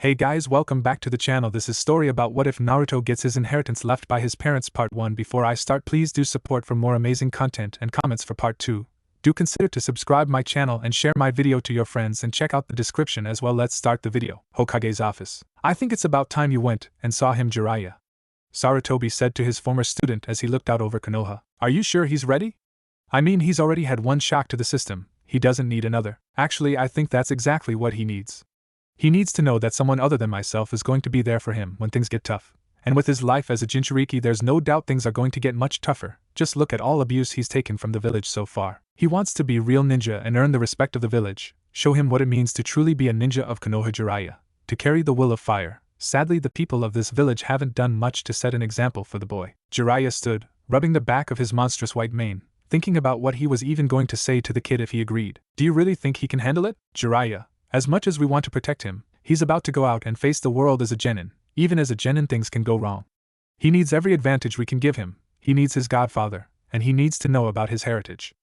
Hey guys, welcome back to the channel. This is story about what if Naruto gets his inheritance left by his parents part 1. Before I start, please do support for more amazing content and comments for part 2. Do consider to subscribe my channel and share my video to your friends and check out the description as well. Let's start the video. Hokage's office. I think it's about time you went and saw him, Jiraiya, Sarutobi said to his former student as he looked out over Konoha. Are you sure he's ready? I mean, he's already had one shock to the system. He doesn't need another. Actually, I think that's exactly what he needs. He needs to know that someone other than myself is going to be there for him when things get tough. And with his life as a Jinchuriki, there's no doubt things are going to get much tougher. Just look at all abuse he's taken from the village so far. He wants to be real ninja and earn the respect of the village, show him what it means to truly be a ninja of Konoha. Jiraiya, to carry the will of fire. Sadly, the people of this village haven't done much to set an example for the boy. Jiraiya stood, rubbing the back of his monstrous white mane, thinking about what he was even going to say to the kid if he agreed. Do you really think he can handle it? Jiraiya, as much as we want to protect him, he's about to go out and face the world as a genin. Even as a genin, things can go wrong. He needs every advantage we can give him. He needs his godfather, and he needs to know about his heritage.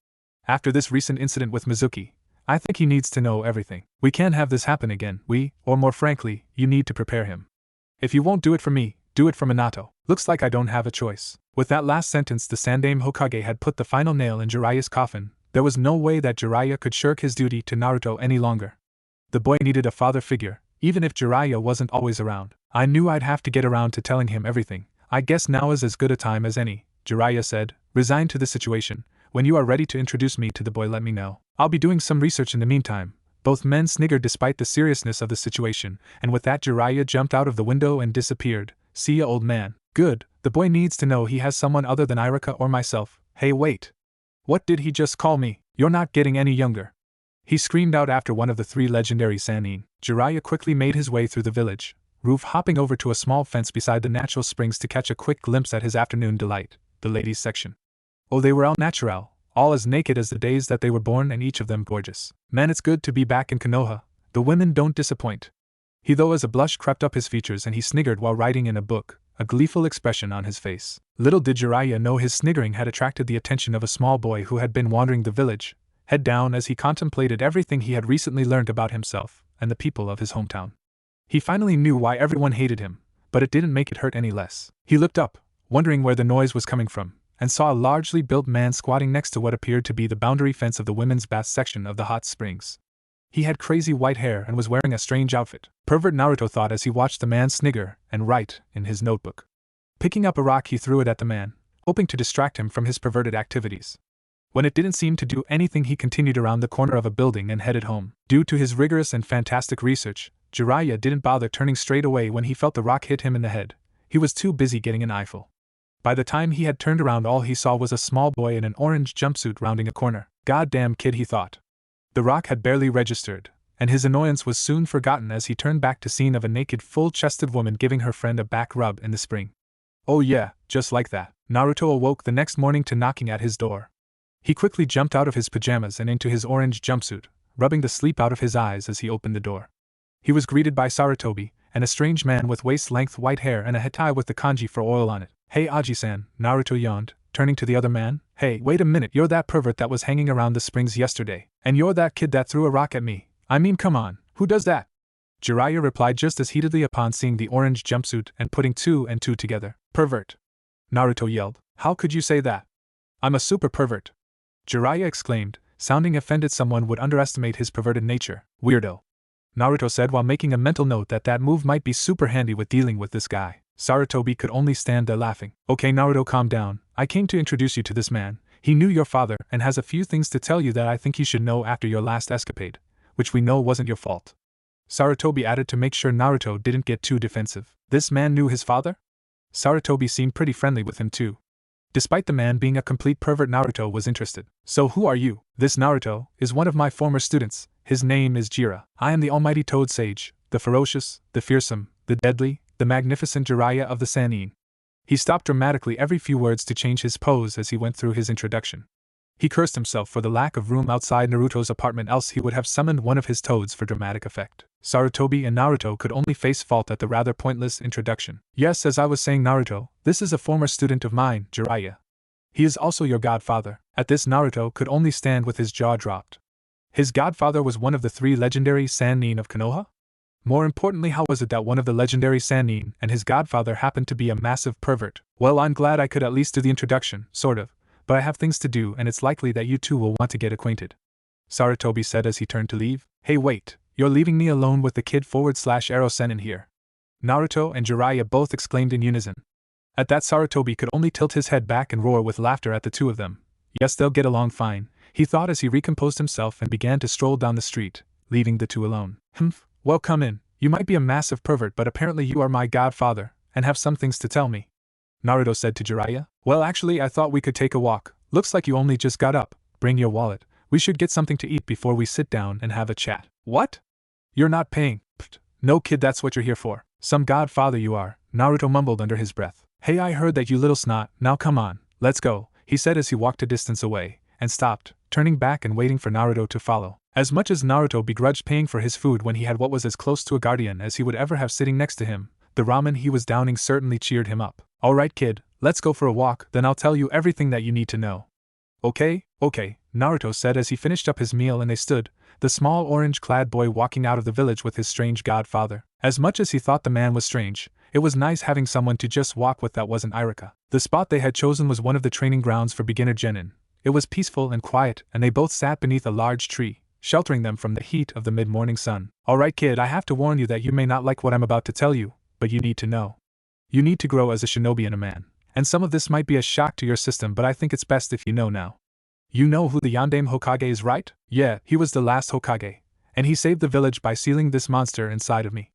After this recent incident with Mizuki, I think he needs to know everything. We can't have this happen again. Or more frankly, you need to prepare him. If you won't do it for me, do it for Minato. Looks like I don't have a choice. With that last sentence, the Sandaime Hokage had put the final nail in Jiraiya's coffin. There was no way that Jiraiya could shirk his duty to Naruto any longer. The boy needed a father figure, even if Jiraiya wasn't always around. I knew I'd have to get around to telling him everything. I guess now is as good a time as any, Jiraiya said, resigned to the situation. When you are ready to introduce me to the boy, let me know. I'll be doing some research in the meantime. Both men sniggered despite the seriousness of the situation, and with that Jiraiya jumped out of the window and disappeared. See ya, old man. Good, the boy needs to know he has someone other than Irika or myself. Hey, wait. What did he just call me? You're not getting any younger, he screamed out after one of the 3 legendary Sannin. Jiraiya quickly made his way through the village, roof hopping over to a small fence beside the natural springs to catch a quick glimpse at his afternoon delight, the ladies' section. Oh, they were all natural, all as naked as the days that they were born, and each of them gorgeous. Man, it's good to be back in Konoha. The women don't disappoint. He, though, as a blush crept up his features and he sniggered while writing in a book, a gleeful expression on his face. Little did Jiraiya know his sniggering had attracted the attention of a small boy who had been wandering the village, head down as he contemplated everything he had recently learned about himself and the people of his hometown. He finally knew why everyone hated him, but it didn't make it hurt any less. He looked up, wondering where the noise was coming from, and saw a largely built man squatting next to what appeared to be the boundary fence of the women's bath section of the hot springs. He had crazy white hair and was wearing a strange outfit. Pervert, Naruto thought as he watched the man snigger and write in his notebook. Picking up a rock, he threw it at the man, hoping to distract him from his perverted activities. When it didn't seem to do anything, he continued around the corner of a building and headed home. Due to his rigorous and fantastic research, Jiraiya didn't bother turning straight away when he felt the rock hit him in the head. He was too busy getting an eyeful. By the time he had turned around, all he saw was a small boy in an orange jumpsuit rounding a corner. Goddamn kid, he thought. The rock had barely registered, and his annoyance was soon forgotten as he turned back to scene of a naked, full-chested woman giving her friend a back rub in the spring. Oh yeah, just like that. Naruto awoke the next morning to knocking at his door. He quickly jumped out of his pajamas and into his orange jumpsuit, rubbing the sleep out of his eyes as he opened the door. He was greeted by Sarutobi, and a strange man with waist-length white hair and a hetai with the kanji for oil on it. Hey Aji-san, Naruto yawned, turning to the other man. Hey, wait a minute, you're that pervert that was hanging around the springs yesterday, and you're that kid that threw a rock at me. I mean, come on, who does that? Jiraiya replied just as heatedly upon seeing the orange jumpsuit and putting 2 and 2 together. Pervert! Naruto yelled. How could you say that? I'm a super pervert! Jiraiya exclaimed, sounding offended. Someone would underestimate his perverted nature. Weirdo! Naruto said while making a mental note that move might be super handy with dealing with this guy. Sarutobi could only stand there laughing. Okay, Naruto, calm down. I came to introduce you to this man. He knew your father and has a few things to tell you that I think you should know after your last escapade, which we know wasn't your fault. Sarutobi added to make sure Naruto didn't get too defensive. This man knew his father? Sarutobi seemed pretty friendly with him too. Despite the man being a complete pervert, Naruto was interested. So who are you? This Naruto is one of my former students. His name is Jiraiya. I am the almighty Toad Sage, the ferocious, the fearsome, the deadly, the magnificent Jiraiya of the Sannin. He stopped dramatically every few words to change his pose as he went through his introduction. He cursed himself for the lack of room outside Naruto's apartment, else he would have summoned one of his toads for dramatic effect. Sarutobi and Naruto could only face fault at the rather pointless introduction. Yes, as I was saying, Naruto, this is a former student of mine, Jiraiya. He is also your godfather. At this, Naruto could only stand with his jaw dropped. His godfather was one of the 3 legendary Sannin of Konoha? More importantly, how was it that one of the legendary Sannin and his godfather happened to be a massive pervert? Well, I'm glad I could at least do the introduction, sort of, but I have things to do and it's likely that you two will want to get acquainted. Sarutobi said as he turned to leave. Hey wait, you're leaving me alone with the kid/Arrow Sennin here. Naruto and Jiraiya both exclaimed in unison. At that, Sarutobi could only tilt his head back and roar with laughter at the two of them. Yes, they'll get along fine, he thought as he recomposed himself and began to stroll down the street, leaving the two alone. Well, come in. You might be a massive pervert, but apparently you are my godfather, and have some things to tell me. Naruto said to Jiraiya. Well, actually, I thought we could take a walk. Looks like you only just got up. Bring your wallet. We should get something to eat before we sit down and have a chat. What? You're not paying. Pfft. No kid, that's what you're here for. Some godfather you are, Naruto mumbled under his breath. Hey, I heard that, you little snot. Now come on, let's go, he said as he walked a distance away, and stopped, turning back and waiting for Naruto to follow. As much as Naruto begrudged paying for his food when he had what was as close to a guardian as he would ever have sitting next to him, the ramen he was downing certainly cheered him up. Alright kid, let's go for a walk, then I'll tell you everything that you need to know. Okay, Naruto said as he finished up his meal and they stood, the small orange-clad boy walking out of the village with his strange godfather. As much as he thought the man was strange, it was nice having someone to just walk with that wasn't Irika. The spot they had chosen was one of the training grounds for beginner genin. It was peaceful and quiet, and they both sat beneath a large tree, sheltering them from the heat of the mid-morning sun. Alright kid, I have to warn you that you may not like what I'm about to tell you, but you need to know. You need to grow as a shinobi and a man, and some of this might be a shock to your system, but I think it's best if you know now. You know who the Yondaime Hokage is, right? Yeah, he was the last Hokage, and he saved the village by sealing this monster inside of me.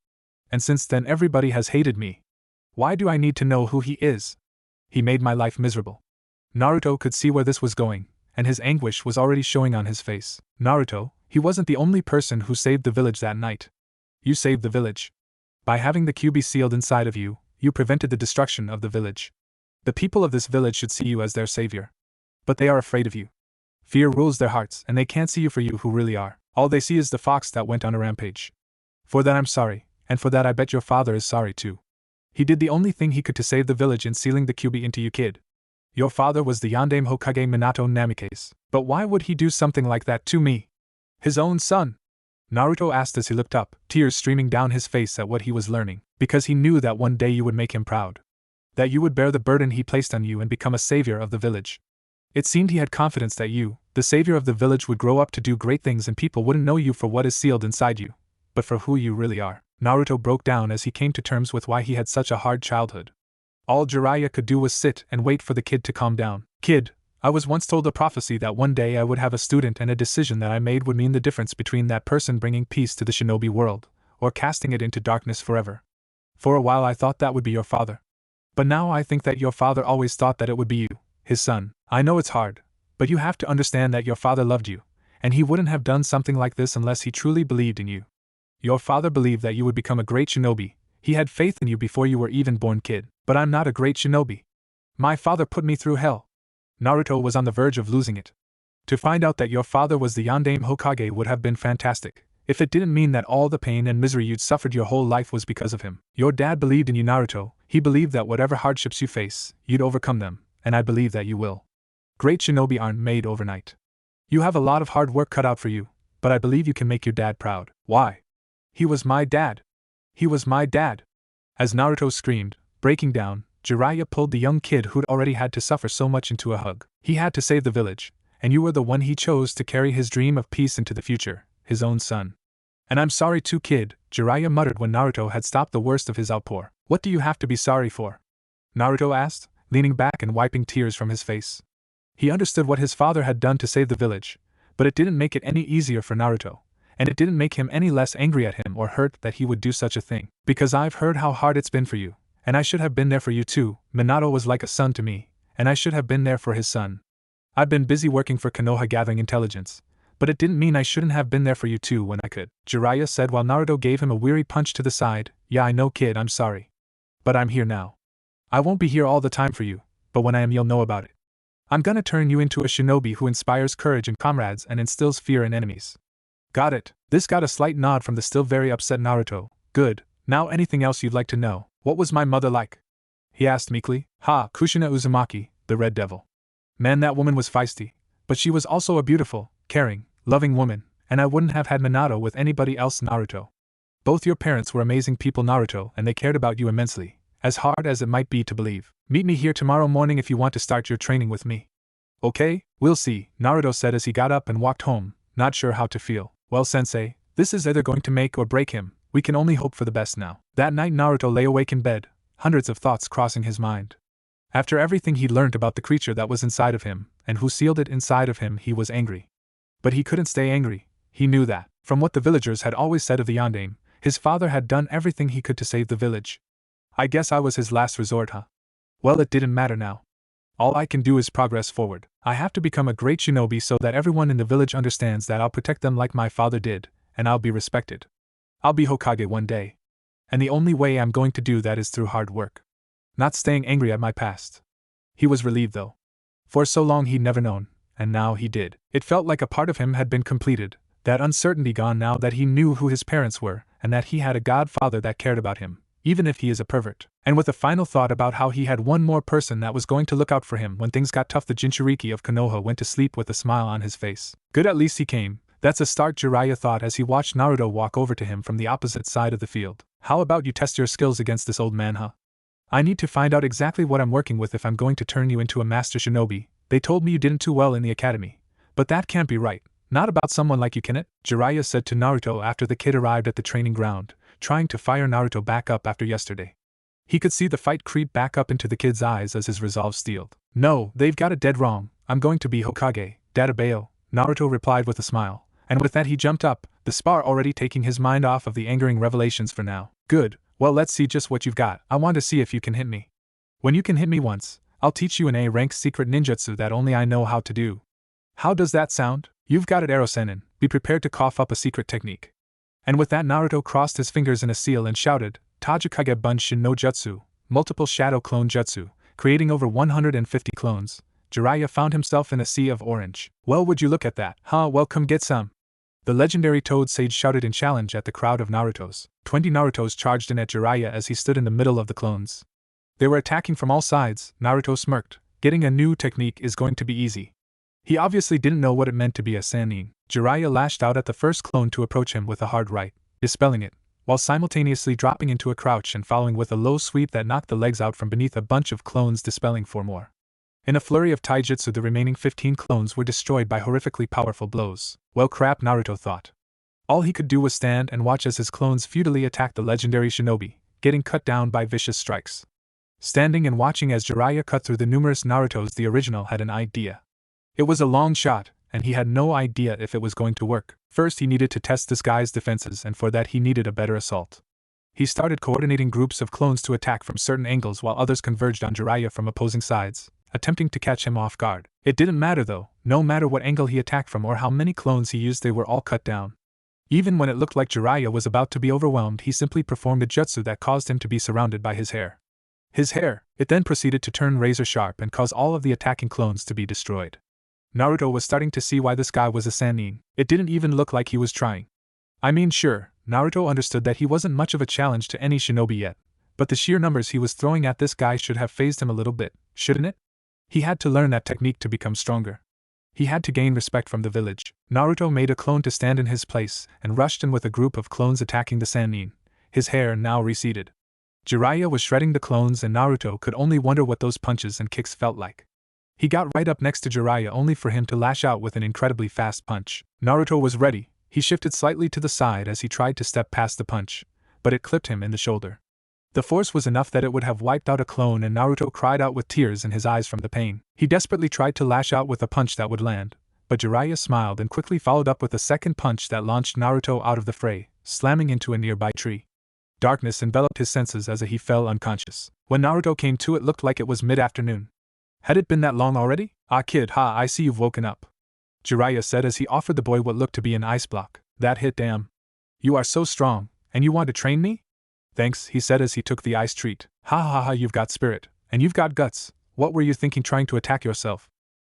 And since then everybody has hated me. Why do I need to know who he is? He made my life miserable. Naruto could see where this was going, and his anguish was already showing on his face. Naruto, he wasn't the only person who saved the village that night. You saved the village. By having the QB sealed inside of you, you prevented the destruction of the village. The people of this village should see you as their savior. But they are afraid of you. Fear rules their hearts, and they can't see you for you who really are. All they see is the fox that went on a rampage. For that I'm sorry, and for that I bet your father is sorry too. He did the only thing he could to save the village in sealing the QB into you, kid. Your father was the Yondaime Hokage Minato Namikaze. But why would he do something like that to me? His own son? Naruto asked as he looked up, tears streaming down his face at what he was learning, because he knew that one day you would make him proud. That you would bear the burden he placed on you and become a savior of the village. It seemed he had confidence that you, the savior of the village, would grow up to do great things and people wouldn't know you for what is sealed inside you, but for who you really are. Naruto broke down as he came to terms with why he had such a hard childhood. All Jiraiya could do was sit and wait for the kid to calm down. Kid, I was once told a prophecy that one day I would have a student and a decision that I made would mean the difference between that person bringing peace to the shinobi world, or casting it into darkness forever. For a while I thought that would be your father. But now I think that your father always thought that it would be you, his son. I know it's hard, but you have to understand that your father loved you, and he wouldn't have done something like this unless he truly believed in you. Your father believed that you would become a great shinobi. He had faith in you before you were even born, kid. But I'm not a great shinobi. My father put me through hell. Naruto was on the verge of losing it. To find out that your father was the Yondaime Hokage would have been fantastic, if it didn't mean that all the pain and misery you'd suffered your whole life was because of him. Your dad believed in you, Naruto. He believed that whatever hardships you face, you'd overcome them, and I believe that you will. Great shinobi aren't made overnight. You have a lot of hard work cut out for you, but I believe you can make your dad proud. Why? He was my dad. He was my dad. As Naruto screamed, breaking down, Jiraiya pulled the young kid who'd already had to suffer so much into a hug. He had to save the village, and you were the one he chose to carry his dream of peace into the future, his own son. And I'm sorry too, kid, Jiraiya muttered when Naruto had stopped the worst of his outpour. What do you have to be sorry for? Naruto asked, leaning back and wiping tears from his face. He understood what his father had done to save the village, but it didn't make it any easier for Naruto, and it didn't make him any less angry at him or hurt that he would do such a thing. Because I've heard how hard it's been for you, and I should have been there for you too. Minato was like a son to me, and I should have been there for his son. I've been busy working for Konoha gathering intelligence, but it didn't mean I shouldn't have been there for you too when I could, Jiraiya said while Naruto gave him a weary punch to the side. Yeah, I know, kid, I'm sorry. But I'm here now. I won't be here all the time for you, but when I am you'll know about it. I'm gonna turn you into a shinobi who inspires courage in comrades and instills fear in enemies. Got it. This got a slight nod from the still very upset Naruto. Good. Now anything else you'd like to know? What was my mother like? He asked meekly. Kushina Uzumaki, the Red Devil. Man, that woman was feisty, but she was also a beautiful, caring, loving woman, and I wouldn't have had Minato with anybody else, Naruto. Both your parents were amazing people, Naruto, and they cared about you immensely, as hard as it might be to believe. Meet me here tomorrow morning if you want to start your training with me. Okay, we'll see, Naruto said as he got up and walked home, not sure how to feel. Well, sensei, this is either going to make or break him. We can only hope for the best now. That night Naruto lay awake in bed, hundreds of thoughts crossing his mind. After everything he'd learned about the creature that was inside of him, and who sealed it inside of him, he was angry. But he couldn't stay angry, he knew that. From what the villagers had always said of the Yondaime, his father had done everything he could to save the village. I guess I was his last resort, huh? Well, it didn't matter now. All I can do is progress forward. I have to become a great shinobi so that everyone in the village understands that I'll protect them like my father did, and I'll be respected. I'll be Hokage one day. And the only way I'm going to do that is through hard work. Not staying angry at my past. He was relieved though. For so long he'd never known, and now he did. It felt like a part of him had been completed, that uncertainty gone now that he knew who his parents were, and that he had a godfather that cared about him, even if he is a pervert. And with a final thought about how he had one more person that was going to look out for him when things got tough, the Jinchuriki of Konoha went to sleep with a smile on his face. Good, at least he came. That's a start, Jiraiya thought as he watched Naruto walk over to him from the opposite side of the field. How about you test your skills against this old man, huh? I need to find out exactly what I'm working with if I'm going to turn you into a master shinobi. They told me you didn't too well in the academy. But that can't be right. Not about someone like you, can it? Jiraiya said to Naruto after the kid arrived at the training ground, trying to fire Naruto back up after yesterday. He could see the fight creep back up into the kid's eyes as his resolve steeled. No, they've got it dead wrong. I'm going to be Hokage, Databeo, Naruto replied with a smile, and with that he jumped up, the spar already taking his mind off of the angering revelations for now. Good, well, let's see just what you've got. I want to see if you can hit me. When you can hit me once, I'll teach you an A-rank secret ninjutsu that only I know how to do. How does that sound? You've got it, Erosenin. Be prepared to cough up a secret technique. And with that Naruto crossed his fingers in a seal and shouted, Tajikage Bunshin no Jutsu, multiple shadow clone jutsu, creating over 150 clones. Jiraiya found himself in a sea of orange. Well, would you look at that? Huh, well, come get some. The legendary Toad Sage shouted in challenge at the crowd of Narutos. 20 Narutos charged in at Jiraiya as he stood in the middle of the clones. They were attacking from all sides. Naruto smirked. Getting a new technique is going to be easy. He obviously didn't know what it meant to be a Sannin. Jiraiya lashed out at the first clone to approach him with a hard right, dispelling it, while simultaneously dropping into a crouch and following with a low sweep that knocked the legs out from beneath a bunch of clones, dispelling 4 more. In a flurry of taijutsu, the remaining 15 clones were destroyed by horrifically powerful blows. Well, crap, Naruto thought. All he could do was stand and watch as his clones futilely attacked the legendary shinobi, getting cut down by vicious strikes. Standing and watching as Jiraiya cut through the numerous Narutos, the original had an idea. It was a long shot, and he had no idea if it was going to work. First, he needed to test this guy's defenses, and for that he needed a better assault. He started coordinating groups of clones to attack from certain angles while others converged on Jiraiya from opposing sides, attempting to catch him off guard. It didn't matter though, no matter what angle he attacked from or how many clones he used, they were all cut down. Even when it looked like Jiraiya was about to be overwhelmed, he simply performed a jutsu that caused him to be surrounded by his hair. It then proceeded to turn razor sharp and cause all of the attacking clones to be destroyed. Naruto was starting to see why this guy was a Sannin. It didn't even look like he was trying. I mean, sure, Naruto understood that he wasn't much of a challenge to any shinobi yet, but the sheer numbers he was throwing at this guy should have fazed him a little bit, shouldn't it? He had to learn that technique to become stronger. He had to gain respect from the village. Naruto made a clone to stand in his place and rushed in with a group of clones attacking the Sannin. His hair now receded. Jiraiya was shredding the clones and Naruto could only wonder what those punches and kicks felt like. He got right up next to Jiraiya only for him to lash out with an incredibly fast punch. Naruto was ready. He shifted slightly to the side as he tried to step past the punch, but it clipped him in the shoulder. The force was enough that it would have wiped out a clone, and Naruto cried out with tears in his eyes from the pain. He desperately tried to lash out with a punch that would land, but Jiraiya smiled and quickly followed up with a second punch that launched Naruto out of the fray, slamming into a nearby tree. Darkness enveloped his senses as he fell unconscious. When Naruto came to, it looked like it was mid-afternoon. Had it been that long already? Ah, kid, I see you've woken up, Jiraiya said as he offered the boy what looked to be an ice block. That hit, damn. You are so strong, and you want to train me? Thanks, he said as he took the ice treat. Ha, you've got spirit, and you've got guts. What were you thinking trying to attack yourself?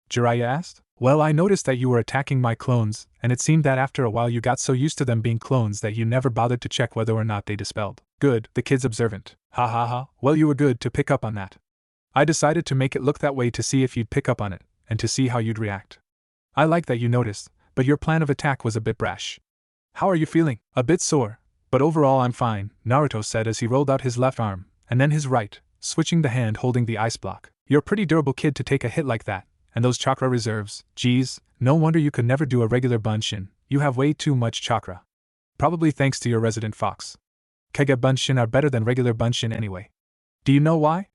Jiraiya asked. Well, I noticed that you were attacking my clones, and it seemed that after a while you got so used to them being clones that you never bothered to check whether or not they dispelled. Good, the kid's observant. Ha, well, you were good to pick up on that. I decided to make it look that way to see if you'd pick up on it, and to see how you'd react. I like that you noticed, but your plan of attack was a bit brash. How are you feeling? A bit sore, But overall I'm fine, Naruto said as he rolled out his left arm, and then his right, switching the hand holding the ice block. You're a pretty durable kid to take a hit like that, and those chakra reserves, geez, no wonder you could never do a regular bunshin, you have way too much chakra. Probably thanks to your resident fox. Kage bunshin are better than regular bunshin anyway. Do you know why?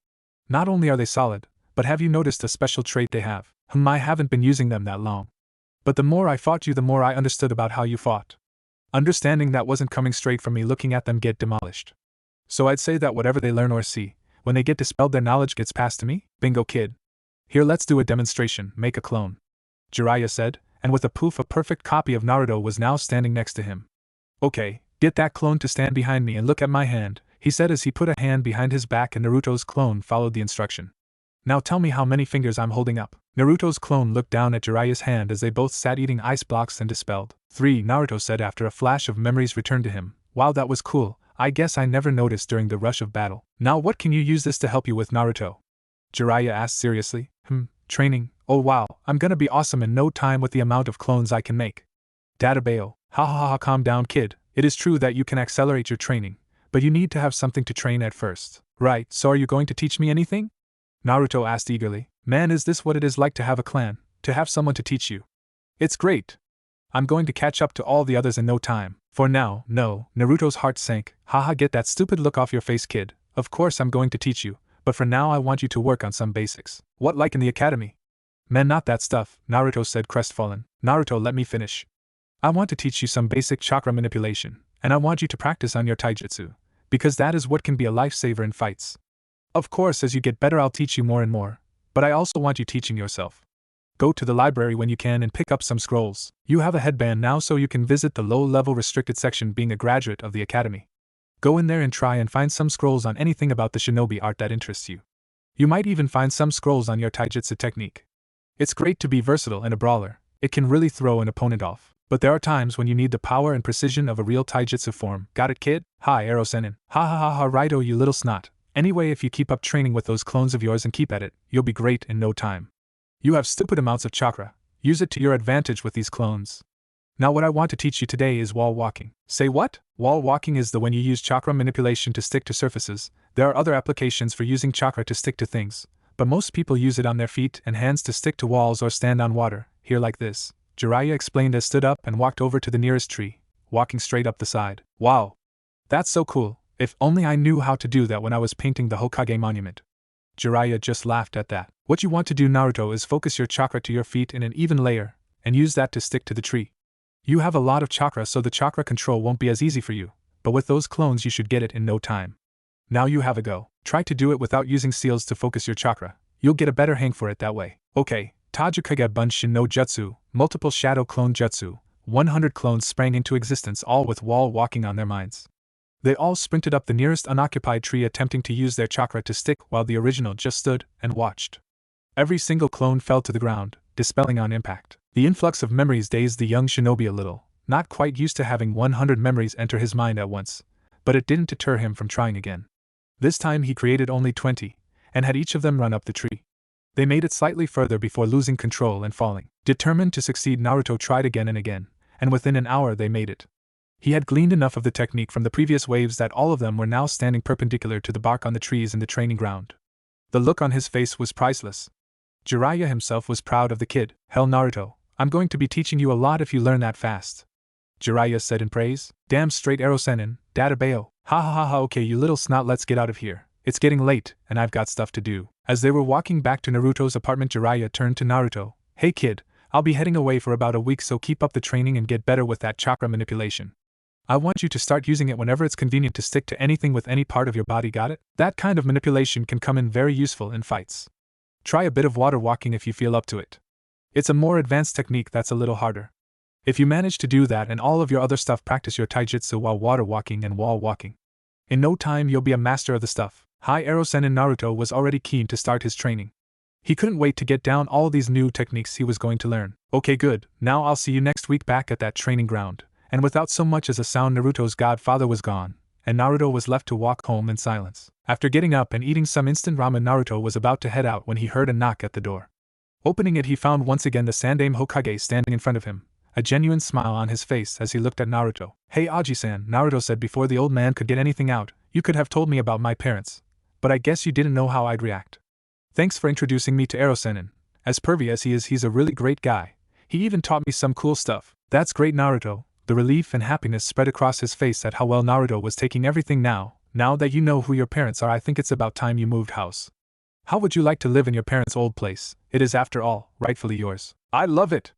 Not only are they solid, but have you noticed a special trait they have? I haven't been using them that long. But the more I fought you, the more I understood about how you fought. Understanding that wasn't coming straight from me looking at them get demolished. So I'd say that whatever they learn or see, when they get dispelled, their knowledge gets passed to me? Bingo, kid. Here, let's do a demonstration, make a clone. Jiraiya said, and with a poof, a perfect copy of Naruto was now standing next to him. Okay, get that clone to stand behind me and look at my hand, he said as he put a hand behind his back, and Naruto's clone followed the instruction. Now tell me how many fingers I'm holding up. Naruto's clone looked down at Jiraiya's hand as they both sat eating ice blocks and dispelled. 3, Naruto said after a flash of memories returned to him. Wow, that was cool. I guess I never noticed during the rush of battle. Now what can you use this to help you with, Naruto? Jiraiya asked seriously. Training. Oh wow, I'm gonna be awesome in no time with the amount of clones I can make. Databeo. Ha ha ha, calm down, kid. It is true that you can accelerate your training, but you need to have something to train at first. Right, so are you going to teach me anything? Naruto asked eagerly. Man, is this what it is like to have a clan, to have someone to teach you? It's great. I'm going to catch up to all the others in no time. For now, no, Naruto's heart sank. Haha, get that stupid look off your face, kid. Of course I'm going to teach you, but for now I want you to work on some basics. What, like in the academy? Man, not that stuff, Naruto said crestfallen. Naruto, let me finish. I want to teach you some basic chakra manipulation, and I want you to practice on your taijutsu, because that is what can be a lifesaver in fights. Of course, as you get better I'll teach you more and more, but I also want you teaching yourself. Go to the library when you can and pick up some scrolls. You have a headband now, so you can visit the low-level restricted section being a graduate of the academy. Go in there and try and find some scrolls on anything about the shinobi art that interests you. You might even find some scrolls on your taijutsu technique. It's great to be versatile in a brawler, it can really throw an opponent off. But there are times when you need the power and precision of a real taijutsu form. Got it, kid? Hi, Arrow Senin. Ha ha ha ha, righto, you little snot. Anyway, if you keep up training with those clones of yours and keep at it, you'll be great in no time. You have stupid amounts of chakra. Use it to your advantage with these clones. Now what I want to teach you today is wall walking. Say what? Wall walking is the when you use chakra manipulation to stick to surfaces. There are other applications for using chakra to stick to things, but most people use it on their feet and hands to stick to walls or stand on water, here like this. Jiraiya explained as stood up and walked over to the nearest tree, walking straight up the side. Wow! That's so cool. If only I knew how to do that when I was painting the Hokage monument. Jiraiya just laughed at that. What you want to do, Naruto, is focus your chakra to your feet in an even layer, and use that to stick to the tree. You have a lot of chakra, so the chakra control won't be as easy for you, but with those clones you should get it in no time. Now you have a go. Try to do it without using seals to focus your chakra. You'll get a better hang for it that way. Okay, Tajukage Bunshin no Jutsu, multiple shadow clone jutsu, 100 clones sprang into existence, all with wall walking on their minds. They all sprinted up the nearest unoccupied tree, attempting to use their chakra to stick, while the original just stood and watched. Every single clone fell to the ground, dispelling on impact. The influx of memories dazed the young shinobi a little, not quite used to having 100 memories enter his mind at once, but it didn't deter him from trying again. This time he created only 20, and had each of them run up the tree. They made it slightly further before losing control and falling. Determined to succeed, Naruto tried again and again, and within an hour they made it. He had gleaned enough of the technique from the previous waves that all of them were now standing perpendicular to the bark on the trees in the training ground. The look on his face was priceless. Jiraiya himself was proud of the kid. Hell, Naruto, I'm going to be teaching you a lot if you learn that fast. Jiraiya said in praise. Damn straight, Arrow Senin, Databeo. Ha ha ha ha, okay you little snot, let's get out of here. It's getting late, and I've got stuff to do. As they were walking back to Naruto's apartment, Jiraiya turned to Naruto. Hey kid, I'll be heading away for about a week, so keep up the training and get better with that chakra manipulation. I want you to start using it whenever it's convenient to stick to anything with any part of your body, got it? That kind of manipulation can come in very useful in fights. Try a bit of water walking if you feel up to it. It's a more advanced technique that's a little harder. If you manage to do that and all of your other stuff, practice your taijutsu while water walking and wall walking. In no time you'll be a master of the stuff. High Arrow Senin Naruto was already keen to start his training. He couldn't wait to get down all these new techniques he was going to learn. Okay, good, now I'll see you next week back at that training ground. And without so much as a sound, Naruto's godfather was gone, and Naruto was left to walk home in silence. After getting up and eating some instant ramen, Naruto was about to head out when he heard a knock at the door. Opening it, he found once again the Sandaime Hokage standing in front of him. a genuine smile on his face as he looked at Naruto. "Hey Aji-san," Naruto said before the old man could get anything out, "you could have told me about my parents. But I guess you didn't know how I'd react. Thanks for introducing me to Ero-senin. As pervy as he is, he's a really great guy. He even taught me some cool stuff." "That's great, Naruto." The relief and happiness spread across his face at how well Naruto was taking everything now. "Now that you know who your parents are, I think it's about time you moved house. How would you like to live in your parents' old place? It is, after all, rightfully yours." "I love it!"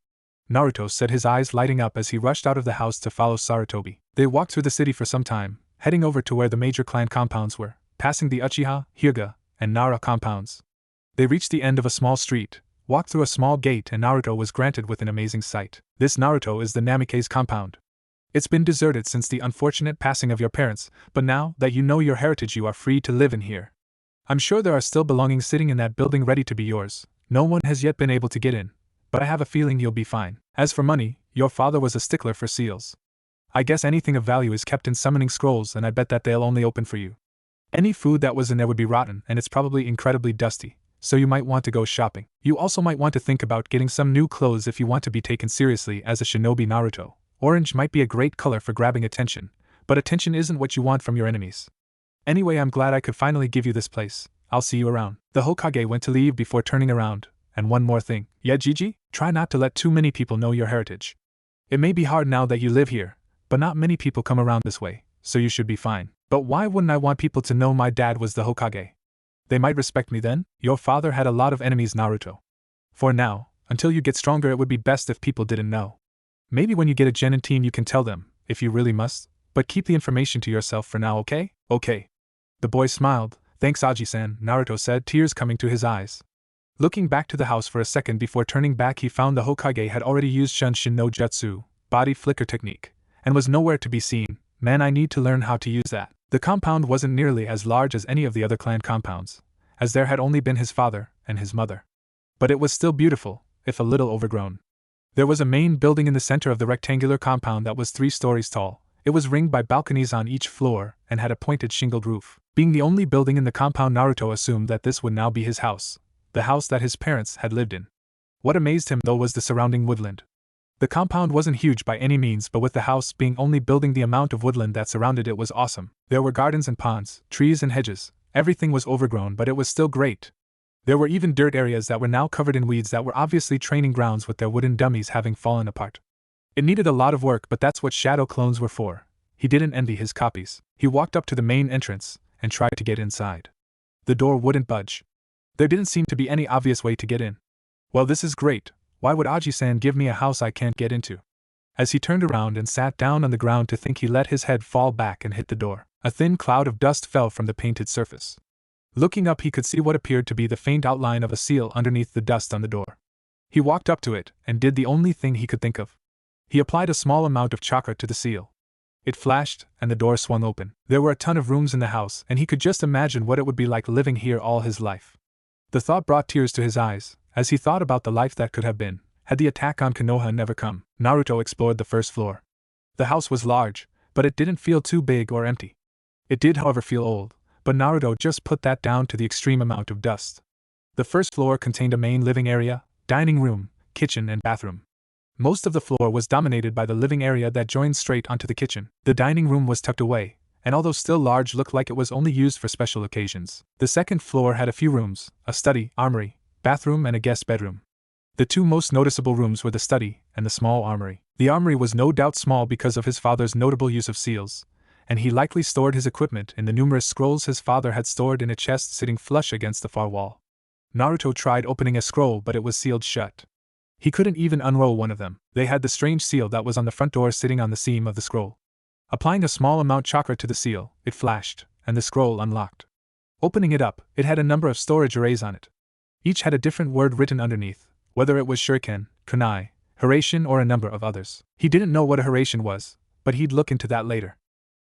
Naruto said, his eyes lighting up as he rushed out of the house to follow Sarutobi. They walked through the city for some time, heading over to where the major clan compounds were, passing the Uchiha, Hyuga, and Nara compounds. They reached the end of a small street, walked through a small gate, and Naruto was granted with an amazing sight. "This, Naruto, is the Namikaze compound. It's been deserted since the unfortunate passing of your parents, but now that you know your heritage, you are free to live in here. I'm sure there are still belongings sitting in that building ready to be yours. No one has yet been able to get in, but I have a feeling you'll be fine. As for money, your father was a stickler for seals. I guess anything of value is kept in summoning scrolls, and I bet that they'll only open for you. Any food that was in there would be rotten, and it's probably incredibly dusty, so you might want to go shopping. You also might want to think about getting some new clothes if you want to be taken seriously as a shinobi, Naruto. Orange might be a great color for grabbing attention, but attention isn't what you want from your enemies. Anyway, I'm glad I could finally give you this place. I'll see you around." The Hokage went to leave before turning around. "And one more thing. Yeah, Gigi? Try not to let too many people know your heritage. It may be hard now that you live here, but not many people come around this way, so you should be fine." "But why wouldn't I want people to know my dad was the Hokage? They might respect me then." "Your father had a lot of enemies, Naruto. For now, until you get stronger, it would be best if people didn't know. Maybe when you get a genin team you can tell them, if you really must, but keep the information to yourself for now, okay?" "Okay." The boy smiled. "Thanks, Aji-san," Naruto said, tears coming to his eyes. Looking back to the house for a second before turning back, he found the Hokage had already used Shunshin no Jutsu, body flicker technique, and was nowhere to be seen. "Man, I need to learn how to use that." The compound wasn't nearly as large as any of the other clan compounds, as there had only been his father and his mother. But it was still beautiful, if a little overgrown. There was a main building in the center of the rectangular compound that was 3 stories tall. It was ringed by balconies on each floor and had a pointed shingled roof. Being the only building in the compound, Naruto assumed that this would now be his house, the house that his parents had lived in. What amazed him, though, was the surrounding woodland. The compound wasn't huge by any means, but with the house being only building, the amount of woodland that surrounded it was awesome. There were gardens and ponds, trees and hedges. Everything was overgrown, but it was still great. There were even dirt areas that were now covered in weeds that were obviously training grounds, with their wooden dummies having fallen apart. It needed a lot of work, but that's what shadow clones were for. He didn't envy his copies. He walked up to the main entrance and tried to get inside. The door wouldn't budge. There didn't seem to be any obvious way to get in. "Well, this is great. Why would Aji-san give me a house I can't get into?" As he turned around and sat down on the ground to think, he let his head fall back and hit the door. A thin cloud of dust fell from the painted surface. Looking up, he could see what appeared to be the faint outline of a seal underneath the dust on the door. He walked up to it and did the only thing he could think of. He applied a small amount of chakra to the seal. It flashed, and the door swung open. There were a ton of rooms in the house, and he could just imagine what it would be like living here all his life. The thought brought tears to his eyes, as he thought about the life that could have been, had the attack on Konoha never come. Naruto explored the first floor. The house was large, but it didn't feel too big or empty. It did, however, feel old, but Naruto just put that down to the extreme amount of dust. The first floor contained a main living area, dining room, kitchen, and bathroom. Most of the floor was dominated by the living area that joined straight onto the kitchen. The dining room was tucked away, and although still large, looked like it was only used for special occasions. The second floor had a few rooms, a study, armory, bathroom, and a guest bedroom. The 2 most noticeable rooms were the study and the small armory. The armory was no doubt small because of his father's notable use of seals, and he likely stored his equipment in the numerous scrolls his father had stored in a chest sitting flush against the far wall. Naruto tried opening a scroll, but it was sealed shut. He couldn't even unroll one of them. They had the strange seal that was on the front door sitting on the seam of the scroll. Applying a small amount chakra to the seal, it flashed, and the scroll unlocked. Opening it up, it had a number of storage arrays on it. Each had a different word written underneath, whether it was shuriken, kunai, Hiraishin, or a number of others. He didn't know what a Hiraishin was, but he'd look into that later.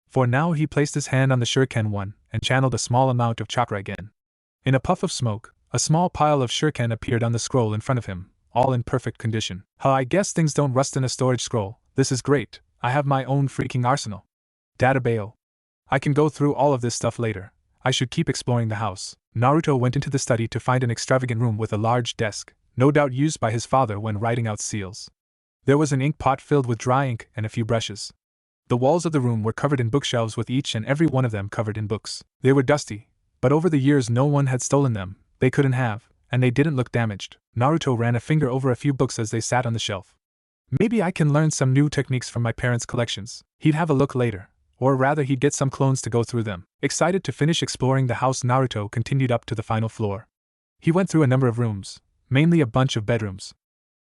For now, he placed his hand on the shuriken one and channeled a small amount of chakra again. In a puff of smoke, a small pile of shuriken appeared on the scroll in front of him, all in perfect condition. I guess things don't rust in a storage scroll. This is great. I have my own freaking arsenal. Databao. I can go through all of this stuff later. I should keep exploring the house. Naruto went into the study to find an extravagant room with a large desk, no doubt used by his father when writing out seals. There was an ink pot filled with dry ink and a few brushes. The walls of the room were covered in bookshelves with each and every one of them covered in books. They were dusty, but over the years no one had stolen them, they couldn't have, and they didn't look damaged. Naruto ran a finger over a few books as they sat on the shelf. Maybe I can learn some new techniques from my parents' collections. He'd have a look later, or rather he'd get some clones to go through them. Excited to finish exploring the house, Naruto continued up to the final floor. He went through a number of rooms, mainly a bunch of bedrooms.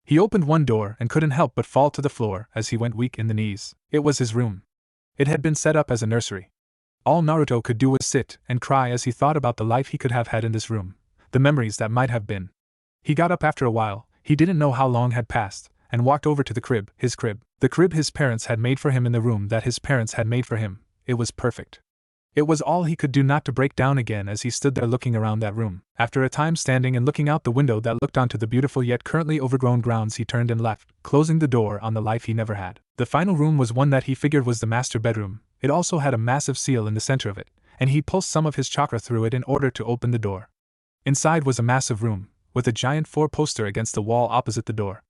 He opened one door and couldn't help but fall to the floor as he went weak in the knees. It was his room. It had been set up as a nursery. All Naruto could do was sit and cry as he thought about the life he could have had in this room, the memories that might have been. He got up after a while, he didn't know how long had passed, and walked over to the crib, his crib. The crib his parents had made for him in the room that his parents had made for him. It was perfect. It was all he could do not to break down again as he stood there looking around that room. After a time standing and looking out the window that looked onto the beautiful yet currently overgrown grounds, he turned and left, closing the door on the life he never had. The final room was one that he figured was the master bedroom. It also had a massive seal in the center of it, and he pulsed some of his chakra through it in order to open the door. Inside was a massive room, with a giant 4-poster against the wall opposite the door.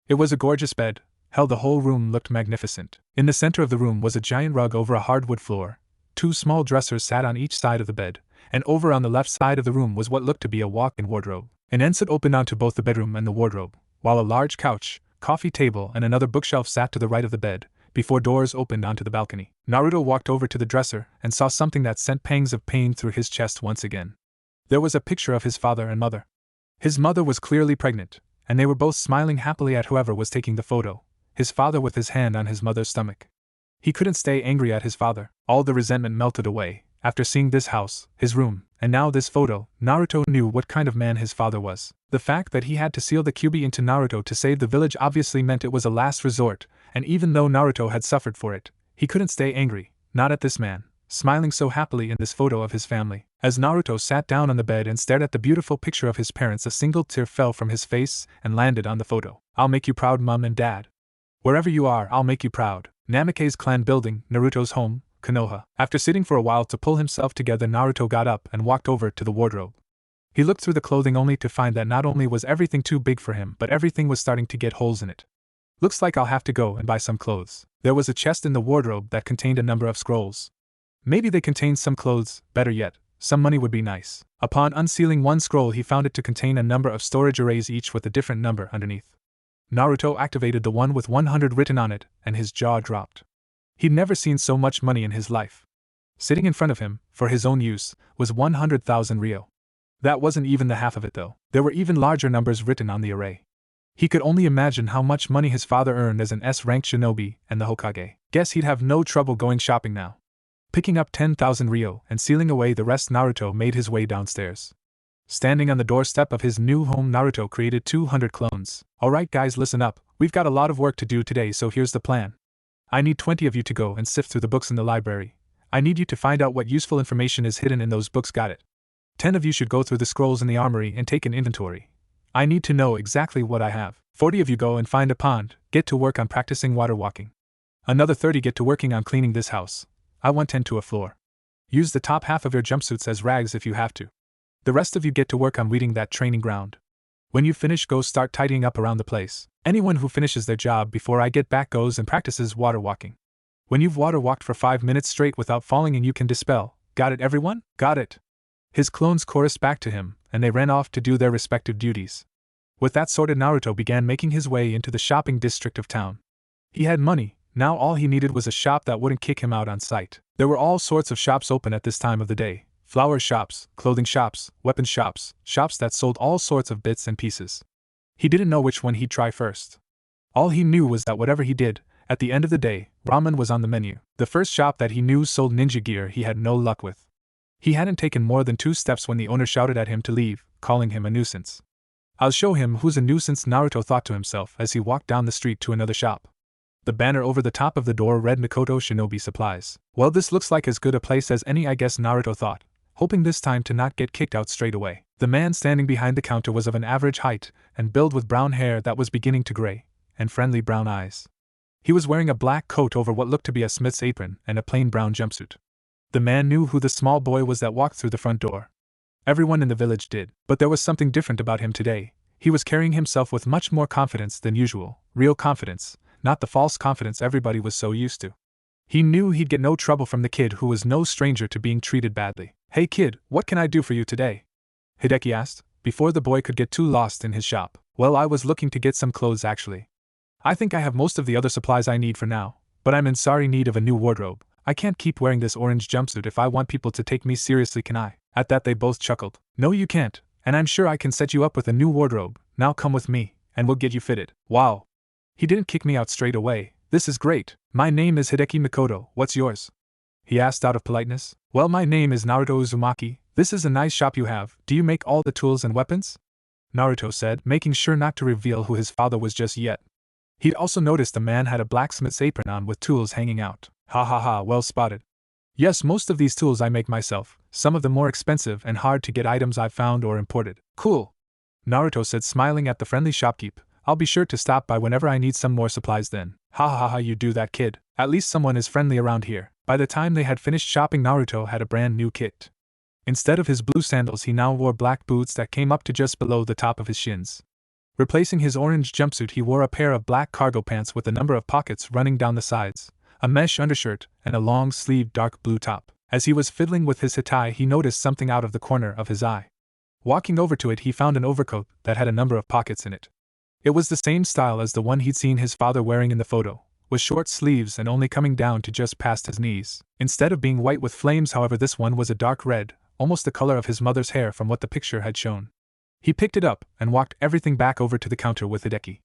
It was a gorgeous bed. Hell, the whole room looked magnificent. In the center of the room was a giant rug over a hardwood floor. 2 small dressers sat on each side of the bed, and over on the left side of the room was what looked to be a walk-in wardrobe. An ensuite opened onto both the bedroom and the wardrobe, while a large couch, coffee table and another bookshelf sat to the right of the bed, before doors opened onto the balcony. Naruto walked over to the dresser and saw something that sent pangs of pain through his chest once again. There was a picture of his father and mother. His mother was clearly pregnant, and they were both smiling happily at whoever was taking the photo, his father with his hand on his mother's stomach. He couldn't stay angry at his father. All the resentment melted away. After seeing this house, his room, and now this photo, Naruto knew what kind of man his father was. The fact that he had to seal the Kyuubi into Naruto to save the village obviously meant it was a last resort, and even though Naruto had suffered for it, he couldn't stay angry, not at this man, smiling so happily in this photo of his family. As Naruto sat down on the bed and stared at the beautiful picture of his parents, a single tear fell from his face and landed on the photo. "I'll make you proud, Mom and Dad. Wherever you are, I'll make you proud." Namake's clan building, Naruto's home, Konoha. After sitting for a while to pull himself together, Naruto got up and walked over to the wardrobe. He looked through the clothing only to find that not only was everything too big for him, but everything was starting to get holes in it. "Looks like I'll have to go and buy some clothes." There was a chest in the wardrobe that contained a number of scrolls. Maybe they contained some clothes, better yet, some money would be nice. Upon unsealing one scroll, he found it to contain a number of storage arrays, each with a different number underneath. Naruto activated the one with 100 written on it, and his jaw dropped. He'd never seen so much money in his life. Sitting in front of him, for his own use, was 100,000 ryo. That wasn't even the half of it though. There were even larger numbers written on the array. He could only imagine how much money his father earned as an S-ranked shinobi and the Hokage. Guess he'd have no trouble going shopping now. Picking up 10,000 ryo and sealing away the rest, Naruto made his way downstairs. Standing on the doorstep of his new home, Naruto created 200 clones. "Alright guys, listen up, we've got a lot of work to do today, so here's the plan. I need 20 of you to go and sift through the books in the library. I need you to find out what useful information is hidden in those books, got it? 10 of you should go through the scrolls in the armory and take an inventory. I need to know exactly what I have. 40 of you go and find a pond, get to work on practicing water walking. Another 30 get to working on cleaning this house. I want 10 to a floor. Use the top half of your jumpsuits as rags if you have to. The rest of you get to work on weeding that training ground. When you finish, go start tidying up around the place. Anyone who finishes their job before I get back goes and practices water walking. When you've water walked for 5 minutes straight without falling in, you can dispel. Got it, everyone? Got it." His clones chorused back to him, and they ran off to do their respective duties. With that sorted, Naruto began making his way into the shopping district of town. He had money. Now all he needed was a shop that wouldn't kick him out on sight. There were all sorts of shops open at this time of the day. Flower shops, clothing shops, weapon shops, shops that sold all sorts of bits and pieces. He didn't know which one he'd try first. All he knew was that whatever he did, at the end of the day, ramen was on the menu. The first shop that he knew sold ninja gear he had no luck with. He hadn't taken more than 2 steps when the owner shouted at him to leave, calling him a nuisance. "I'll show him who's a nuisance," Naruto thought to himself as he walked down the street to another shop. The banner over the top of the door read Mikoto Shinobi Supplies. "Well, this looks like as good a place as any, I guess," Naruto thought, hoping this time to not get kicked out straight away. The man standing behind the counter was of an average height and build, with brown hair that was beginning to gray, and friendly brown eyes. He was wearing a black coat over what looked to be a smith's apron and a plain brown jumpsuit. The man knew who the small boy was that walked through the front door. Everyone in the village did, but there was something different about him today. He was carrying himself with much more confidence than usual, real confidence, not the false confidence everybody was so used to. He knew he'd get no trouble from the kid who was no stranger to being treated badly. "Hey kid, what can I do for you today?" Hideki asked, before the boy could get too lost in his shop. "Well, I was looking to get some clothes actually. I think I have most of the other supplies I need for now, but I'm in sorry need of a new wardrobe. I can't keep wearing this orange jumpsuit if I want people to take me seriously, can I?" At that they both chuckled. "No you can't, and I'm sure I can set you up with a new wardrobe. Now come with me, and we'll get you fitted." "Wow. He didn't kick me out straight away. This is great. My name is Hideki Mikoto, what's yours?" he asked out of politeness. "Well, my name is Naruto Uzumaki. This is a nice shop you have. Do you make all the tools and weapons?" Naruto said, making sure not to reveal who his father was just yet. He'd also noticed the man had a blacksmith's apron on with tools hanging out. "Ha ha ha, well spotted. Yes, most of these tools I make myself, some of the more expensive and hard to get items I've found or imported." "Cool," Naruto said, smiling at the friendly shopkeep. "I'll be sure to stop by whenever I need some more supplies then." "Ha ha ha, you do that, kid. At least someone is friendly around here." By the time they had finished shopping, Naruto had a brand new kit. Instead of his blue sandals, he now wore black boots that came up to just below the top of his shins. Replacing his orange jumpsuit, he wore a pair of black cargo pants with a number of pockets running down the sides, a mesh undershirt, and a long-sleeved dark blue top. As he was fiddling with his attire, he noticed something out of the corner of his eye. Walking over to it, he found an overcoat that had a number of pockets in it. It was the same style as the one he'd seen his father wearing in the photo, with short sleeves and only coming down to just past his knees. Instead of being white with flames, however, this one was a dark red, almost the color of his mother's hair from what the picture had shown. He picked it up and walked everything back over to the counter with Hideki.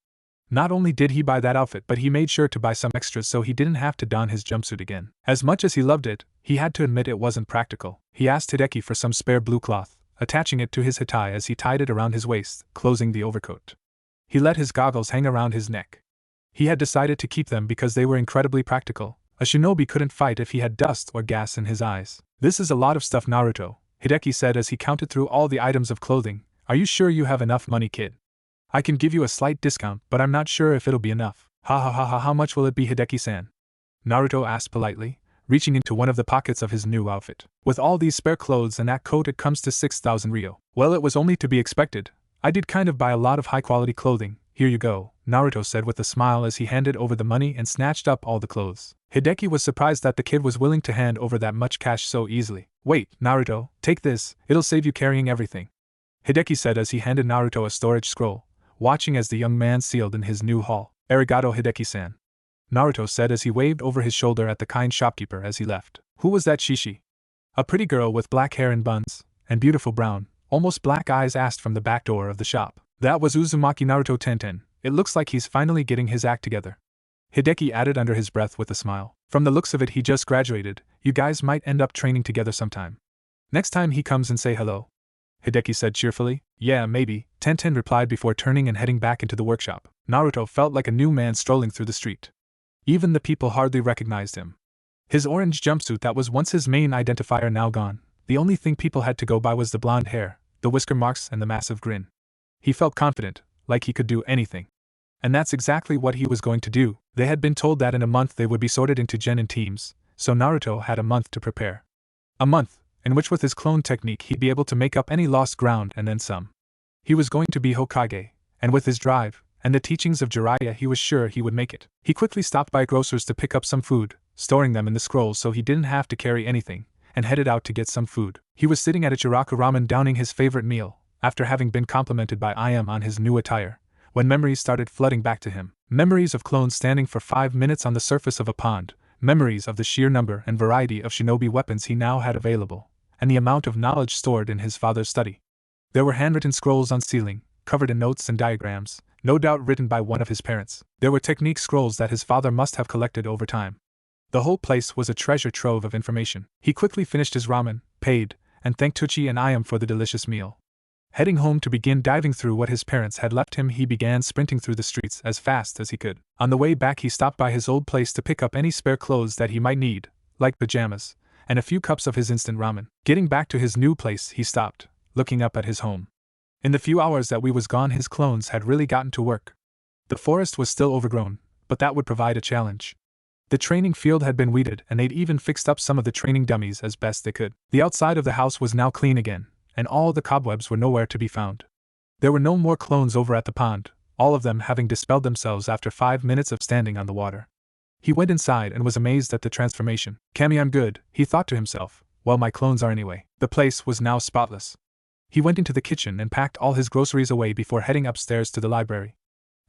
Not only did he buy that outfit, but he made sure to buy some extras so he didn't have to don his jumpsuit again. As much as he loved it, he had to admit it wasn't practical. He asked Hideki for some spare blue cloth, attaching it to his attire as he tied it around his waist, closing the overcoat. He let his goggles hang around his neck. He had decided to keep them because they were incredibly practical. A shinobi couldn't fight if he had dust or gas in his eyes. "This is a lot of stuff, Naruto," Hideki said as he counted through all the items of clothing. "Are you sure you have enough money, kid? I can give you a slight discount, but I'm not sure if it'll be enough." "Ha ha ha ha, how much will it be, Hideki-san?" Naruto asked politely, reaching into one of the pockets of his new outfit. "With all these spare clothes and that coat, it comes to 6,000 ryo. Well, it was only to be expected. I did kind of buy a lot of high-quality clothing. Here you go," Naruto said with a smile as he handed over the money and snatched up all the clothes. Hideki was surprised that the kid was willing to hand over that much cash so easily. "Wait, Naruto, take this, it'll save you carrying everything," Hideki said as he handed Naruto a storage scroll, watching as the young man sealed in his new haul. "Arigato, Hideki-san," Naruto said as he waved over his shoulder at the kind shopkeeper as he left. "Who was that Shishi?" A pretty girl with black hair in buns, and beautiful brown, almost black eyes asked from the back door of the shop. "That was Uzumaki Naruto Tenten. It looks like he's finally getting his act together," Hideki added under his breath with a smile. "From the looks of it, he just graduated. You guys might end up training together sometime. Next time he comes and say hello," Hideki said cheerfully. "Yeah, maybe," Tenten replied before turning and heading back into the workshop. Naruto felt like a new man strolling through the street. Even the people hardly recognized him. His orange jumpsuit that was once his main identifier now gone. The only thing people had to go by was the blonde hair, the whisker marks, and the massive grin. He felt confident, like he could do anything. And that's exactly what he was going to do. They had been told that in a month they would be sorted into genin teams, so Naruto had a month to prepare. A month, in which with his clone technique he'd be able to make up any lost ground and then some. He was going to be Hokage, and with his drive, and the teachings of Jiraiya, he was sure he would make it. He quickly stopped by a grocer's to pick up some food, storing them in the scrolls so he didn't have to carry anything, and headed out to get some food. He was sitting at a Chiraku ramen downing his favorite meal, after having been complimented by IM on his new attire, when memories started flooding back to him. Memories of clones standing for 5 minutes on the surface of a pond, memories of the sheer number and variety of shinobi weapons he now had available, and the amount of knowledge stored in his father's study. There were handwritten scrolls on ceiling, covered in notes and diagrams, no doubt written by one of his parents. There were technique scrolls that his father must have collected over time. The whole place was a treasure trove of information. He quickly finished his ramen, paid, and thanked Tucci and Ayam for the delicious meal. Heading home to begin diving through what his parents had left him, he began sprinting through the streets as fast as he could. On the way back, he stopped by his old place to pick up any spare clothes that he might need, like pajamas, and a few cups of his instant ramen. Getting back to his new place, he stopped, looking up at his home. In the few hours that we was gone, his clones had really gotten to work. The forest was still overgrown, but that would provide a challenge. The training field had been weeded, and they'd even fixed up some of the training dummies as best they could. The outside of the house was now clean again, and all the cobwebs were nowhere to be found. There were no more clones over at the pond, all of them having dispelled themselves after 5 minutes of standing on the water. He went inside and was amazed at the transformation. "Cammy, I'm good," he thought to himself. "Well, my clones are anyway." The place was now spotless. He went into the kitchen and packed all his groceries away before heading upstairs to the library.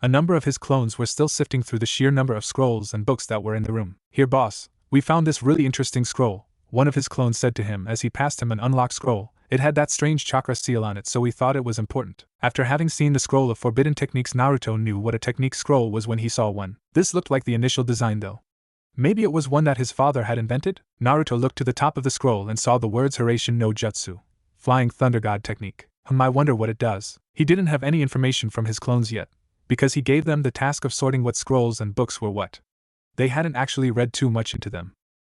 A number of his clones were still sifting through the sheer number of scrolls and books that were in the room. "Here, boss, we found this really interesting scroll," one of his clones said to him as he passed him an unlocked scroll. "It had that strange chakra seal on it, so we thought it was important." After having seen the scroll of forbidden techniques, Naruto knew what a technique scroll was when he saw one. This looked like the initial design though. Maybe it was one that his father had invented? Naruto looked to the top of the scroll and saw the words Hiraishin no Jutsu, Flying Thunder God Technique. I wonder what it does. He didn't have any information from his clones yet, because he gave them the task of sorting what scrolls and books were what. They hadn't actually read too much into them.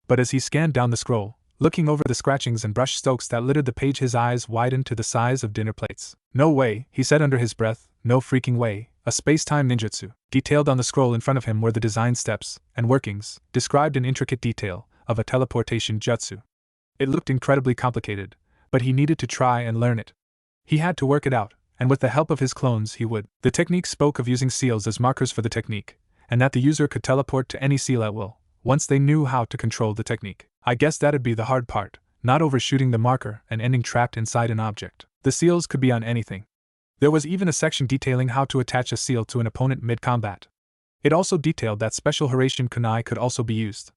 But as he scanned down the scroll, looking over the scratchings and brush strokes that littered the page, his eyes widened to the size of dinner plates. "No way," he said under his breath, "no freaking way. A space-time ninjutsu." Detailed on the scroll in front of him were the design steps and workings, described in intricate detail, of a teleportation jutsu. It looked incredibly complicated, but he needed to try and learn it. He had to work it out, and with the help of his clones he would. The technique spoke of using seals as markers for the technique, and that the user could teleport to any seal at will, once they knew how to control the technique. I guess that'd be the hard part, not overshooting the marker and ending trapped inside an object. The seals could be on anything. There was even a section detailing how to attach a seal to an opponent mid-combat. It also detailed that special Hiraishin kunai could also be used.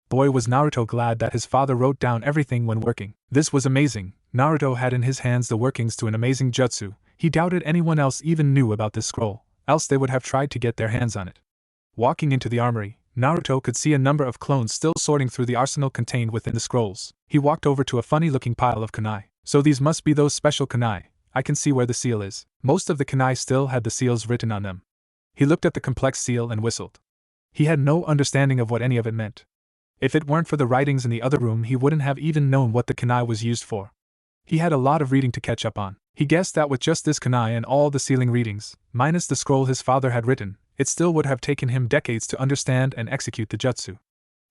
Boy, was Naruto glad that his father wrote down everything when working. This was amazing. Naruto had in his hands the workings to an amazing jutsu. He doubted anyone else even knew about this scroll, else they would have tried to get their hands on it. Walking into the armory, Naruto could see a number of clones still sorting through the arsenal contained within the scrolls. He walked over to a funny-looking pile of kunai. "So these must be those special kunai. I can see where the seal is." Most of the kunai still had the seals written on them. He looked at the complex seal and whistled. He had no understanding of what any of it meant. If it weren't for the writings in the other room, he wouldn't have even known what the kunai was used for. He had a lot of reading to catch up on. He guessed that with just this kunai and all the sealing readings, minus the scroll his father had written, it still would have taken him decades to understand and execute the jutsu.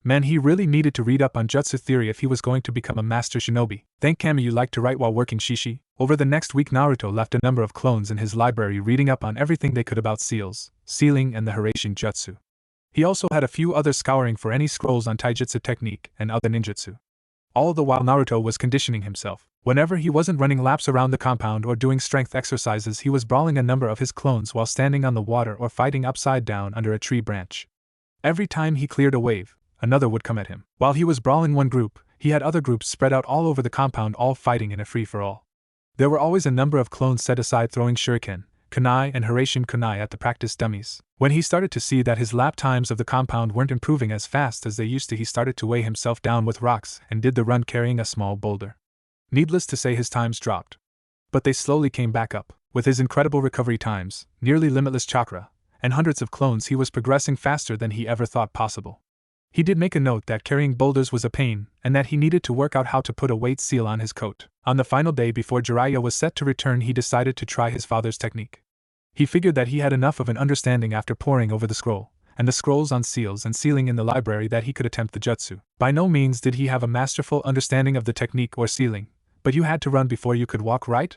Man, he really needed to read up on jutsu theory if he was going to become a master shinobi. "Thank Kami you like to write while working, Shishi." Over the next week, Naruto left a number of clones in his library reading up on everything they could about seals, sealing, and the Hiraishin jutsu. He also had a few others scouring for any scrolls on taijutsu technique and other ninjutsu. All the while Naruto was conditioning himself. Whenever he wasn't running laps around the compound or doing strength exercises, he was brawling a number of his clones while standing on the water or fighting upside down under a tree branch. Every time he cleared a wave, another would come at him. While he was brawling one group, he had other groups spread out all over the compound, all fighting in a free-for-all. There were always a number of clones set aside throwing shuriken, kunai, and Hiraishin kunai at the practice dummies. When he started to see that his lap times of the compound weren't improving as fast as they used to, he started to weigh himself down with rocks and did the run carrying a small boulder. Needless to say, his times dropped. But they slowly came back up. With his incredible recovery times, nearly limitless chakra, and hundreds of clones, he was progressing faster than he ever thought possible. He did make a note that carrying boulders was a pain, and that he needed to work out how to put a weight seal on his coat. On the final day before Jiraiya was set to return, he decided to try his father's technique. He figured that he had enough of an understanding after poring over the scroll, and the scrolls on seals and sealing in the library, that he could attempt the jutsu. By no means did he have a masterful understanding of the technique or sealing, but you had to run before you could walk, right?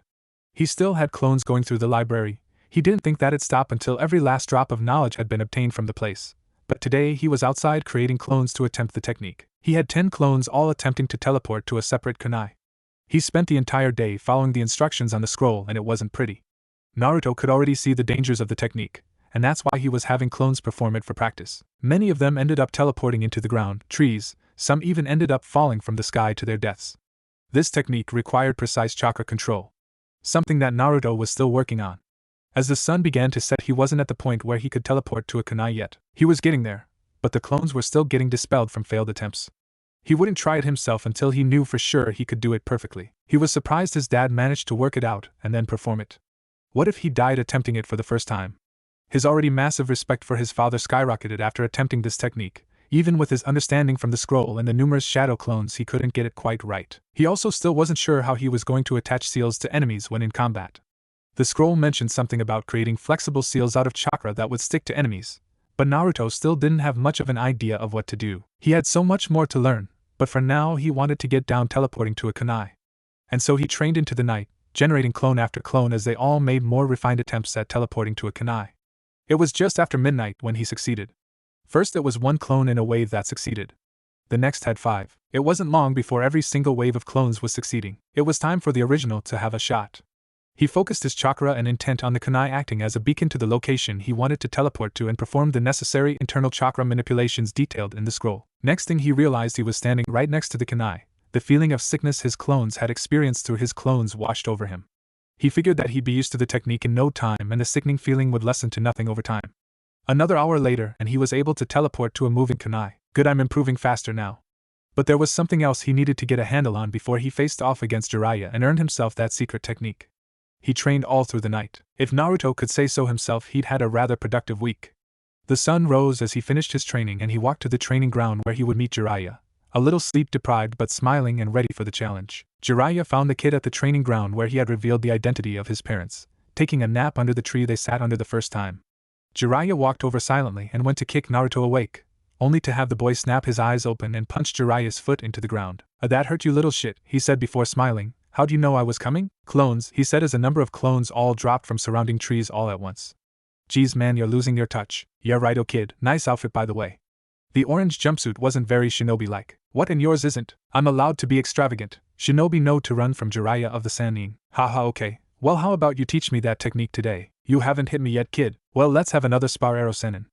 He still had clones going through the library. He didn't think that'd stop until every last drop of knowledge had been obtained from the place. But today he was outside creating clones to attempt the technique. He had 10 clones all attempting to teleport to a separate kunai. He spent the entire day following the instructions on the scroll, and it wasn't pretty. Naruto could already see the dangers of the technique, and that's why he was having clones perform it for practice. Many of them ended up teleporting into the ground, trees, some even ended up falling from the sky to their deaths. This technique required precise chakra control, something that Naruto was still working on. As the sun began to set, he wasn't at the point where he could teleport to a kunai yet. He was getting there, but the clones were still getting dispelled from failed attempts. He wouldn't try it himself until he knew for sure he could do it perfectly. He was surprised his dad managed to work it out and then perform it. What if he died attempting it for the first time? His already massive respect for his father skyrocketed after attempting this technique. Even with his understanding from the scroll and the numerous shadow clones, he couldn't get it quite right. He also still wasn't sure how he was going to attach seals to enemies when in combat. The scroll mentioned something about creating flexible seals out of chakra that would stick to enemies, but Naruto still didn't have much of an idea of what to do. He had so much more to learn, but for now he wanted to get down teleporting to a kunai. And so he trained into the night, generating clone after clone as they all made more refined attempts at teleporting to a kunai. It was just after midnight when he succeeded. First it was one clone in a wave that succeeded. The next had 5. It wasn't long before every single wave of clones was succeeding. It was time for the original to have a shot. He focused his chakra and intent on the kunai, acting as a beacon to the location he wanted to teleport to, and performed the necessary internal chakra manipulations detailed in the scroll. Next thing he realized, he was standing right next to the kunai. The feeling of sickness his clones had experienced through his clones washed over him. He figured that he'd be used to the technique in no time, and the sickening feeling would lessen to nothing over time. Another hour later, and he was able to teleport to a moving kunai. Good, I'm improving faster now. But there was something else he needed to get a handle on before he faced off against Jiraiya and earned himself that secret technique. He trained all through the night. If Naruto could say so himself, he'd had a rather productive week. The sun rose as he finished his training, and he walked to the training ground where he would meet Jiraiya, a little sleep-deprived but smiling and ready for the challenge. Jiraiya found the kid at the training ground where he had revealed the identity of his parents, taking a nap under the tree they sat under the first time. Jiraiya walked over silently and went to kick Naruto awake, only to have the boy snap his eyes open and punch Jiraiya's foot into the ground. That hurt, you little shit, he said before smiling. How'd you know I was coming? Clones, he said as a number of clones all dropped from surrounding trees all at once. Geez man, you're losing your touch. Yeah right, oh kid, nice outfit by the way. The orange jumpsuit wasn't very shinobi-like. What, and yours isn't? I'm allowed to be extravagant. Shinobi no to run from Jiraiya of the Sannin. Haha, okay. Well, how about you teach me that technique today? You haven't hit me yet, kid. Well, let's have another spar, arrow senin.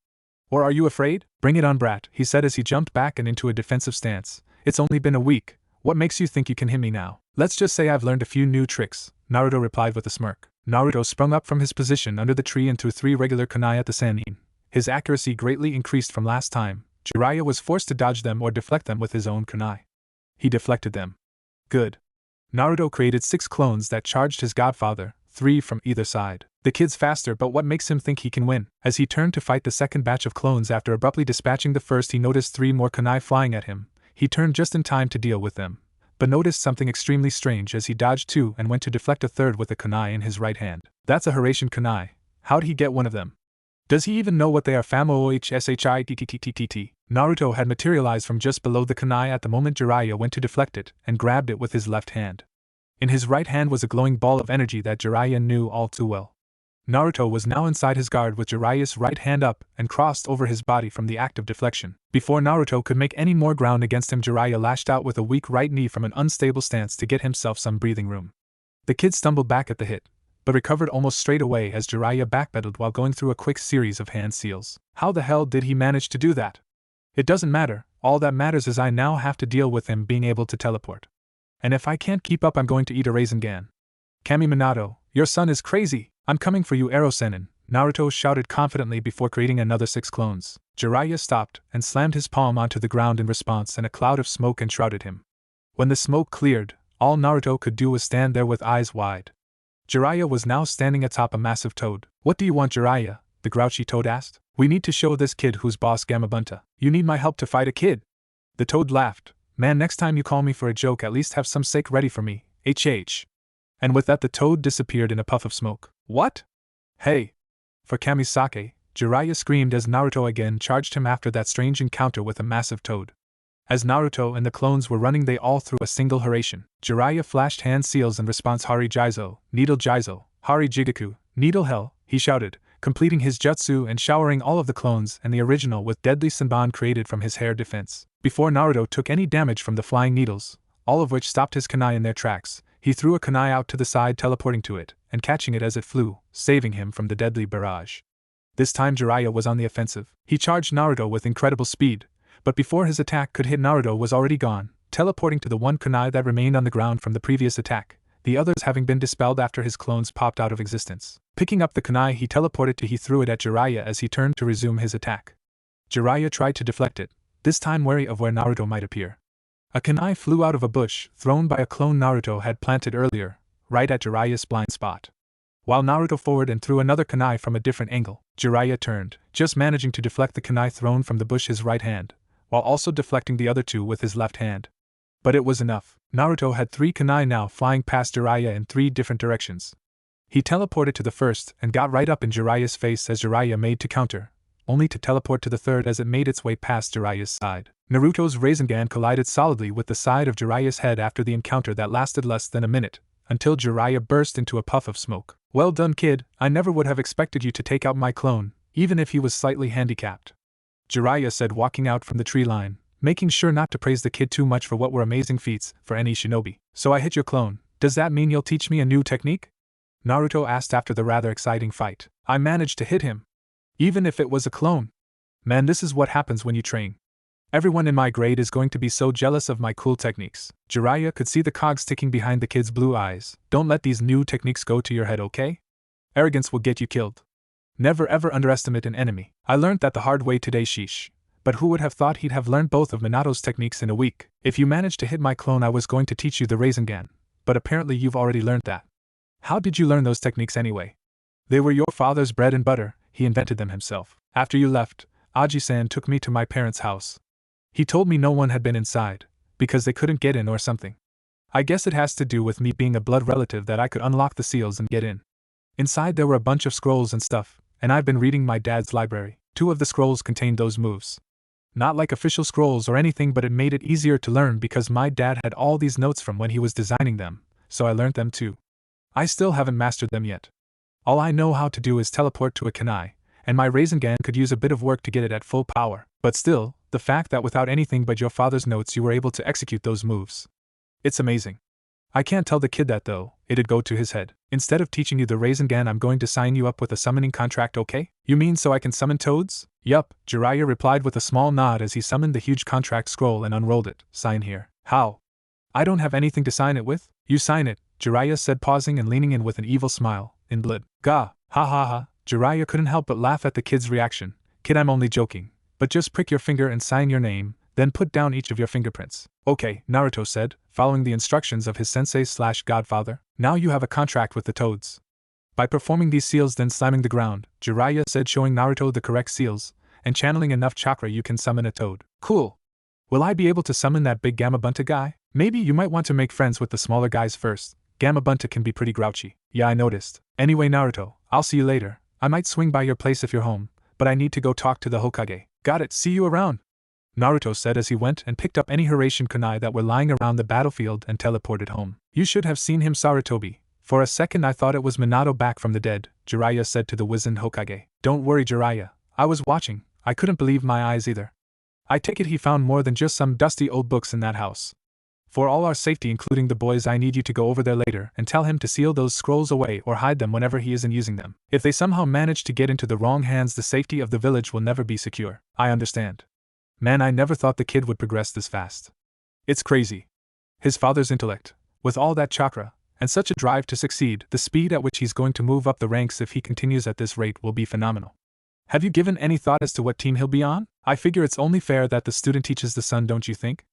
Or are you afraid? Bring it on, brat, he said as he jumped back and into a defensive stance. It's only been a week. What makes you think you can hit me now? Let's just say I've learned a few new tricks, Naruto replied with a smirk. Naruto sprung up from his position under the tree and threw 3 regular kunai at the Sannin. His accuracy greatly increased from last time. Jiraiya was forced to dodge them or deflect them with his own kunai. He deflected them. Good. Naruto created 6 clones that charged his godfather, 3 from either side. The kid's faster, but what makes him think he can win? As he turned to fight the second batch of clones after abruptly dispatching the first, he noticed 3 more kunai flying at him. He turned just in time to deal with them, but noticed something extremely strange as he dodged 2 and went to deflect a third with a kunai in his right hand. That's a Hiraishin kunai. How'd he get one of them? Does he even know what they are? Famohshittt. Naruto had materialized from just below the kunai at the moment Jiraiya went to deflect it and grabbed it with his left hand. In his right hand was a glowing ball of energy that Jiraiya knew all too well. Naruto was now inside his guard with Jiraiya's right hand up and crossed over his body from the act of deflection. Before Naruto could make any more ground against him, Jiraiya lashed out with a weak right knee from an unstable stance to get himself some breathing room. The kid stumbled back at the hit, but recovered almost straight away as Jiraiya backpedaled while going through a quick series of hand seals. How the hell did he manage to do that? It doesn't matter, all that matters is I now have to deal with him being able to teleport. And if I can't keep up, I'm going to eat a Rasengan. Kami Minato, your son is crazy. I'm coming for you, Arrow Senin, Naruto shouted confidently before creating another 6 clones. Jiraiya stopped and slammed his palm onto the ground in response, and a cloud of smoke enshrouded him. When the smoke cleared, all Naruto could do was stand there with eyes wide. Jiraiya was now standing atop a massive toad. What do you want, Jiraiya? The grouchy toad asked. We need to show this kid who's boss, Gamabunta. You need my help to fight a kid? The toad laughed. Man, next time you call me for a joke, at least have some sake ready for me, HH. And with that the toad disappeared in a puff of smoke. What? Hey! For Kamisake, Jiraiya screamed as Naruto again charged him after that strange encounter with a massive toad. As Naruto and the clones were running, they all threw a single Hiraishin. Jiraiya flashed hand seals in response. Hari Jizo, Needle Jizo, Hari Jigaku, Needle Hell, he shouted, completing his jutsu and showering all of the clones and the original with deadly Senbon created from his hair defense. Before Naruto took any damage from the flying needles, all of which stopped his kunai in their tracks, he threw a kunai out to the side, teleporting to it, and catching it as it flew, saving him from the deadly barrage. This time Jiraiya was on the offensive. He charged Naruto with incredible speed, but before his attack could hit, Naruto was already gone, teleporting to the one kunai that remained on the ground from the previous attack, the others having been dispelled after his clones popped out of existence. Picking up the kunai he teleported to, he threw it at Jiraiya as he turned to resume his attack. Jiraiya tried to deflect it, this time wary of where Naruto might appear. A kunai flew out of a bush thrown by a clone Naruto had planted earlier, right at Jiraiya's blind spot. While Naruto forward and threw another kunai from a different angle, Jiraiya turned, just managing to deflect the kunai thrown from the bush his right hand, while also deflecting the other 2 with his left hand. But it was enough. Naruto had 3 kunai now flying past Jiraiya in 3 different directions. He teleported to the first and got right up in Jiraiya's face as Jiraiya made to counter, only to teleport to the third as it made its way past Jiraiya's side. Naruto's Rasengan collided solidly with the side of Jiraiya's head after the encounter that lasted less than a minute, until Jiraiya burst into a puff of smoke. Well done, kid, I never would have expected you to take out my clone, even if he was slightly handicapped. Jiraiya said, walking out from the tree line, making sure not to praise the kid too much for what were amazing feats for any shinobi. So I hit your clone. Does that mean you'll teach me a new technique? Naruto asked after the rather exciting fight. I managed to hit him. Even if it was a clone. Man, this is what happens when you train. Everyone in my grade is going to be so jealous of my cool techniques. Jiraiya could see the cogs ticking behind the kid's blue eyes. Don't let these new techniques go to your head, okay? Arrogance will get you killed. Never ever underestimate an enemy. I learned that the hard way today, sheesh. But who would have thought he'd have learned both of Minato's techniques in a week? If you managed to hit my clone, I was going to teach you the Rasengan. But apparently you've already learned that. How did you learn those techniques anyway? They were your father's bread and butter, he invented them himself. After you left, Aji-san took me to my parents' house. He told me no one had been inside, because they couldn't get in or something. I guess it has to do with me being a blood relative that I could unlock the seals and get in. Inside there were a bunch of scrolls and stuff, and I've been reading my dad's library. 2 of the scrolls contained those moves. Not like official scrolls or anything, but it made it easier to learn because my dad had all these notes from when he was designing them, so I learned them too. I still haven't mastered them yet. All I know how to do is teleport to a kunai, and my Rasengan could use a bit of work to get it at full power. But still, the fact that without anything but your father's notes you were able to execute those moves. It's amazing. I can't tell the kid that though, it'd go to his head. Instead of teaching you the Rasengan, I'm going to sign you up with a summoning contract, okay? You mean so I can summon toads? Yup, Jiraiya replied with a small nod as he summoned the huge contract scroll and unrolled it. Sign here. How? I don't have anything to sign it with. You sign it, Jiraiya said, pausing and leaning in with an evil smile. In blood. Gah, ha ha ha. Jiraiya couldn't help but laugh at the kid's reaction. Kid, I'm only joking. But just prick your finger and sign your name, then put down each of your fingerprints. Okay, Naruto said, following the instructions of his sensei/godfather. Now you have a contract with the toads. By performing these seals then slamming the ground, Jiraiya said, showing Naruto the correct seals, and channeling enough chakra you can summon a toad. Cool. Will I be able to summon that big Gamabunta guy? Maybe you might want to make friends with the smaller guys first. Gamabunta can be pretty grouchy. Yeah, I noticed. Anyway, Naruto, I'll see you later. I might swing by your place if you're home, but I need to go talk to the Hokage. Got it, see you around. Naruto said as he went and picked up any Hiraishin kunai that were lying around the battlefield and teleported home. You should have seen him, Sarutobi. For a second I thought it was Minato back from the dead, Jiraiya said to the wizened Hokage. Don't worry, Jiraiya. I was watching. I couldn't believe my eyes either. I take it he found more than just some dusty old books in that house. For all our safety, including the boys, I need you to go over there later and tell him to seal those scrolls away or hide them whenever he isn't using them. If they somehow manage to get into the wrong hands, the safety of the village will never be secure. I understand. Man, I never thought the kid would progress this fast. It's crazy. His father's intellect, with all that chakra, and such a drive to succeed, the speed at which he's going to move up the ranks if he continues at this rate will be phenomenal. Have you given any thought as to what team he'll be on? I figure it's only fair that the student teaches the son, don't you think?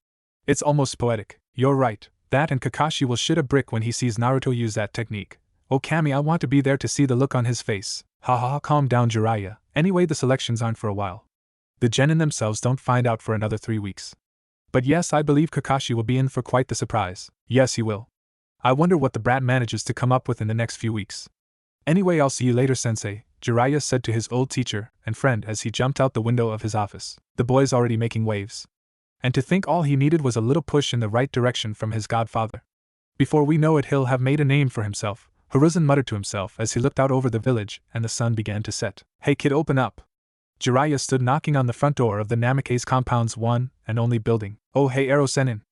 It's almost poetic. You're right. That and Kakashi will shit a brick when he sees Naruto use that technique. Oh Kami, I want to be there to see the look on his face. Ha ha ha, calm down, Jiraiya. Anyway, the selections aren't for a while. The genin themselves don't find out for another 3 weeks. But yes, I believe Kakashi will be in for quite the surprise. Yes, he will. I wonder what the brat manages to come up with in the next few weeks. Anyway, I'll see you later, sensei, Jiraiya said to his old teacher and friend as he jumped out the window of his office. The boy's already making waves. And to think all he needed was a little push in the right direction from his godfather. Before we know it, he'll have made a name for himself, Hiruzen muttered to himself as he looked out over the village and the sun began to set. Hey kid, open up. Jiraiya stood knocking on the front door of the Namikaze compound's one and only building. Oh hey Ero Senin.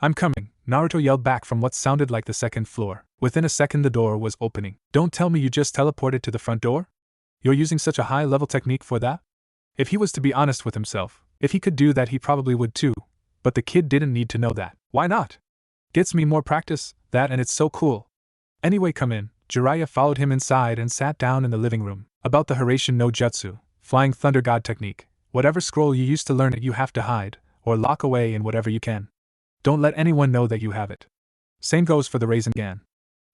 I'm coming, Naruto yelled back from what sounded like the second floor. Within a second the door was opening. Don't tell me you just teleported to the front door? You're using such a high-level technique for that? If he was to be honest with himself, if he could do that he probably would too, but the kid didn't need to know that. Why not? Gets me more practice, that, and it's so cool. Anyway, come in. Jiraiya followed him inside and sat down in the living room. About the Hiraishin no Jutsu, Flying Thunder God technique. Whatever scroll you used to learn it you have to hide, or lock away in whatever you can. Don't let anyone know that you have it. Same goes for the Rasengan.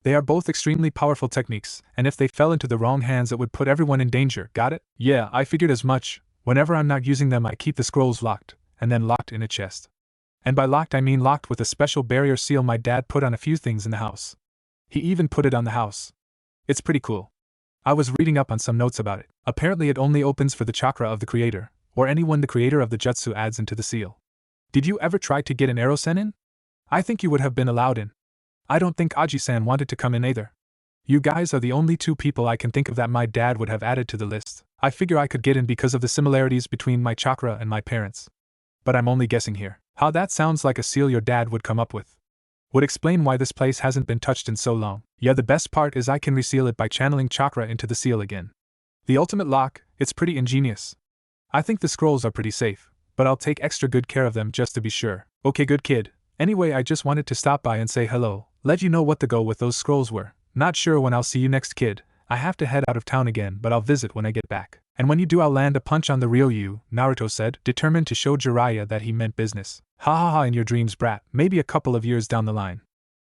They are both extremely powerful techniques, and if they fell into the wrong hands it would put everyone in danger, got it? Yeah, I figured as much. Whenever I'm not using them I keep the scrolls locked, and then locked in a chest. And by locked I mean locked with a special barrier seal my dad put on a few things in the house. He even put it on the house. It's pretty cool. I was reading up on some notes about it. Apparently it only opens for the chakra of the creator, or anyone the creator of the jutsu adds into the seal. Did you ever try to get an Ero-sen in? I think you would have been allowed in. I don't think Aji-san wanted to come in either. You guys are the only two people I can think of that my dad would have added to the list. I figure I could get in because of the similarities between my chakra and my parents. But I'm only guessing here. How that sounds like a seal your dad would come up with. Would explain why this place hasn't been touched in so long. Yeah, the best part is I can reseal it by channeling chakra into the seal again. The ultimate lock, it's pretty ingenious. I think the scrolls are pretty safe, but I'll take extra good care of them just to be sure. Okay, good kid. Anyway, I just wanted to stop by and say hello, let you know what the go with those scrolls were. Not sure when I'll see you next, kid. I have to head out of town again, but I'll visit when I get back. And when you do, I'll land a punch on the real you, Naruto said, determined to show Jiraiya that he meant business. Ha ha ha, in your dreams, brat, maybe a couple of years down the line.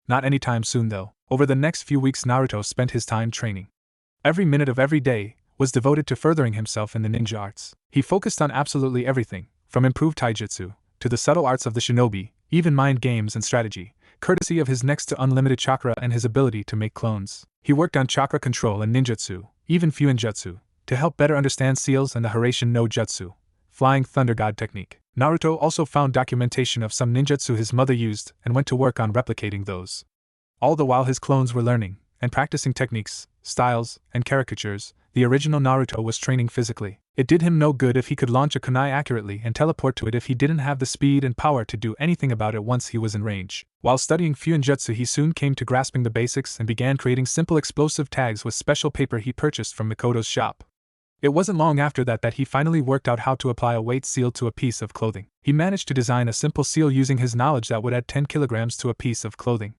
Not anytime soon, though. Over the next few weeks, Naruto spent his time training. Every minute of every day was devoted to furthering himself in the ninja arts. He focused on absolutely everything, from improved taijutsu to the subtle arts of the shinobi, even mind games and strategy, courtesy of his next to unlimited chakra and his ability to make clones. He worked on chakra control and ninjutsu, even fuinjutsu, to help better understand seals and the Hiraishin no jutsu, flying thunder god technique. Naruto also found documentation of some ninjutsu his mother used and went to work on replicating those. All the while his clones were learning and practicing techniques, styles, and caricatures, the original Naruto was training physically. It did him no good if he could launch a kunai accurately and teleport to it if he didn't have the speed and power to do anything about it once he was in range. While studying fuinjutsu, he soon came to grasping the basics and began creating simple explosive tags with special paper he purchased from Mikoto's shop. It wasn't long after that he finally worked out how to apply a weight seal to a piece of clothing. He managed to design a simple seal using his knowledge that would add 10 kilograms to a piece of clothing.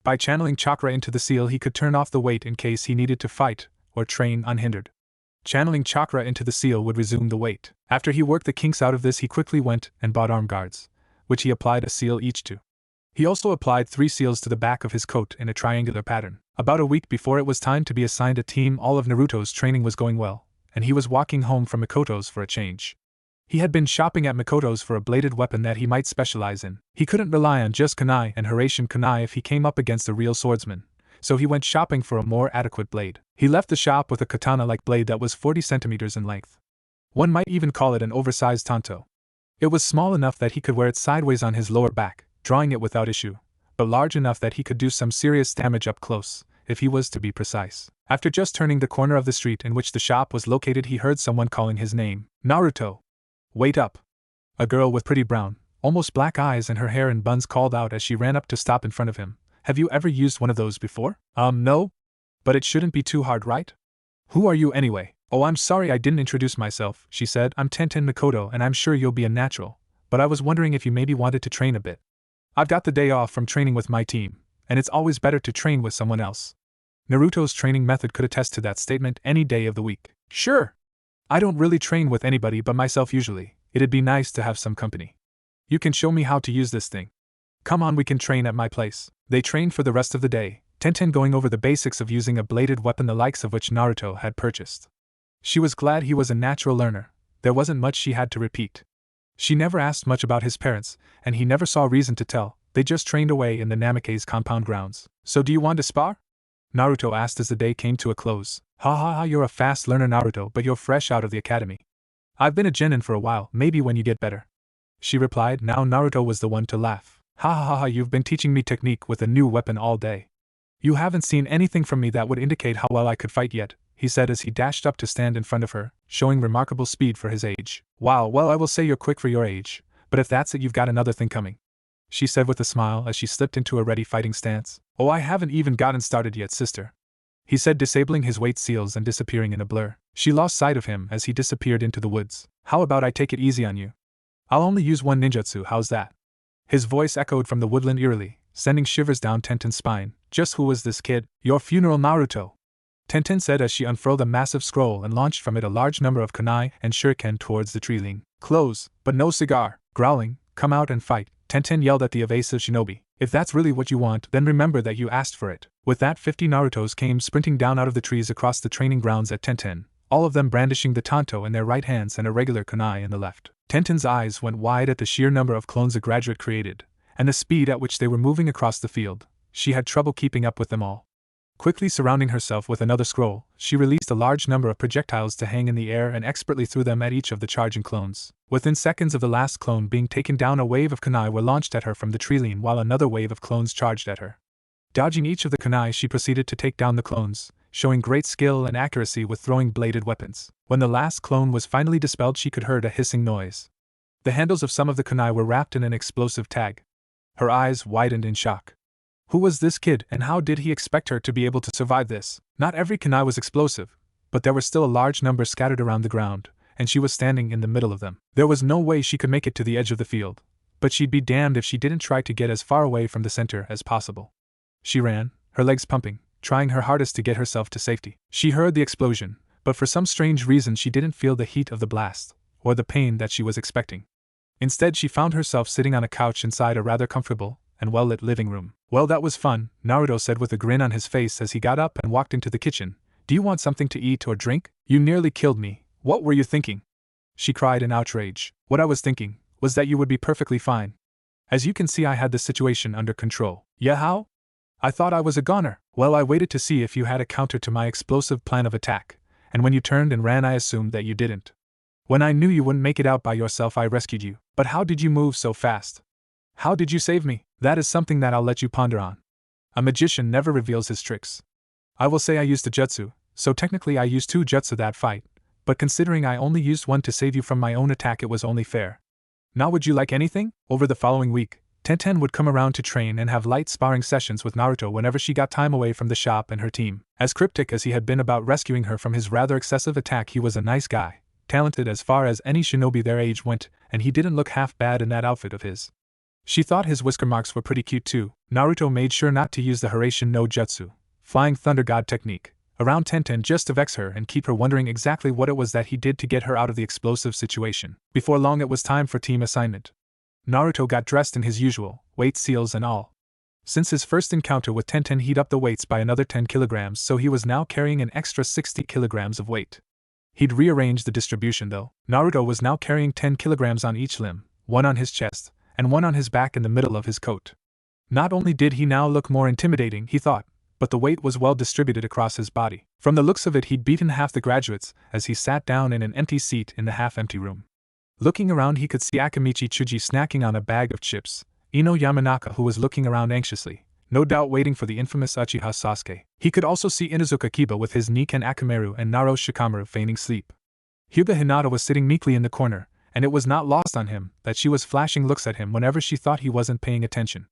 By channeling chakra into the seal, he could turn off the weight in case he needed to fight or train unhindered. Channeling chakra into the seal would resume the weight. After he worked the kinks out of this, he quickly went and bought arm guards, which he applied a seal each to. He also applied 3 seals to the back of his coat in a triangular pattern. About a week before it was time to be assigned a team, all of Naruto's training was going well, and he was walking home from Mikoto's for a change. He had been shopping at Mikoto's for a bladed weapon that he might specialize in. He couldn't rely on just kunai and Hiraishin kunai if he came up against a real swordsman, so he went shopping for a more adequate blade. He left the shop with a katana-like blade that was 40 centimeters in length. One might even call it an oversized tanto. It was small enough that he could wear it sideways on his lower back, drawing it without issue, but large enough that he could do some serious damage up close, if he was to be precise. After just turning the corner of the street in which the shop was located, he heard someone calling his name. Naruto! Wait up! A girl with pretty brown, almost black eyes and her hair in buns called out as she ran up to stop in front of him. Have you ever used one of those before? No. But it shouldn't be too hard, right? Who are you anyway? Oh, I'm sorry I didn't introduce myself, she said. I'm Tenten Mikoto and I'm sure you'll be a natural, but I was wondering if you maybe wanted to train a bit. I've got the day off from training with my team, and it's always better to train with someone else. Naruto's training method could attest to that statement any day of the week. Sure. I don't really train with anybody but myself usually. It'd be nice to have some company. You can show me how to use this thing. Come on, we can train at my place. They trained for the rest of the day, Tenten going over the basics of using a bladed weapon the likes of which Naruto had purchased. She was glad he was a natural learner. There wasn't much she had to repeat. She never asked much about his parents, and he never saw reason to tell. They just trained away in the Namake's compound grounds. So do you want to spar? Naruto asked as the day came to a close. Ha ha ha, you're a fast learner, Naruto, but you're fresh out of the academy. I've been a genin for a while, maybe when you get better. She replied. Now Naruto was the one to laugh. Ha ha ha, you've been teaching me technique with a new weapon all day. You haven't seen anything from me that would indicate how well I could fight yet, he said as he dashed up to stand in front of her, showing remarkable speed for his age. Wow, well, I will say you're quick for your age, but if that's it, you've got another thing coming, she said with a smile as she slipped into a ready fighting stance. Oh, I haven't even gotten started yet, sister, he said, disabling his weight seals and disappearing in a blur. She lost sight of him as he disappeared into the woods. How about I take it easy on you? I'll only use one ninjutsu, how's that? His voice echoed from the woodland eerily, sending shivers down Tenten's spine. Just who was this kid? Your funeral, Naruto, Tenten said as she unfurled a massive scroll and launched from it a large number of kunai and shuriken towards the treeling. Close, but no cigar. Growling, come out and fight, Tenten yelled at the evasive shinobi. If that's really what you want, then remember that you asked for it. With that, 50 Narutos came sprinting down out of the trees across the training grounds at Tenten, all of them brandishing the tanto in their right hands and a regular kunai in the left. Tenten's eyes went wide at the sheer number of clones the graduate created, and the speed at which they were moving across the field. She had trouble keeping up with them all. Quickly surrounding herself with another scroll, she released a large number of projectiles to hang in the air and expertly threw them at each of the charging clones. Within seconds of the last clone being taken down, a wave of kunai were launched at her from the treeline while another wave of clones charged at her. Dodging each of the kunai, she proceeded to take down the clones, showing great skill and accuracy with throwing bladed weapons. When the last clone was finally dispelled, she could hear a hissing noise. The handles of some of the kunai were wrapped in an explosive tag. Her eyes widened in shock. Who was this kid, and how did he expect her to be able to survive this? Not every kunai was explosive, but there were still a large number scattered around the ground, and she was standing in the middle of them. There was no way she could make it to the edge of the field, but she'd be damned if she didn't try to get as far away from the center as possible. She ran, her legs pumping, trying her hardest to get herself to safety. She heard the explosion, but for some strange reason she didn't feel the heat of the blast, or the pain that she was expecting. Instead, she found herself sitting on a couch inside a rather comfortable and well-lit living room. "Well, that was fun," Naruto said with a grin on his face as he got up and walked into the kitchen. "Do you want something to eat or drink? You nearly killed me. What were you thinking?" She cried in outrage. "What I was thinking was that you would be perfectly fine. As you can see, I had the situation under control." "Yeah, how?" "I thought I was a goner." "Well, I waited to see if you had a counter to my explosive plan of attack, and when you turned and ran, I assumed that you didn't. When I knew you wouldn't make it out by yourself, I rescued you. But how did you move so fast? How did you save me?" "That is something that I'll let you ponder on. A magician never reveals his tricks. I will say I used a jutsu, so technically I used 2 jutsu that fight, but considering I only used one to save you from my own attack, it was only fair. Now would you like anything?" Over the following week, Tenten would come around to train and have light sparring sessions with Naruto whenever she got time away from the shop and her team. As cryptic as he had been about rescuing her from his rather excessive attack, he was a nice guy, talented as far as any shinobi their age went, and he didn't look half bad in that outfit of his. She thought his whisker marks were pretty cute too. Naruto made sure not to use the Hiraishin no Jutsu, Flying Thunder God technique, around Tenten just to vex her and keep her wondering exactly what it was that he did to get her out of the explosive situation. Before long, it was time for team assignment. Naruto got dressed in his usual, weight seals and all. Since his first encounter with Tenten, he'd upped the weights by another 10 kilograms, so he was now carrying an extra 60 kilograms of weight. He'd rearranged the distribution though. Naruto was now carrying 10 kilograms on each limb, one on his chest, and one on his back in the middle of his coat. Not only did he now look more intimidating, he thought, but the weight was well distributed across his body. From the looks of it, he'd beaten half the graduates as he sat down in an empty seat in the half-empty room. Looking around, he could see Akamichi Chuji snacking on a bag of chips, Ino Yamanaka, who was looking around anxiously, no doubt waiting for the infamous Uchiha Sasuke. He could also see Inuzuka Kiba with his Niken Akamaru and Naro Shikamaru feigning sleep. Hyuga Hinata was sitting meekly in the corner, and it was not lost on him that she was flashing looks at him whenever she thought he wasn't paying attention.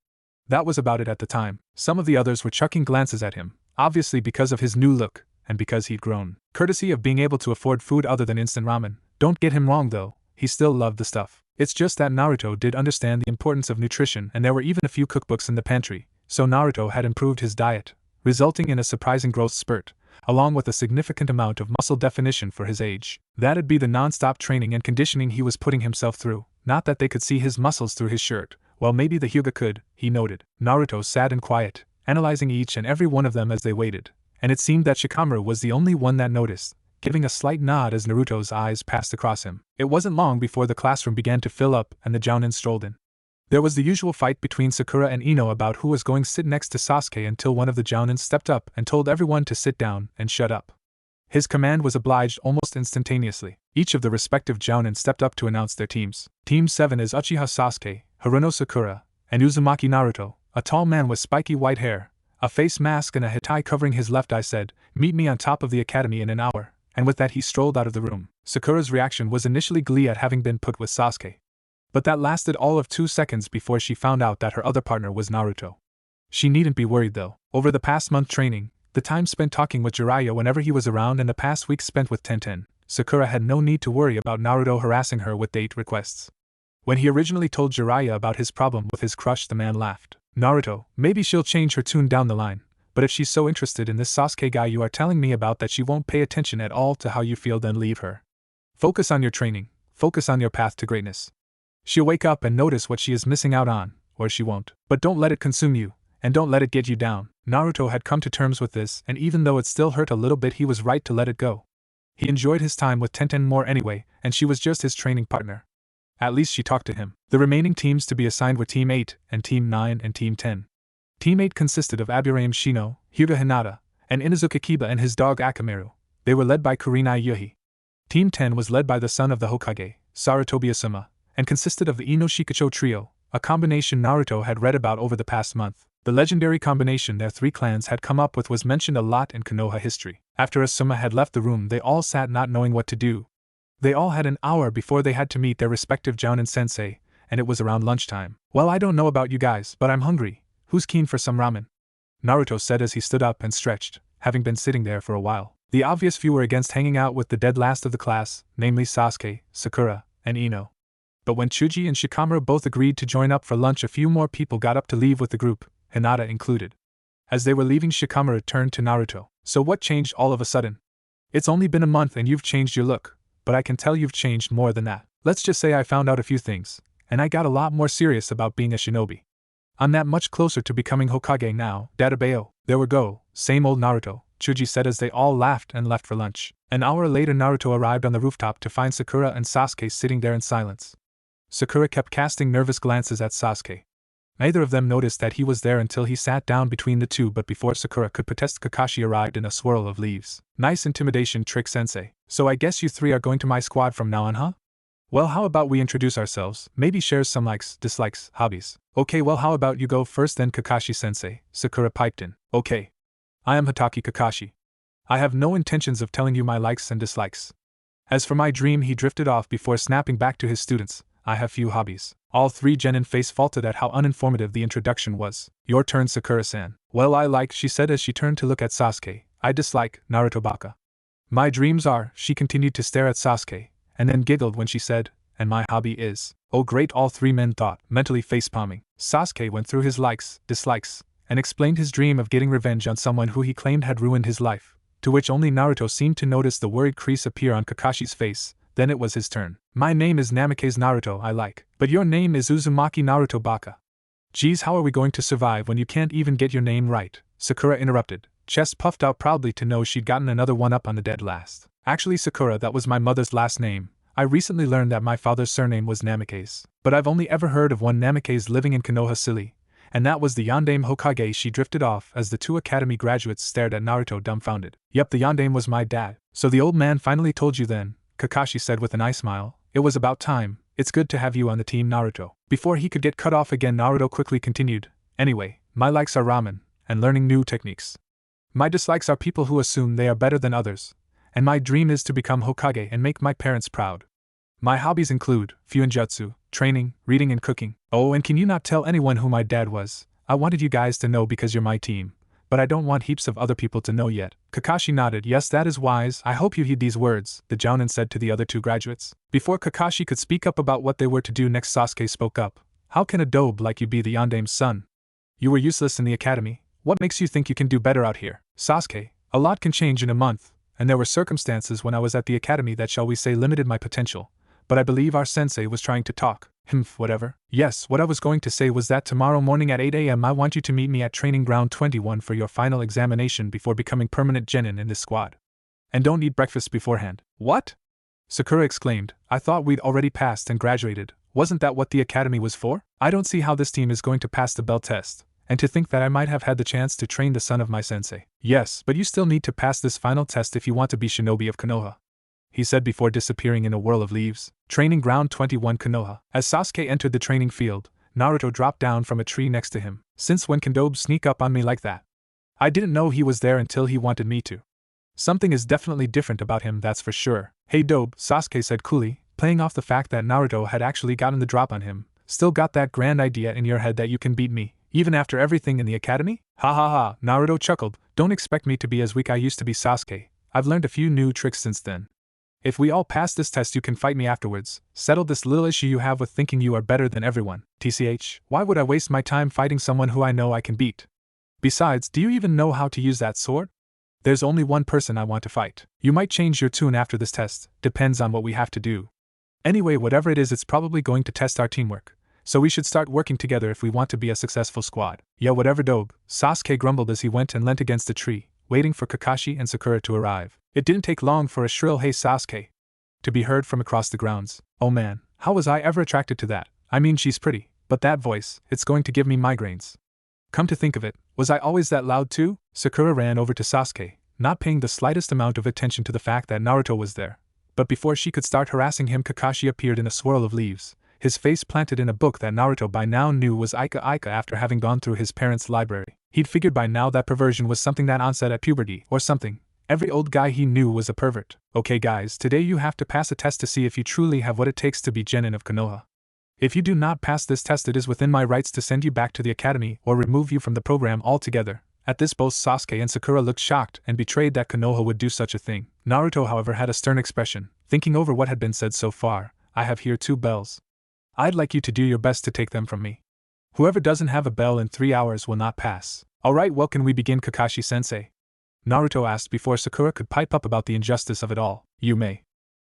That was about it at the time. Some of the others were chucking glances at him, obviously because of his new look, and because he'd grown. Courtesy of being able to afford food other than instant ramen. Don't get him wrong though, he still loved the stuff. It's just that Naruto did understand the importance of nutrition, and there were even a few cookbooks in the pantry, so Naruto had improved his diet, resulting in a surprising growth spurt, along with a significant amount of muscle definition for his age. That'd be the non-stop training and conditioning he was putting himself through. Not that they could see his muscles through his shirt. Well, maybe the Hyuga could, he noted. Naruto sat in quiet, analyzing each and every one of them as they waited, and it seemed that Shikamaru was the only one that noticed, giving a slight nod as Naruto's eyes passed across him. It wasn't long before the classroom began to fill up and the jounin strolled in. There was the usual fight between Sakura and Ino about who was going to sit next to Sasuke until one of the jounins stepped up and told everyone to sit down and shut up. His command was obliged almost instantaneously. Each of the respective jounin stepped up to announce their teams. Team 7 is Uchiha Sasuke, Haruno Sakura, and Uzumaki Naruto. A tall man with spiky white hair, a face mask and a hattai covering his left eye said, "Meet me on top of the academy in an hour," and with that he strolled out of the room. Sakura's reaction was initially glee at having been put with Sasuke. But that lasted all of 2 seconds before she found out that her other partner was Naruto. She needn't be worried though. Over the past month training, the time spent talking with Jiraiya whenever he was around, and the past week spent with Tenten, Sakura had no need to worry about Naruto harassing her with date requests. When he originally told Jiraiya about his problem with his crush, the man laughed. "Naruto, maybe she'll change her tune down the line, but if she's so interested in this Sasuke guy you are telling me about that she won't pay attention at all to how you feel, then leave her. Focus on your training, focus on your path to greatness. She'll wake up and notice what she is missing out on, or she won't. But don't let it consume you, and don't let it get you down." Naruto had come to terms with this, and even though it still hurt a little bit, he was right to let it go. He enjoyed his time with Tenten more anyway, and she was just his training partner. At least she talked to him. The remaining teams to be assigned were Team 8, and Team 9, and Team 10. Team 8 consisted of Aburame Shino, Hyuga Hinata, and Inuzuka Kiba and his dog Akamaru. They were led by Kurinai Yuhi. Team 10 was led by the son of the Hokage, Sarutobi Asuma, and consisted of the Ino Shikacho trio, a combination Naruto had read about over the past month. The legendary combination their three clans had come up with was mentioned a lot in Konoha history. After Asuma had left the room, they all sat not knowing what to do. They all had an hour before they had to meet their respective jounin sensei, and it was around lunchtime. Well, I don't know about you guys, but I'm hungry. Who's keen for some ramen? Naruto said as he stood up and stretched, having been sitting there for a while. The obvious few were against hanging out with the dead last of the class, namely Sasuke, Sakura, and Ino. But when Chuji and Shikamaru both agreed to join up for lunch, a few more people got up to leave with the group, Hinata included. As they were leaving, Shikamaru turned to Naruto. So what changed all of a sudden? It's only been a month and you've changed your look, but I can tell you've changed more than that. Let's just say I found out a few things, and I got a lot more serious about being a shinobi. I'm that much closer to becoming Hokage now, Databeo. There we go, same old Naruto, Chuji said as they all laughed and left for lunch. An hour later, Naruto arrived on the rooftop to find Sakura and Sasuke sitting there in silence. Sakura kept casting nervous glances at Sasuke. Neither of them noticed that he was there until he sat down between the two, but before Sakura could protest, Kakashi arrived in a swirl of leaves. Nice intimidation trick, sensei. So I guess you three are going to my squad from now on, huh? Well, how about we introduce ourselves, maybe share some likes, dislikes, hobbies. Okay, well, how about you go first then, Kakashi-sensei, Sakura piped in. Okay. I am Hatake Kakashi. I have no intentions of telling you my likes and dislikes. As for my dream, he drifted off before snapping back to his students. I have few hobbies. All three genin face faulted at how uninformative the introduction was. Your turn, Sakura-san. Well, I like, she said as she turned to look at Sasuke. I dislike, Naruto baka. My dreams are, she continued to stare at Sasuke, and then giggled when she said, and my hobby is. Oh great, all three men thought, mentally facepalming. Sasuke went through his likes, dislikes, and explained his dream of getting revenge on someone who he claimed had ruined his life, to which only Naruto seemed to notice the worried crease appear on Kakashi's face. Then it was his turn. My name is Namikaze Naruto, I like. But your name is Uzumaki Naruto baka. Geez, how are we going to survive when you can't even get your name right? Sakura interrupted, chest puffed out proudly to know she'd gotten another one up on the dead last. Actually, Sakura, that was my mother's last name. I recently learned that my father's surname was Namikaze. But I've only ever heard of one Namikaze living in Konoha City, and that was the Yondaime Hokage. She drifted off as the two academy graduates stared at Naruto dumbfounded. Yep, the Yondaime was my dad. So the old man finally told you then, Kakashi said with an eye smile. It was about time. It's good to have you on the team, Naruto. Before he could get cut off again, Naruto quickly continued. Anyway, my likes are ramen, and learning new techniques. My dislikes are people who assume they are better than others, and my dream is to become Hokage and make my parents proud. My hobbies include jutsu, training, reading and cooking. Oh, and can you not tell anyone who my dad was? I wanted you guys to know because you're my team, but I don't want heaps of other people to know yet. Kakashi nodded. Yes, that is wise. I hope you heed these words, the jounin said to the other two graduates. Before Kakashi could speak up about what they were to do next, Sasuke spoke up. How can a dobe like you be the Yondaime's son? You were useless in the academy. What makes you think you can do better out here? Sasuke, a lot can change in a month, and there were circumstances when I was at the academy that, shall we say, limited my potential. But I believe our sensei was trying to talk. Whatever. Yes, what I was going to say was that tomorrow morning at 8 a.m. I want you to meet me at Training Ground 21 for your final examination before becoming permanent genin in this squad. And don't eat breakfast beforehand. What? Sakura exclaimed. I thought we'd already passed and graduated. Wasn't that what the academy was for? I don't see how this team is going to pass the bell test. And to think that I might have had the chance to train the son of my sensei. Yes, but you still need to pass this final test if you want to be shinobi of Konoha, he said before disappearing in a whirl of leaves. Training Ground 21 Konoha. As Sasuke entered the training field, Naruto dropped down from a tree next to him. Since when can Dobe sneak up on me like that? I didn't know he was there until he wanted me to. Something is definitely different about him, that's for sure. Hey Dobe, Sasuke said coolly, playing off the fact that Naruto had actually gotten the drop on him. Still got that grand idea in your head that you can beat me, even after everything in the academy? Ha ha ha, Naruto chuckled. Don't expect me to be as weak I used to be, Sasuke. I've learned a few new tricks since then. If we all pass this test, you can fight me afterwards. Settle this little issue you have with thinking you are better than everyone. TCH, why would I waste my time fighting someone who I know I can beat? Besides, do you even know how to use that sword? There's only one person I want to fight. You might change your tune after this test, depends on what we have to do. Anyway, whatever it is, it's probably going to test our teamwork, so we should start working together if we want to be a successful squad. Yeah, whatever, Dobe, Sasuke grumbled as he went and leant against a tree, waiting for Kakashi and Sakura to arrive. It didn't take long for a shrill "Hey Sasuke" to be heard from across the grounds. Oh man, how was I ever attracted to that? I mean, she's pretty, but that voice, it's going to give me migraines. Come to think of it, was I always that loud too? Sakura ran over to Sasuke, not paying the slightest amount of attention to the fact that Naruto was there. But before she could start harassing him, Kakashi appeared in a swirl of leaves, his face planted in a book that Naruto by now knew was Ika Ika after having gone through his parents' library. He'd figured by now that perversion was something that onset at puberty, or something. Every old guy he knew was a pervert. Okay guys, today you have to pass a test to see if you truly have what it takes to be Genin of Konoha. If you do not pass this test, it is within my rights to send you back to the academy or remove you from the program altogether. At this both Sasuke and Sakura looked shocked and betrayed that Konoha would do such a thing. Naruto however had a stern expression, thinking over what had been said so far. I have here 2 bells. I'd like you to do your best to take them from me. Whoever doesn't have a bell in 3 hours will not pass. Alright, well, can we begin, Kakashi-sensei? Naruto asked before Sakura could pipe up about the injustice of it all. You may,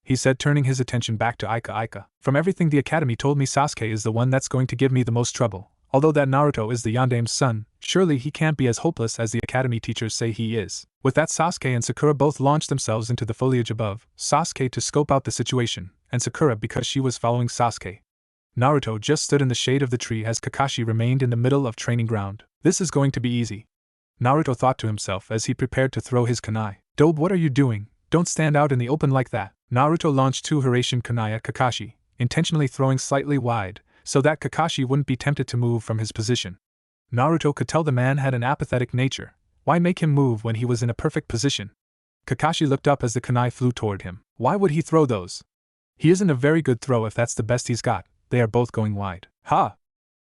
he said, turning his attention back to Ika Ika. From everything the academy told me, Sasuke is the one that's going to give me the most trouble. Although that Naruto is the Yandame's son, surely he can't be as hopeless as the academy teachers say he is. With that, Sasuke and Sakura both launched themselves into the foliage above, Sasuke to scope out the situation, and Sakura because she was following Sasuke. Naruto just stood in the shade of the tree as Kakashi remained in the middle of training ground. This is going to be easy, Naruto thought to himself as he prepared to throw his kunai. Dobe, what are you doing? Don't stand out in the open like that. Naruto launched 2 Hiraishin kunai at Kakashi, intentionally throwing slightly wide, so that Kakashi wouldn't be tempted to move from his position. Naruto could tell the man had an apathetic nature. Why make him move when he was in a perfect position? Kakashi looked up as the kunai flew toward him. Why would he throw those? He isn't a very good throw if that's the best he's got. They are both going wide. Ha!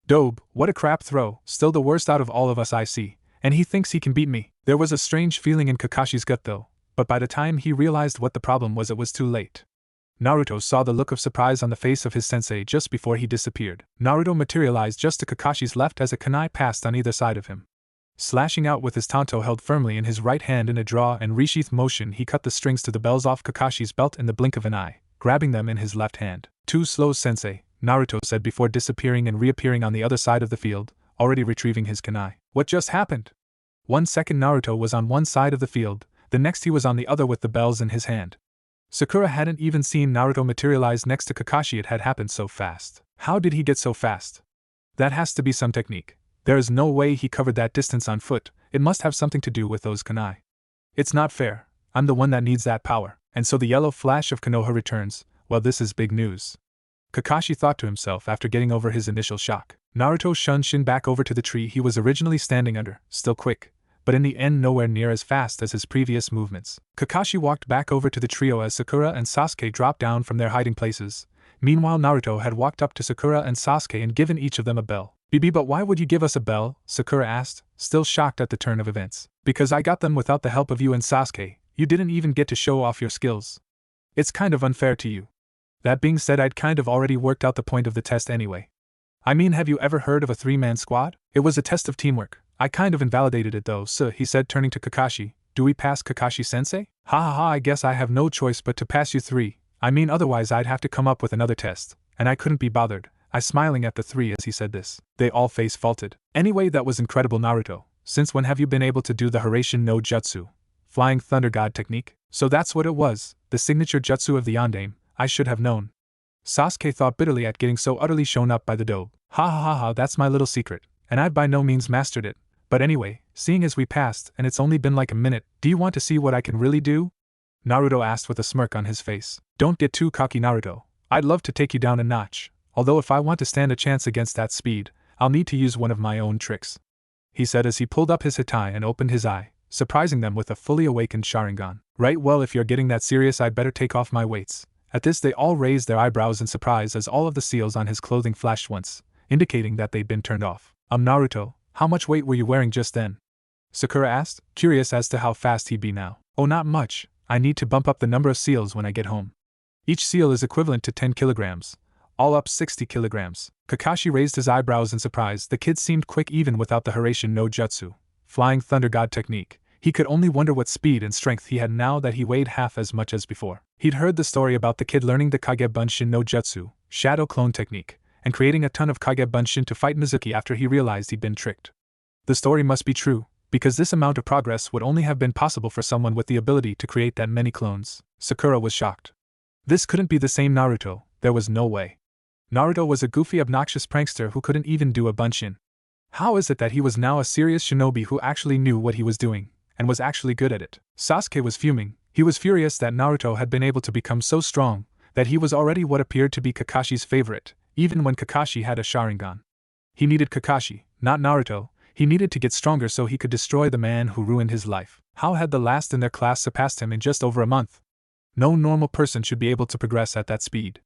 Dobe, what a crap throw, still the worst out of all of us I see. And he thinks he can beat me. There was a strange feeling in Kakashi's gut though, but by the time he realized what the problem was, it was too late. Naruto saw the look of surprise on the face of his sensei just before he disappeared. Naruto materialized just to Kakashi's left as a kunai passed on either side of him. Slashing out with his tanto held firmly in his right hand in a draw and resheath motion, he cut the strings to the bells off Kakashi's belt in the blink of an eye, grabbing them in his left hand. Too slow, sensei, Naruto said before disappearing and reappearing on the other side of the field, already retrieving his kunai. What just happened? 1 second Naruto was on one side of the field, the next he was on the other with the bells in his hand. Sakura hadn't even seen Naruto materialize next to Kakashi. It had happened so fast. How did he get so fast? That has to be some technique. There is no way he covered that distance on foot. It must have something to do with those kunai. It's not fair. I'm the one that needs that power. And so the yellow flash of Konoha returns. Well, this is big news, Kakashi thought to himself after getting over his initial shock. Naruto shunned Shin back over to the tree he was originally standing under, still quick, but in the end nowhere near as fast as his previous movements. Kakashi walked back over to the trio as Sakura and Sasuke dropped down from their hiding places. Meanwhile, Naruto had walked up to Sakura and Sasuke and given each of them a bell. "BB, but why would you give us a bell?" Sakura asked, still shocked at the turn of events. "Because I got them without the help of you and Sasuke. You didn't even get to show off your skills. It's kind of unfair to you. That being said, I'd kind of already worked out the point of the test anyway. I mean, have you ever heard of a 3-man squad? It was a test of teamwork. I kind of invalidated it though, so," he said, turning to Kakashi. "Do we pass, Kakashi-sensei?" "Ha ha ha, I guess I have no choice but to pass you 3. I mean, otherwise I'd have to come up with another test, and I couldn't be bothered." I smiling at the 3 as he said this. They all face faulted. "Anyway, that was incredible, Naruto. Since when have you been able to do the Hiraishin no jutsu? Flying Thunder God technique?" "So that's what it was, the signature jutsu of the Yandame. I should have known." Sasuke thought bitterly at getting so utterly shown up by the dobe. "Ha ha ha ha, that's my little secret, and I've by no means mastered it. But anyway, seeing as we passed and it's only been like a minute, do you want to see what I can really do?" Naruto asked with a smirk on his face. "Don't get too cocky, Naruto. I'd love to take you down a notch, although if I want to stand a chance against that speed, I'll need to use one of my own tricks," he said as he pulled up his hattai and opened his eye, surprising them with a fully awakened Sharingan. "Right, well, if you're getting that serious, I'd better take off my weights." At this they all raised their eyebrows in surprise as all of the seals on his clothing flashed once, indicating that they'd been turned off. Naruto, how much weight were you wearing just then?" Sakura asked, curious as to how fast he'd be now. "Oh, not much. I need to bump up the number of seals when I get home. Each seal is equivalent to 10 kilograms. All up 60 kilograms. Kakashi raised his eyebrows in surprise. The kid seemed quick even without the Hiraishin no jutsu, Flying Thunder God technique. He could only wonder what speed and strength he had now that he weighed half as much as before. He'd heard the story about the kid learning the Kage Bunshin no jutsu, shadow clone technique, and creating a ton of Kage Bunshin to fight Mizuki after he realized he'd been tricked. The story must be true, because this amount of progress would only have been possible for someone with the ability to create that many clones. Sakura was shocked. This couldn't be the same Naruto, there was no way. Naruto was a goofy, obnoxious prankster who couldn't even do a Bunshin. How is it that he was now a serious shinobi who actually knew what he was doing, and was actually good at it? Sasuke was fuming. He was furious that Naruto had been able to become so strong, that he was already what appeared to be Kakashi's favorite, even when Kakashi had a Sharingan. He needed Kakashi, not Naruto. He needed to get stronger so he could destroy the man who ruined his life. How had the last in their class surpassed him in just over a month? No normal person should be able to progress at that speed.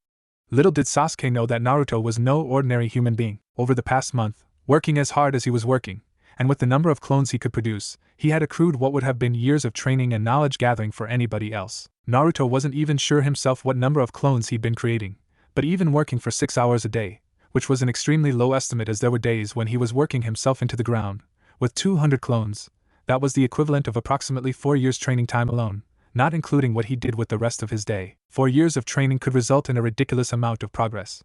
Little did Sasuke know that Naruto was no ordinary human being. Over the past month, working as hard as he was working, and with the number of clones he could produce, he had accrued what would have been years of training and knowledge gathering for anybody else. Naruto wasn't even sure himself what number of clones he'd been creating, but even working for 6 hours a day, which was an extremely low estimate as there were days when he was working himself into the ground, with 200 clones, that was the equivalent of approximately 4 years training time alone, not including what he did with the rest of his day. 4 years of training could result in a ridiculous amount of progress.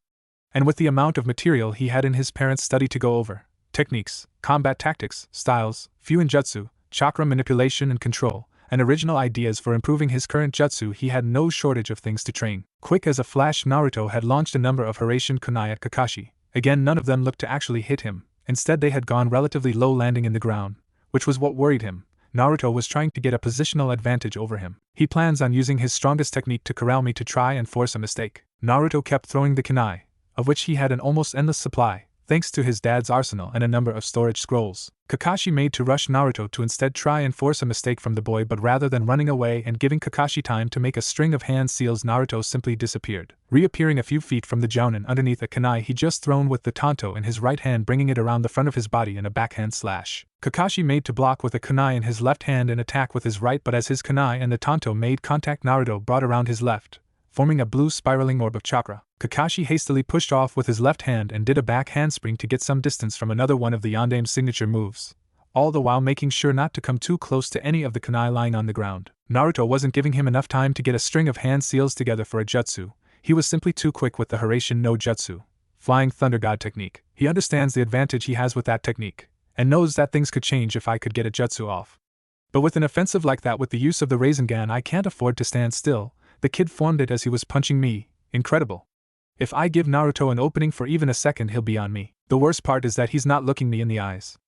And with the amount of material he had in his parents' study to go over, techniques, combat tactics, styles, jutsu, chakra manipulation and control, and original ideas for improving his current jutsu, he had no shortage of things to train. Quick as a flash, Naruto had launched a number of Hiraishin kunai at Kakashi. Again, none of them looked to actually hit him. Instead, they had gone relatively low, landing in the ground, which was what worried him. Naruto was trying to get a positional advantage over him. He plans on using his strongest technique to corral me to try and force a mistake. Naruto kept throwing the kunai, of which he had an almost endless supply, thanks to his dad's arsenal and a number of storage scrolls. Kakashi made to rush Naruto to instead try and force a mistake from the boy, but rather than running away and giving Kakashi time to make a string of hand seals, Naruto simply disappeared, reappearing a few feet from the jounin underneath a kunai he just thrown with the tanto in his right hand, bringing it around the front of his body in a backhand slash. Kakashi made to block with a kunai in his left hand and attack with his right, but as his kunai and the tanto made contact, Naruto brought around his left, forming a blue spiraling orb of chakra. Kakashi hastily pushed off with his left hand and did a back handspring to get some distance from another one of the Yandame's signature moves, all the while making sure not to come too close to any of the kunai lying on the ground. Naruto wasn't giving him enough time to get a string of hand seals together for a jutsu. He was simply too quick with the Hiraishin no jutsu, Flying Thunder God technique. He understands the advantage he has with that technique, and knows that things could change if I could get a jutsu off. But with an offensive like that, with the use of the Rasengan, I can't afford to stand still. The kid formed it as he was punching me. Incredible. If I give Naruto an opening for even a second, he'll be on me. The worst part is that he's not looking me in the eyes.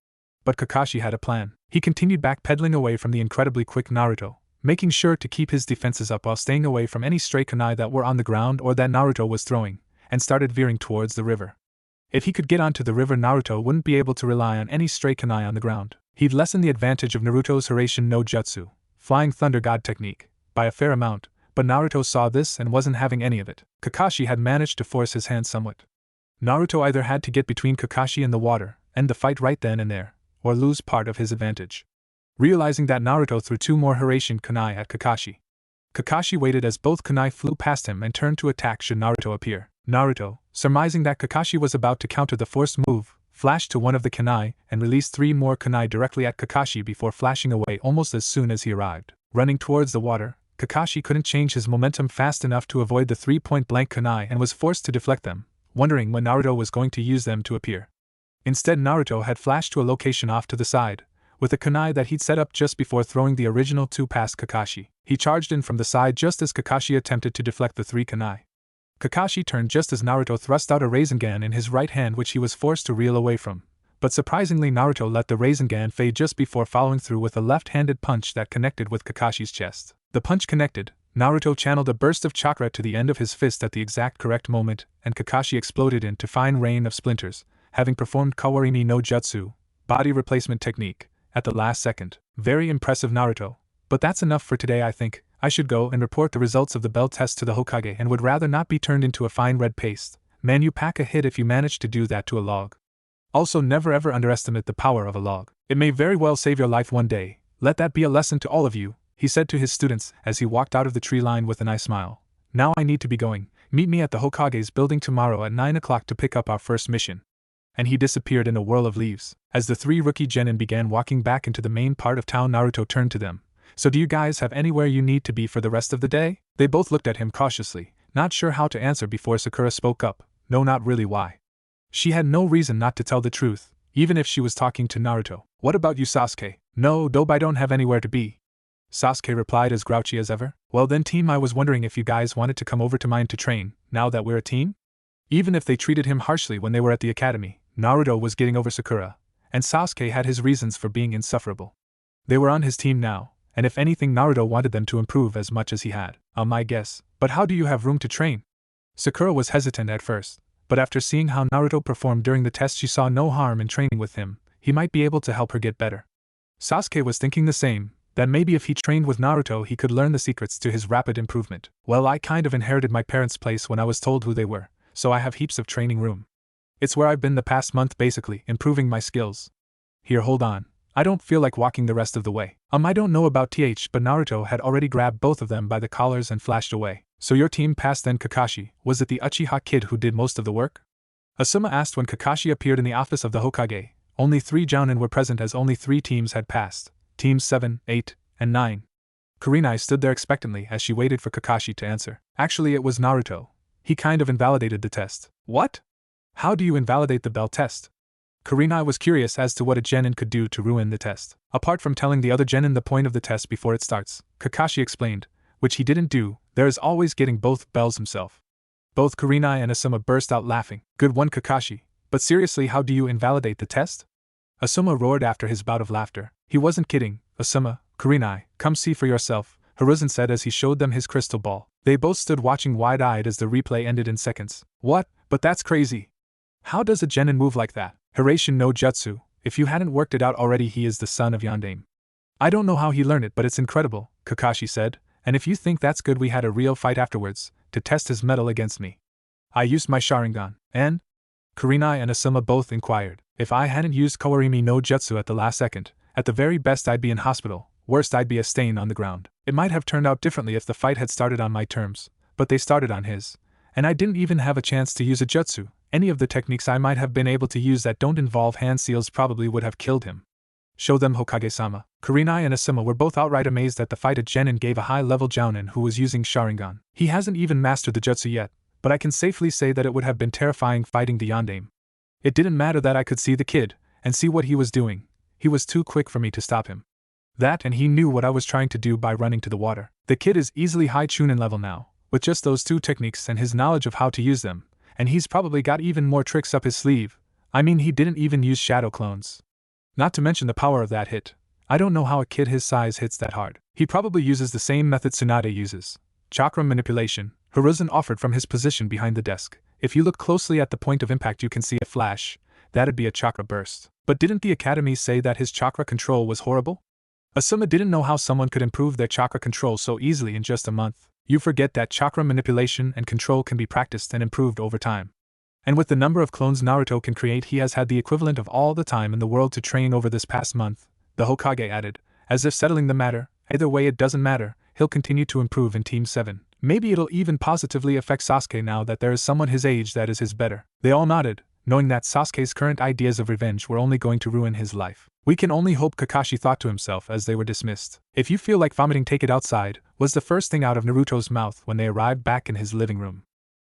But Kakashi had a plan. He continued backpedaling away from the incredibly quick Naruto, making sure to keep his defenses up while staying away from any stray kunai that were on the ground or that Naruto was throwing, and started veering towards the river. If he could get onto the river, Naruto wouldn't be able to rely on any stray kunai on the ground. He'd lessen the advantage of Naruto's Hiraishin no jutsu, Flying Thunder God technique, by a fair amount. But Naruto saw this and wasn't having any of it. Kakashi had managed to force his hand somewhat. Naruto either had to get between Kakashi and the water, end the fight right then and there, or lose part of his advantage. Realizing that, Naruto threw 2 more Hiraishin kunai at Kakashi. Kakashi waited as both kunai flew past him and turned to attack should Naruto appear. Naruto, surmising that Kakashi was about to counter the forced move, flashed to one of the kunai and released 3 more kunai directly at Kakashi before flashing away almost as soon as he arrived. Running towards the water, Kakashi couldn't change his momentum fast enough to avoid the 3 point-blank kunai and was forced to deflect them, wondering when Naruto was going to use them to appear. Instead, Naruto had flashed to a location off to the side, with a kunai that he'd set up just before throwing the original 2 past Kakashi. He charged in from the side just as Kakashi attempted to deflect the 3 kunai. Kakashi turned just as Naruto thrust out a Rasengan in his right hand, which he was forced to reel away from. But surprisingly, Naruto let the Rasengan fade just before following through with a left-handed punch that connected with Kakashi's chest. The punch connected, Naruto channeled a burst of chakra to the end of his fist at the exact correct moment, and Kakashi exploded into fine rain of splinters, having performed Kawarini no jutsu, body replacement technique, at the last second. Very impressive, Naruto. But that's enough for today. I think I should go and report the results of the bell test to the Hokage, and would rather not be turned into a fine red paste. Man, you pack a hit if you manage to do that to a log. Also, never ever underestimate the power of a log. It may very well save your life one day. Let that be a lesson to all of you, he said to his students as he walked out of the tree line with a nice smile. Now I need to be going. Meet me at the Hokage's building tomorrow at 9 o'clock to pick up our first mission. And he disappeared in a whirl of leaves. As the 3 rookie genin began walking back into the main part of town, Naruto turned to them. So do you guys have anywhere you need to be for the rest of the day? They both looked at him cautiously, not sure how to answer before Sakura spoke up. No, not really. Why? She had no reason not to tell the truth, even if she was talking to Naruto. What about you, Sasuke? No, dope, I don't have anywhere to be. Sasuke replied as grouchy as ever. Well then, team, I was wondering if you guys wanted to come over to mine to train, now that we're a team? Even if they treated him harshly when they were at the academy, Naruto was getting over Sakura, and Sasuke had his reasons for being insufferable. They were on his team now, and if anything, Naruto wanted them to improve as much as he had. I guess. But how do you have room to train? Sakura was hesitant at first, but after seeing how Naruto performed during the test, she saw no harm in training with him. He might be able to help her get better. Sasuke was thinking the same, that maybe if he trained with Naruto he could learn the secrets to his rapid improvement. Well, I kind of inherited my parents' place when I was told who they were, so I have heaps of training room. It's where I've been the past month basically, improving my skills. Here, hold on. I don't feel like walking the rest of the way. I don't know about but Naruto had already grabbed both of them by the collars and flashed away. So your team passed then, Kakashi? Was it the Uchiha kid who did most of the work? Asuma asked when Kakashi appeared in the office of the Hokage. Only 3 jounin were present as only 3 teams had passed. Teams 7, 8, and 9. Kurenai stood there expectantly as she waited for Kakashi to answer. Actually, it was Naruto. He kind of invalidated the test. What? How do you invalidate the bell test? Kurenai was curious as to what a genin could do to ruin the test. Apart from telling the other genin the point of the test before it starts, Kakashi explained, which he didn't do, there is always getting both bells himself. Both Kurenai and Asuma burst out laughing. Good one, Kakashi. But seriously, how do you invalidate the test? Asuma roared after his bout of laughter. He wasn't kidding. Asuma, Kurenai, come see for yourself, Hiruzen said as he showed them his crystal ball. They both stood watching wide-eyed as the replay ended in seconds. What? But that's crazy. How does a genin move like that? Hiraishin no jutsu. If you hadn't worked it out already, he is the son of Yondaime. I don't know how he learned it, but it's incredible, Kakashi said, and if you think that's good, we had a real fight afterwards, to test his mettle against me. I used my Sharingan, and? Kurenai and Asuma both inquired. If I hadn't used Kowarimi no jutsu at the last second, at the very best I'd be in hospital, worst I'd be a stain on the ground. It might have turned out differently if the fight had started on my terms, but they started on his, and I didn't even have a chance to use a jutsu. Any of the techniques I might have been able to use that don't involve hand seals probably would have killed him. Show them, Hokage-sama. Kurenai and Asuma were both outright amazed at the fight a genin gave a high-level jounin who was using Sharingan. He hasn't even mastered the jutsu yet, but I can safely say that it would have been terrifying fighting the Yondaime. It didn't matter that I could see the kid, and see what he was doing. He was too quick for me to stop him. That, and he knew what I was trying to do by running to the water. The kid is easily high chunin level now, with just those 2 techniques and his knowledge of how to use them, and he's probably got even more tricks up his sleeve. I mean, he didn't even use shadow clones. Not to mention the power of that hit. I don't know how a kid his size hits that hard. He probably uses the same method Tsunade uses. Chakra manipulation, Hiruzen offered from his position behind the desk. If you look closely at the point of impact you can see a flash. That'd be a chakra burst. But didn't the academy say that his chakra control was horrible? Asuma didn't know how someone could improve their chakra control so easily in just a month. You forget that chakra manipulation and control can be practiced and improved over time. And with the number of clones Naruto can create, he has had the equivalent of all the time in the world to train over this past month, the Hokage added, as if settling the matter. Either way, it doesn't matter, he'll continue to improve in Team 7. Maybe it'll even positively affect Sasuke now that there is someone his age that is his better. They all nodded, knowing that Sasuke's current ideas of revenge were only going to ruin his life. We can only hope, Kakashi thought to himself as they were dismissed. If you feel like vomiting, take it outside, was the first thing out of Naruto's mouth when they arrived back in his living room.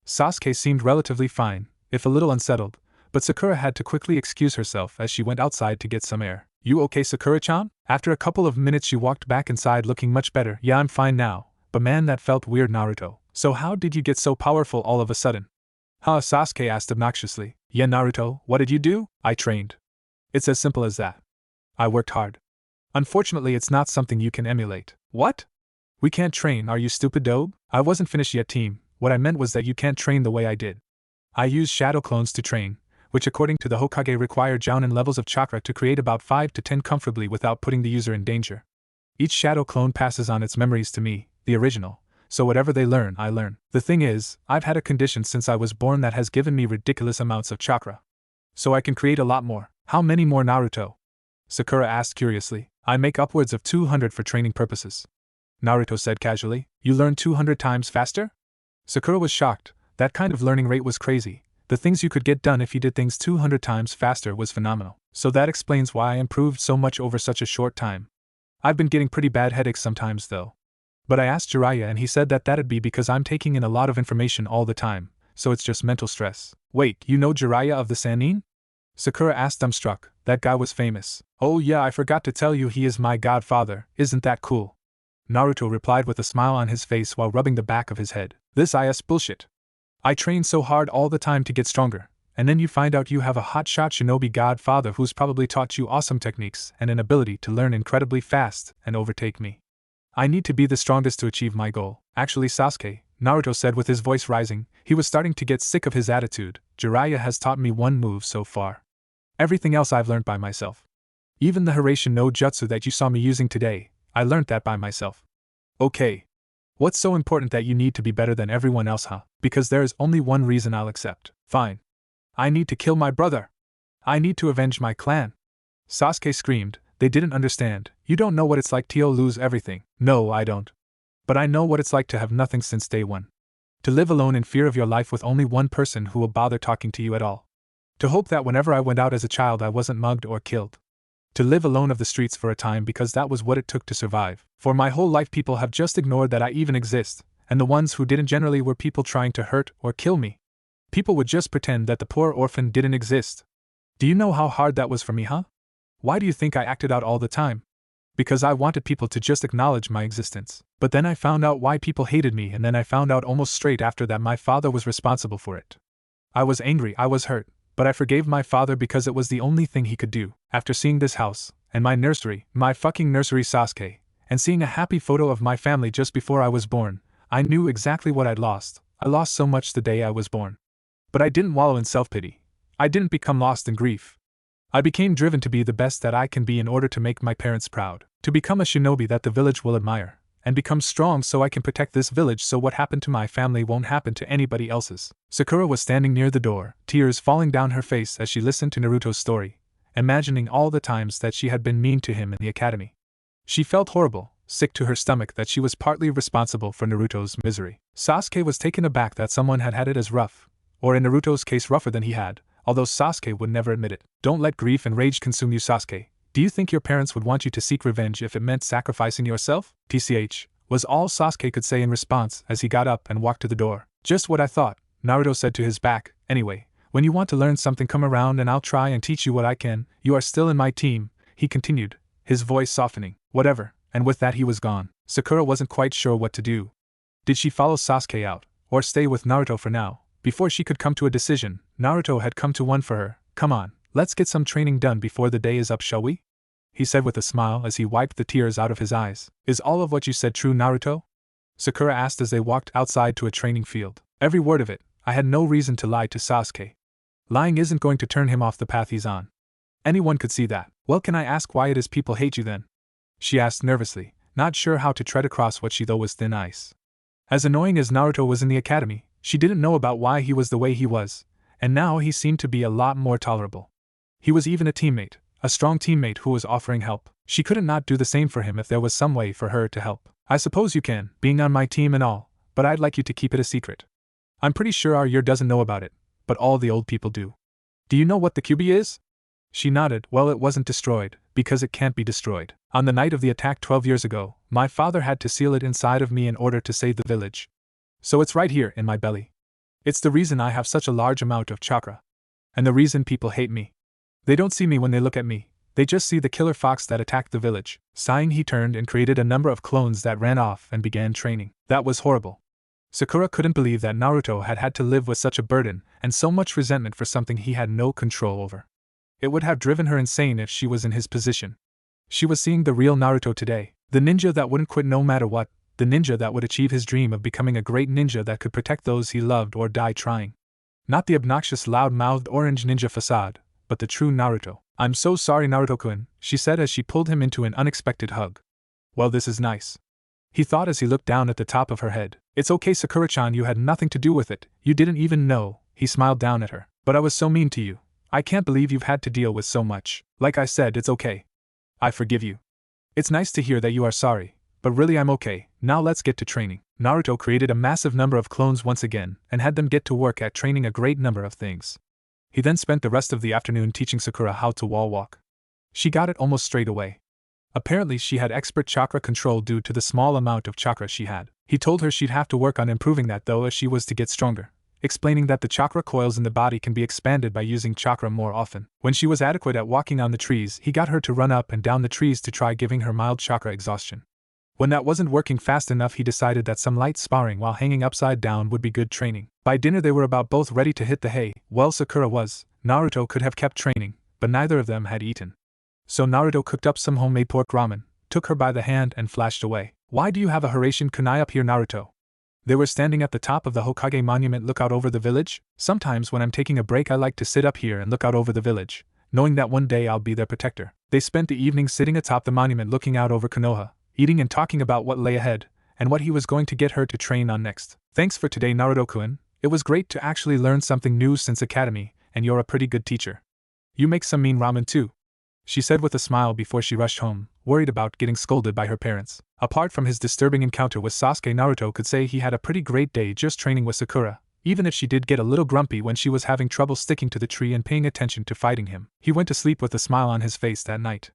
Sasuke seemed relatively fine, if a little unsettled, but Sakura had to quickly excuse herself as she went outside to get some air. You okay, Sakura-chan? After a couple of minutes she walked back inside looking much better. Yeah, I'm fine now, but man, that felt weird, Naruto. So how did you get so powerful all of a sudden? Huh, Sasuke asked obnoxiously. Yeah, Naruto, what did you do? I trained. It's as simple as that. I worked hard. Unfortunately, it's not something you can emulate. What? We can't train, are you stupid, Dobe? I wasn't finished yet, team. What I meant was that you can't train the way I did. I used shadow clones to train, which according to the Hokage require jounin levels of chakra to create about 5 to 10 comfortably without putting the user in danger. Each shadow clone passes on its memories to me, the original, so whatever they learn, I learn. The thing is, I've had a condition since I was born that has given me ridiculous amounts of chakra. So I can create a lot more. How many more, Naruto? Sakura asked curiously. I make upwards of 200 for training purposes. Naruto said casually. You learn 200 times faster? Sakura was shocked. That kind of learning rate was crazy. The things you could get done if you did things 200 times faster was phenomenal. So that explains why I improved so much over such a short time. I've been getting pretty bad headaches sometimes though. But I asked Jiraiya and he said that that'd be because I'm taking in a lot of information all the time, so it's just mental stress. Wait, you know Jiraiya of the Sannin? Sakura asked, dumbstruck. That guy was famous. Oh yeah, I forgot to tell you, he is my godfather. Isn't that cool? Naruto replied with a smile on his face while rubbing the back of his head. This is bullshit. I train so hard all the time to get stronger, and then you find out you have a hotshot shinobi godfather who's probably taught you awesome techniques and an ability to learn incredibly fast and overtake me. I need to be the strongest to achieve my goal. Actually, Sasuke, Naruto said with his voice rising, he was starting to get sick of his attitude. Jiraiya has taught me one move so far. Everything else I've learned by myself. Even the Hiraishin no jutsu that you saw me using today, I learned that by myself. Okay. What's so important that you need to be better than everyone else, huh? Because there is only one reason I'll accept. Fine. I need to kill my brother. I need to avenge my clan. Sasuke screamed. They didn't understand. You don't know what it's like to lose everything. No, I don't. But I know what it's like to have nothing since day one. To live alone in fear of your life with only one person who will bother talking to you at all. To hope that whenever I went out as a child I wasn't mugged or killed. To live alone of the streets for a time because that was what it took to survive. For my whole life people have just ignored that I even exist, and the ones who didn't generally were people trying to hurt or kill me. People would just pretend that the poor orphan didn't exist. Do you know how hard that was for me, huh? Why do you think I acted out all the time? Because I wanted people to just acknowledge my existence. But then I found out why people hated me, and then I found out almost straight after that my father was responsible for it. I was angry, I was hurt, but I forgave my father because it was the only thing he could do. After seeing this house, and my nursery, my fucking nursery Sasuke, and seeing a happy photo of my family just before I was born, I knew exactly what I'd lost. I lost so much the day I was born. But I didn't wallow in self-pity. I didn't become lost in grief. I became driven to be the best that I can be in order to make my parents proud, to become a shinobi that the village will admire, and become strong so I can protect this village so what happened to my family won't happen to anybody else's. Sakura was standing near the door, tears falling down her face as she listened to Naruto's story, imagining all the times that she had been mean to him in the academy. She felt horrible, sick to her stomach that she was partly responsible for Naruto's misery. Sasuke was taken aback that someone had had it as rough, or in Naruto's case rougher than he had, although Sasuke would never admit it. Don't let grief and rage consume you, Sasuke. Do you think your parents would want you to seek revenge if it meant sacrificing yourself? TCH, was all Sasuke could say in response as he got up and walked to the door. Just what I thought, Naruto said to his back. Anyway, when you want to learn something come around and I'll try and teach you what I can. You are still in my team, he continued, his voice softening. Whatever, and with that he was gone. Sakura wasn't quite sure what to do. Did she follow Sasuke out, or stay with Naruto for now? Before she could come to a decision, Naruto had come to one for her. Come on, let's get some training done before the day is up, shall we? He said with a smile as he wiped the tears out of his eyes. Is all of what you said true, Naruto? Sakura asked as they walked outside to a training field. Every word of it. I had no reason to lie to Sasuke. Lying isn't going to turn him off the path he's on. Anyone could see that. Well, can I ask why it is people hate you then? She asked nervously, not sure how to tread across what she thought was thin ice. As annoying as Naruto was in the academy, she didn't know about why he was the way he was, and now he seemed to be a lot more tolerable. He was even a teammate, a strong teammate who was offering help. She couldn't not do the same for him if there was some way for her to help. I suppose you can, being on my team and all, but I'd like you to keep it a secret. I'm pretty sure our year doesn't know about it, but all the old people do. Do you know what the QB is? She nodded. Well, it wasn't destroyed, because it can't be destroyed. On the night of the attack 12 years ago, my father had to seal it inside of me in order to save the village. So it's right here in my belly. It's the reason I have such a large amount of chakra. And the reason people hate me. They don't see me when they look at me, they just see the killer fox that attacked the village. Sighing, he turned and created a number of clones that ran off and began training. That was horrible. Sakura couldn't believe that Naruto had had to live with such a burden and so much resentment for something he had no control over. It would have driven her insane if she was in his position. She was seeing the real Naruto today, the ninja that wouldn't quit no matter what, the ninja that would achieve his dream of becoming a great ninja that could protect those he loved or die trying. Not the obnoxious loud-mouthed orange ninja facade, but the true Naruto. I'm so sorry, Naruto-kun, she said as she pulled him into an unexpected hug. Well, this is nice. He thought as he looked down at the top of her head. It's okay, Sakura-chan, you had nothing to do with it, you didn't even know, he smiled down at her. But I was so mean to you. I can't believe you've had to deal with so much. Like I said, it's okay. I forgive you. It's nice to hear that you are sorry, but really I'm okay. Now let's get to training. Naruto created a massive number of clones once again, and had them get to work at training a great number of things. He then spent the rest of the afternoon teaching Sakura how to wall walk. She got it almost straight away. Apparently she had expert chakra control due to the small amount of chakra she had. He told her she'd have to work on improving that though if she was to get stronger, explaining that the chakra coils in the body can be expanded by using chakra more often. When she was adequate at walking on the trees, he got her to run up and down the trees to try giving her mild chakra exhaustion. When that wasn't working fast enough, he decided that some light sparring while hanging upside down would be good training. By dinner they were about both ready to hit the hay. Well, Sakura was. Naruto could have kept training, but neither of them had eaten. So Naruto cooked up some homemade pork ramen, took her by the hand and flashed away. Why do you have a Hiraishin kunai up here, Naruto? They were standing at the top of the Hokage monument lookout over the village. Sometimes when I'm taking a break I like to sit up here and look out over the village, knowing that one day I'll be their protector. They spent the evening sitting atop the monument looking out over Konoha, eating and talking about what lay ahead, and what he was going to get her to train on next. Thanks for today, Naruto-kun. It was great to actually learn something new since Academy, and you're a pretty good teacher. You make some mean ramen too, she said with a smile before she rushed home, worried about getting scolded by her parents. Apart from his disturbing encounter with Sasuke, Naruto could say he had a pretty great day just training with Sakura, even if she did get a little grumpy when she was having trouble sticking to the tree and paying attention to fighting him. He went to sleep with a smile on his face that night.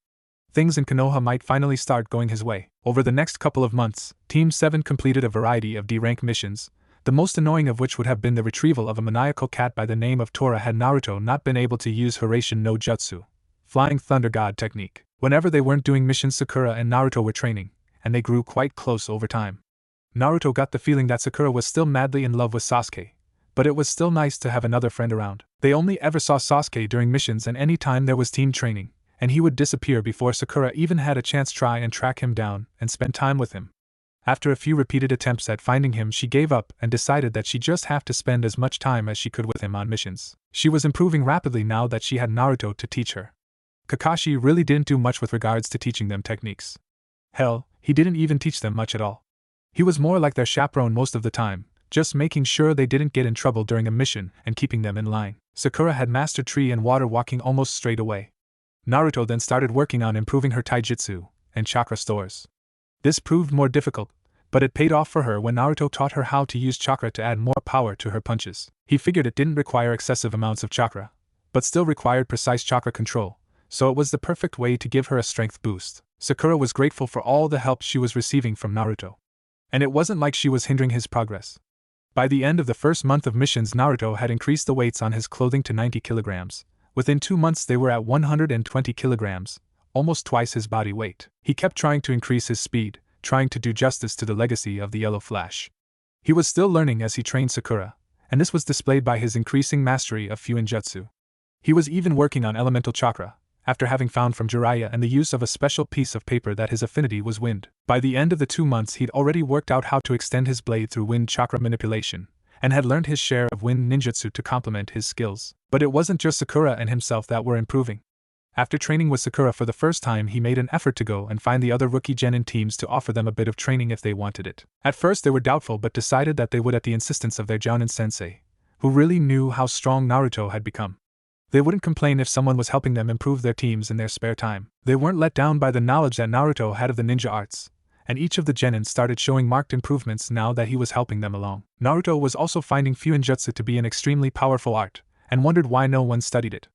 Things in Konoha might finally start going his way. Over the next couple of months, Team 7 completed a variety of D-rank missions, the most annoying of which would have been the retrieval of a maniacal cat by the name of Tora had Naruto not been able to use Hiraishin no Jutsu, Flying Thunder God technique. Whenever they weren't doing missions, Sakura and Naruto were training, and they grew quite close over time. Naruto got the feeling that Sakura was still madly in love with Sasuke, but it was still nice to have another friend around. They only ever saw Sasuke during missions and any time there was team training, and he would disappear before Sakura even had a chance to try and track him down and spend time with him. After a few repeated attempts at finding him, she gave up and decided that she just have to spend as much time as she could with him on missions. She was improving rapidly now that she had Naruto to teach her. Kakashi really didn't do much with regards to teaching them techniques. Hell, he didn't even teach them much at all. He was more like their chaperone most of the time, just making sure they didn't get in trouble during a mission and keeping them in line. Sakura had mastered tree and water walking almost straight away. Naruto then started working on improving her taijutsu and chakra stores. This proved more difficult, but it paid off for her when Naruto taught her how to use chakra to add more power to her punches. He figured it didn't require excessive amounts of chakra, but still required precise chakra control, so it was the perfect way to give her a strength boost. Sakura was grateful for all the help she was receiving from Naruto. And it wasn't like she was hindering his progress. By the end of the first month of missions, Naruto had increased the weights on his clothing to 90 kilograms. Within 2 months they were at 120 kilograms, almost twice his body weight. He kept trying to increase his speed, trying to do justice to the legacy of the Yellow Flash. He was still learning as he trained Sakura, and this was displayed by his increasing mastery of Fuinjutsu. He was even working on elemental chakra, after having found from Jiraiya and the use of a special piece of paper that his affinity was wind. By the end of the 2 months he'd already worked out how to extend his blade through wind chakra manipulation, and had learned his share of wind ninjutsu to complement his skills. But it wasn't just Sakura and himself that were improving. After training with Sakura for the first time, he made an effort to go and find the other rookie genin teams to offer them a bit of training if they wanted it. At first they were doubtful but decided that they would at the insistence of their jounin sensei, who really knew how strong Naruto had become. They wouldn't complain if someone was helping them improve their teams in their spare time. They weren't let down by the knowledge that Naruto had of the ninja arts, and each of the genin started showing marked improvements now that he was helping them along. Naruto was also finding Fuinjutsu to be an extremely powerful art, and wondered why no one studied it.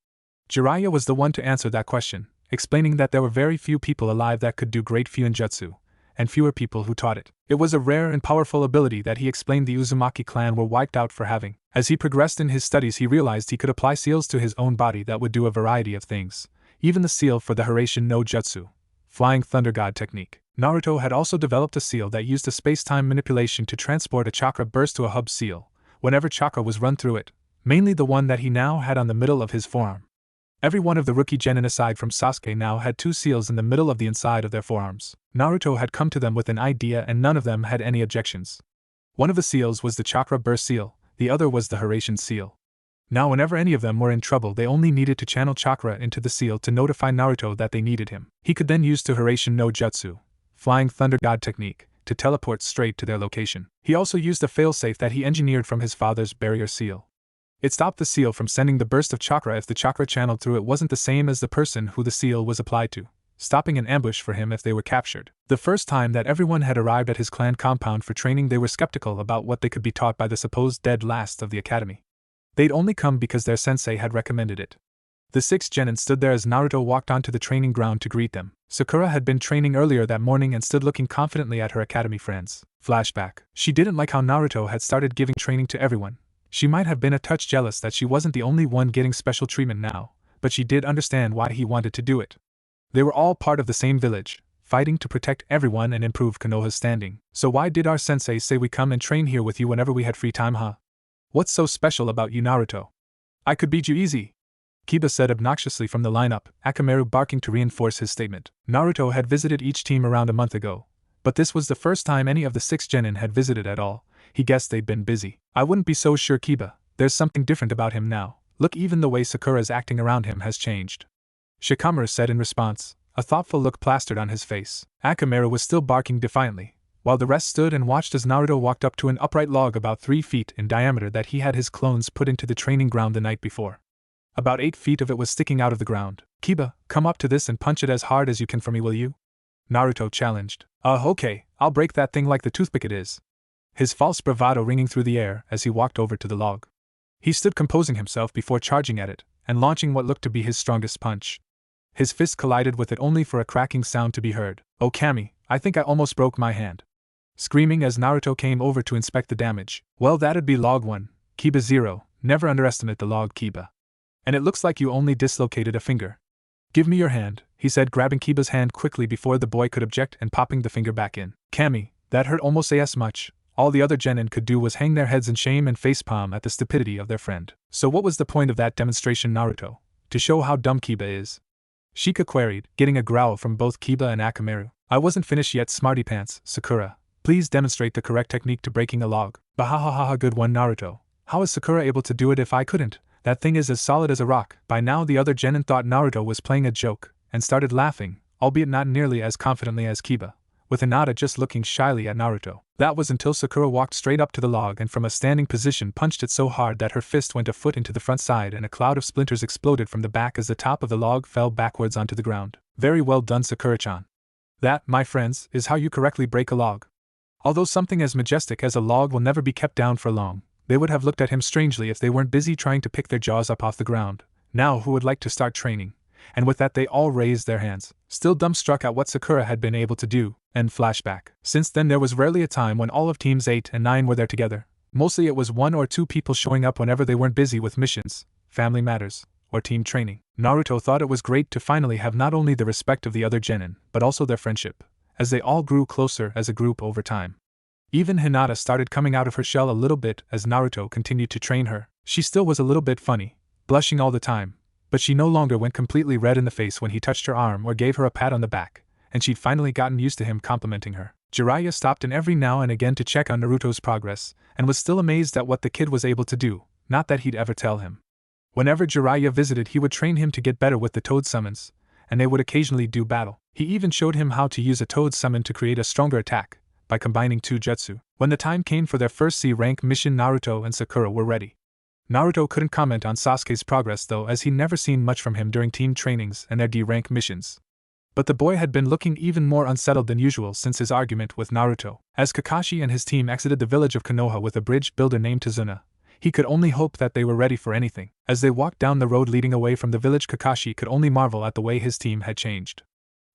Jiraiya was the one to answer that question, explaining that there were very few people alive that could do great Fuinjutsu, and fewer people who taught it. It was a rare and powerful ability that he explained the Uzumaki clan were wiped out for having. As he progressed in his studies, he realized he could apply seals to his own body that would do a variety of things, even the seal for the Hiraishin no Jutsu, Flying Thunder God technique. Naruto had also developed a seal that used a space-time manipulation to transport a chakra burst to a hub seal, whenever chakra was run through it, mainly the one that he now had on the middle of his forearm. Every one of the rookie genin aside from Sasuke now had 2 seals in the middle of the inside of their forearms. Naruto had come to them with an idea and none of them had any objections. One of the seals was the chakra burst seal, the other was the Hiraishin seal. Now whenever any of them were in trouble they only needed to channel chakra into the seal to notify Naruto that they needed him. He could then use the Hiraishin no Jutsu, Flying Thunder God technique, to teleport straight to their location. He also used a failsafe that he engineered from his father's barrier seal. It stopped the seal from sending the burst of chakra if the chakra channeled through it wasn't the same as the person who the seal was applied to, stopping an ambush for him if they were captured. The first time that everyone had arrived at his clan compound for training, they were skeptical about what they could be taught by the supposed dead last of the academy. They'd only come because their sensei had recommended it. The 6 genin stood there as Naruto walked onto the training ground to greet them. Sakura had been training earlier that morning and stood looking confidently at her academy friends. Flashback. She didn't like how Naruto had started giving training to everyone. She might have been a touch jealous that she wasn't the only one getting special treatment now, but she did understand why he wanted to do it. They were all part of the same village, fighting to protect everyone and improve Konoha's standing. So why did our sensei say we come and train here with you whenever we had free time, huh? What's so special about you, Naruto? I could beat you easy, Kiba said obnoxiously from the lineup, Akamaru barking to reinforce his statement. Naruto had visited each team around a month ago, but this was the first time any of the 6 genin had visited at all. He guessed they'd been busy. I wouldn't be so sure, Kiba. There's something different about him now. Look, even the way Sakura's acting around him has changed. Shikamaru said in response, a thoughtful look plastered on his face. Akamaru was still barking defiantly, while the rest stood and watched as Naruto walked up to an upright log about 3 feet in diameter that he had his clones put into the training ground the night before. About 8 feet of it was sticking out of the ground. Kiba, come up to this and punch it as hard as you can for me, will you? Naruto challenged. Okay, I'll break that thing like the toothpick it is. His false bravado ringing through the air as he walked over to the log. He stood composing himself before charging at it, and launching what looked to be his strongest punch. His fist collided with it only for a cracking sound to be heard. Oh Kami, I think I almost broke my hand. Screaming as Naruto came over to inspect the damage. Well, that'd be log 1, Kiba 0, never underestimate the log, Kiba. And it looks like you only dislocated a finger. Give me your hand, he said, grabbing Kiba's hand quickly before the boy could object and popping the finger back in. Kami, that hurt almost as much. All the other genin could do was hang their heads in shame and facepalm at the stupidity of their friend. So what was the point of that demonstration, Naruto? To show how dumb Kiba is? Shika queried, getting a growl from both Kiba and Akamaru. I wasn't finished yet, smarty pants, Sakura. Please demonstrate the correct technique to breaking a log. Bahahaha, good one, Naruto. How is Sakura able to do it if I couldn't? That thing is as solid as a rock. By now the other genin thought Naruto was playing a joke, and started laughing, albeit not nearly as confidently as Kiba, with Hinata just looking shyly at Naruto. That was until Sakura walked straight up to the log and from a standing position punched it so hard that her fist went a foot into the front side and a cloud of splinters exploded from the back as the top of the log fell backwards onto the ground. Very well done, Sakura-chan. That, my friends, is how you correctly break a log. Although something as majestic as a log will never be kept down for long, they would have looked at him strangely if they weren't busy trying to pick their jaws up off the ground. Now who would like to start training? And with that they all raised their hands, still dumbstruck at what Sakura had been able to do. And flashback. Since then there was rarely a time when all of teams 8 and 9 were there together. Mostly it was 1 or 2 people showing up whenever they weren't busy with missions, family matters, or team training. Naruto thought it was great to finally have not only the respect of the other genin, but also their friendship, as they all grew closer as a group over time. Even Hinata started coming out of her shell a little bit as Naruto continued to train her. She still was a little bit funny, blushing all the time, but she no longer went completely red in the face when he touched her arm or gave her a pat on the back, and she'd finally gotten used to him complimenting her. Jiraiya stopped in every now and again to check on Naruto's progress, and was still amazed at what the kid was able to do, not that he'd ever tell him. Whenever Jiraiya visited he would train him to get better with the toad summons, and they would occasionally do battle. He even showed him how to use a toad summon to create a stronger attack, by combining 2 jutsu. When the time came for their first C-rank mission, Naruto and Sakura were ready. Naruto couldn't comment on Sasuke's progress though, as he'd never seen much from him during team trainings and their D-rank missions. But the boy had been looking even more unsettled than usual since his argument with Naruto. As Kakashi and his team exited the village of Konoha with a bridge builder named Tazuna, he could only hope that they were ready for anything. As they walked down the road leading away from the village, Kakashi could only marvel at the way his team had changed.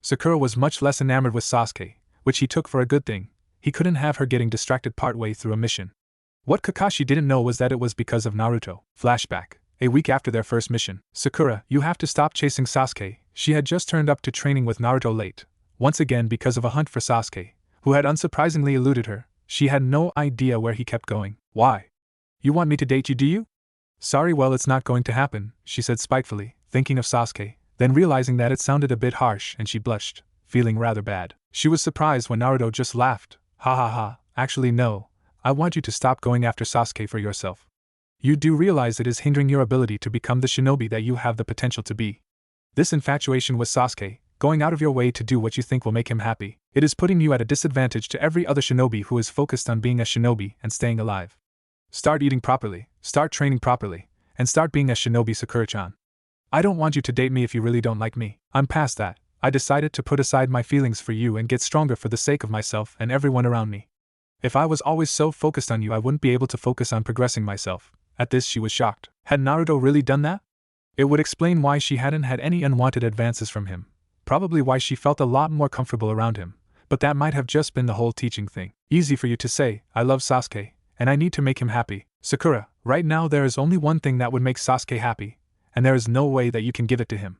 Sakura was much less enamored with Sasuke, which he took for a good thing. He couldn't have her getting distracted partway through a mission. What Kakashi didn't know was that it was because of Naruto. Flashback. A week after their first mission. Sakura, you have to stop chasing Sasuke. She had just turned up to training with Naruto late, once again because of a hunt for Sasuke, who had unsurprisingly eluded her. She had no idea where he kept going. Why? You want me to date you, do you? Sorry, well, it's not going to happen, she said spitefully, thinking of Sasuke, then realizing that it sounded a bit harsh and she blushed, feeling rather bad. She was surprised when Naruto just laughed. Ha ha ha, actually no, I want you to stop going after Sasuke for yourself. You do realize it is hindering your ability to become the shinobi that you have the potential to be. This infatuation with Sasuke, going out of your way to do what you think will make him happy, it is putting you at a disadvantage to every other shinobi who is focused on being a shinobi and staying alive. Start eating properly, start training properly, and start being a shinobi, Sakura-chan. I don't want you to date me if you really don't like me. I'm past that. I decided to put aside my feelings for you and get stronger for the sake of myself and everyone around me. If I was always so focused on you, I wouldn't be able to focus on progressing myself. At this she was shocked. Had Naruto really done that? It would explain why she hadn't had any unwanted advances from him. Probably why she felt a lot more comfortable around him. But that might have just been the whole teaching thing. Easy for you to say, I love Sasuke, and I need to make him happy. Sakura, right now there is only one thing that would make Sasuke happy, and there is no way that you can give it to him.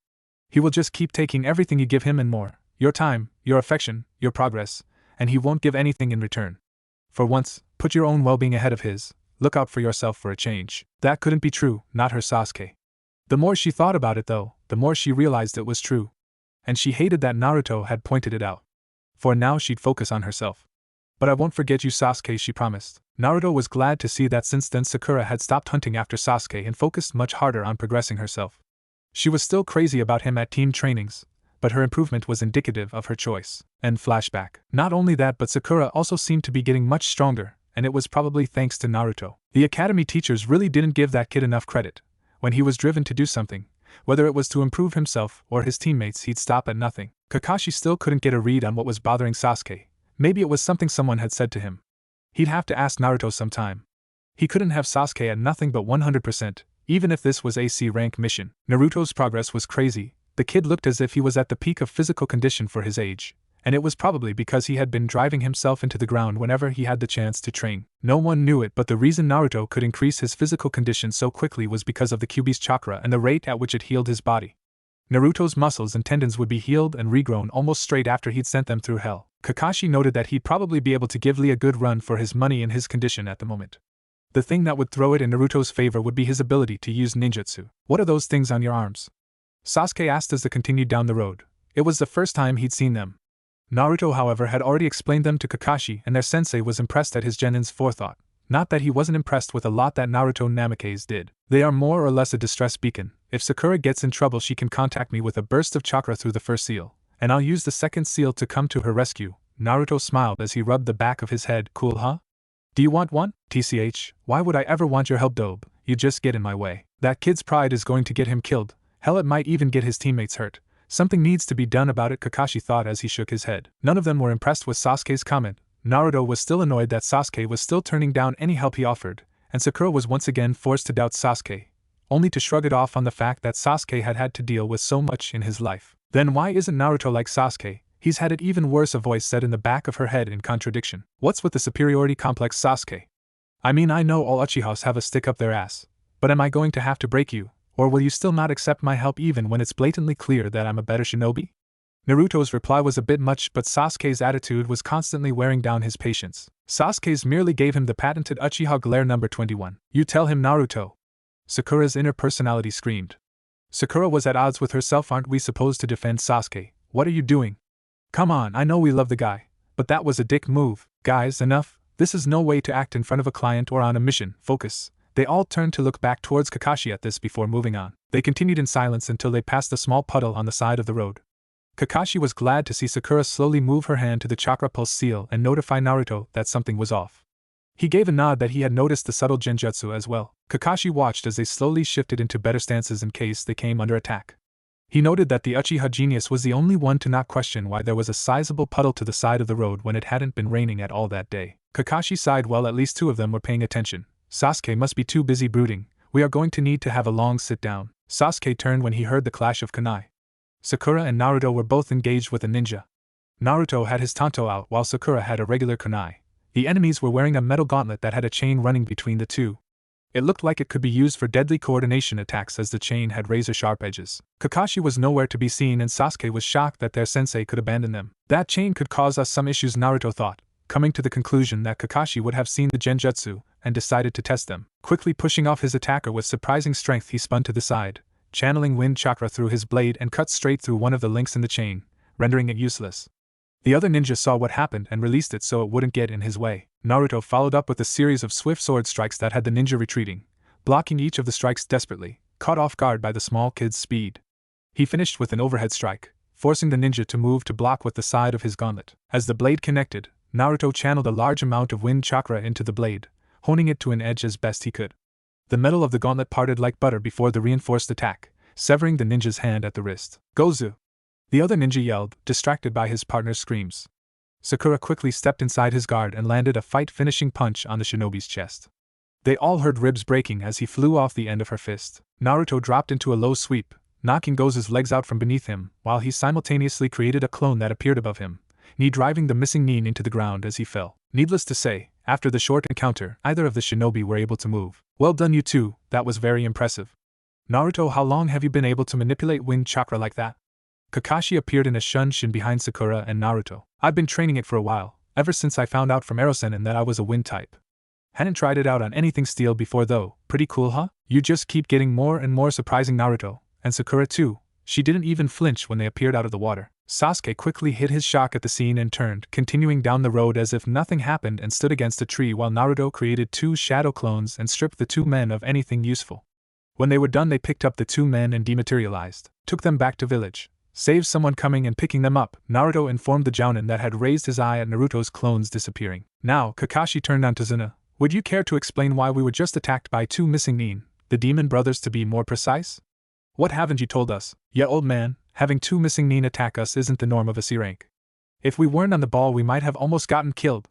He will just keep taking everything you give him and more. Your time, your affection, your progress, and he won't give anything in return. For once, put your own well-being ahead of his. Look out for yourself for a change. That couldn't be true, not her Sasuke. The more she thought about it though, the more she realized it was true. And she hated that Naruto had pointed it out. For now she'd focus on herself. But I won't forget you, Sasuke, she promised. Naruto was glad to see that since then Sakura had stopped hunting after Sasuke and focused much harder on progressing herself. She was still crazy about him at team trainings, but her improvement was indicative of her choice. And flashback. Not only that, but Sakura also seemed to be getting much stronger, and it was probably thanks to Naruto. The academy teachers really didn't give that kid enough credit. When he was driven to do something, whether it was to improve himself or his teammates, he'd stop at nothing. Kakashi still couldn't get a read on what was bothering Sasuke. Maybe it was something someone had said to him. He'd have to ask Naruto sometime. He couldn't have Sasuke at nothing but 100%, even if this was a C rank mission. Naruto's progress was crazy. The kid looked as if he was at the peak of physical condition for his age, and it was probably because he had been driving himself into the ground whenever he had the chance to train. No one knew it, but the reason Naruto could increase his physical condition so quickly was because of the Kyuubi's chakra and the rate at which it healed his body. Naruto's muscles and tendons would be healed and regrown almost straight after he'd sent them through hell. Kakashi noted that he'd probably be able to give Lee a good run for his money in his condition at the moment. The thing that would throw it in Naruto's favor would be his ability to use ninjutsu. What are those things on your arms? Sasuke asked as they continued down the road. It was the first time he'd seen them. Naruto, however, had already explained them to Kakashi, and their sensei was impressed at his genin's forethought. Not that he wasn't impressed with a lot that Naruto Namake's did. They are more or less a distress beacon. If Sakura gets in trouble, she can contact me with a burst of chakra through the first seal, and I'll use the second seal to come to her rescue. Naruto smiled as he rubbed the back of his head. Cool, huh? Do you want one? TCH, why would I ever want your help, Dobe? You just get in my way. That kid's pride is going to get him killed. Hell, it might even get his teammates hurt. Something needs to be done about it, Kakashi thought as he shook his head. None of them were impressed with Sasuke's comment. Naruto was still annoyed that Sasuke was still turning down any help he offered, and Sakura was once again forced to doubt Sasuke, only to shrug it off on the fact that Sasuke had had to deal with so much in his life. Then why isn't Naruto like Sasuke? He's had it even worse, a voice said in the back of her head in contradiction. What's with the superiority complex, Sasuke? I mean, I know all Uchihas have a stick up their ass, but am I going to have to break you, or will you still not accept my help even when it's blatantly clear that I'm a better shinobi? Naruto's reply was a bit much, but Sasuke's attitude was constantly wearing down his patience. Sasuke's merely gave him the patented Uchiha glare number 21. You tell him, Naruto. Sakura's inner personality screamed. Sakura was at odds with herself. Aren't we supposed to defend Sasuke? What are you doing? Come on, I know we love the guy, but that was a dick move. Guys, enough. This is no way to act in front of a client or on a mission. Focus. They all turned to look back towards Kakashi at this before moving on. They continued in silence until they passed a small puddle on the side of the road. Kakashi was glad to see Sakura slowly move her hand to the chakra pulse seal and notify Naruto that something was off. He gave a nod that he had noticed the subtle genjutsu as well. Kakashi watched as they slowly shifted into better stances in case they came under attack. He noted that the Uchiha genius was the only one to not question why there was a sizable puddle to the side of the road when it hadn't been raining at all that day. Kakashi sighed. Well, at least two of them were paying attention. Sasuke must be too busy brooding. We are going to need to have a long sit down. Sasuke turned when he heard the clash of kunai. Sakura and Naruto were both engaged with a ninja. Naruto had his tanto out while Sakura had a regular kunai. The enemies were wearing a metal gauntlet that had a chain running between the two. It looked like it could be used for deadly coordination attacks as the chain had razor-sharp edges. Kakashi was nowhere to be seen and Sasuke was shocked that their sensei could abandon them. That chain could cause us some issues, Naruto thought, coming to the conclusion that Kakashi would have seen the genjutsu and decided to test them. Quickly pushing off his attacker with surprising strength, he spun to the side, channeling wind chakra through his blade and cut straight through one of the links in the chain, rendering it useless. The other ninja saw what happened and released it so it wouldn't get in his way. Naruto followed up with a series of swift sword strikes that had the ninja retreating, blocking each of the strikes desperately, caught off guard by the small kid's speed. He finished with an overhead strike, forcing the ninja to move to block with the side of his gauntlet. As the blade connected, Naruto channeled a large amount of wind chakra into the blade, honing it to an edge as best he could. The metal of the gauntlet parted like butter before the reinforced attack, severing the ninja's hand at the wrist. Gozu! The other ninja yelled, distracted by his partner's screams. Sakura quickly stepped inside his guard and landed a fight-finishing punch on the shinobi's chest. They all heard ribs breaking as he flew off the end of her fist. Naruto dropped into a low sweep, knocking Gozu's legs out from beneath him, while he simultaneously created a clone that appeared above him, knee driving the missing nin into the ground as he fell. Needless to say, after the short encounter, neither of the shinobi were able to move. Well done, you two, that was very impressive. Naruto, how long have you been able to manipulate wind chakra like that? Kakashi appeared in a shunshin behind Sakura and Naruto. I've been training it for a while, ever since I found out from Erosenin that I was a wind type. Hadn't tried it out on anything steel before though. Pretty cool, huh? You just keep getting more and more surprising, Naruto. And Sakura too. She didn't even flinch when they appeared out of the water. Sasuke quickly hid his shock at the scene and turned, continuing down the road as if nothing happened, and stood against a tree while Naruto created 2 shadow clones and stripped the 2 men of anything useful. When they were done, they picked up the 2 men and dematerialized, took them back to village, saved someone coming and picking them up. Naruto informed the jounin that had raised his eye at Naruto's clones disappearing. Now, Kakashi turned on Tazuna. Would you care to explain why we were just attacked by 2 missing nin, the demon brothers to be more precise? What haven't you told us? Yeah, old man, having 2 missing nin attack us isn't the norm of a C rank. If we weren't on the ball, we might have almost gotten killed.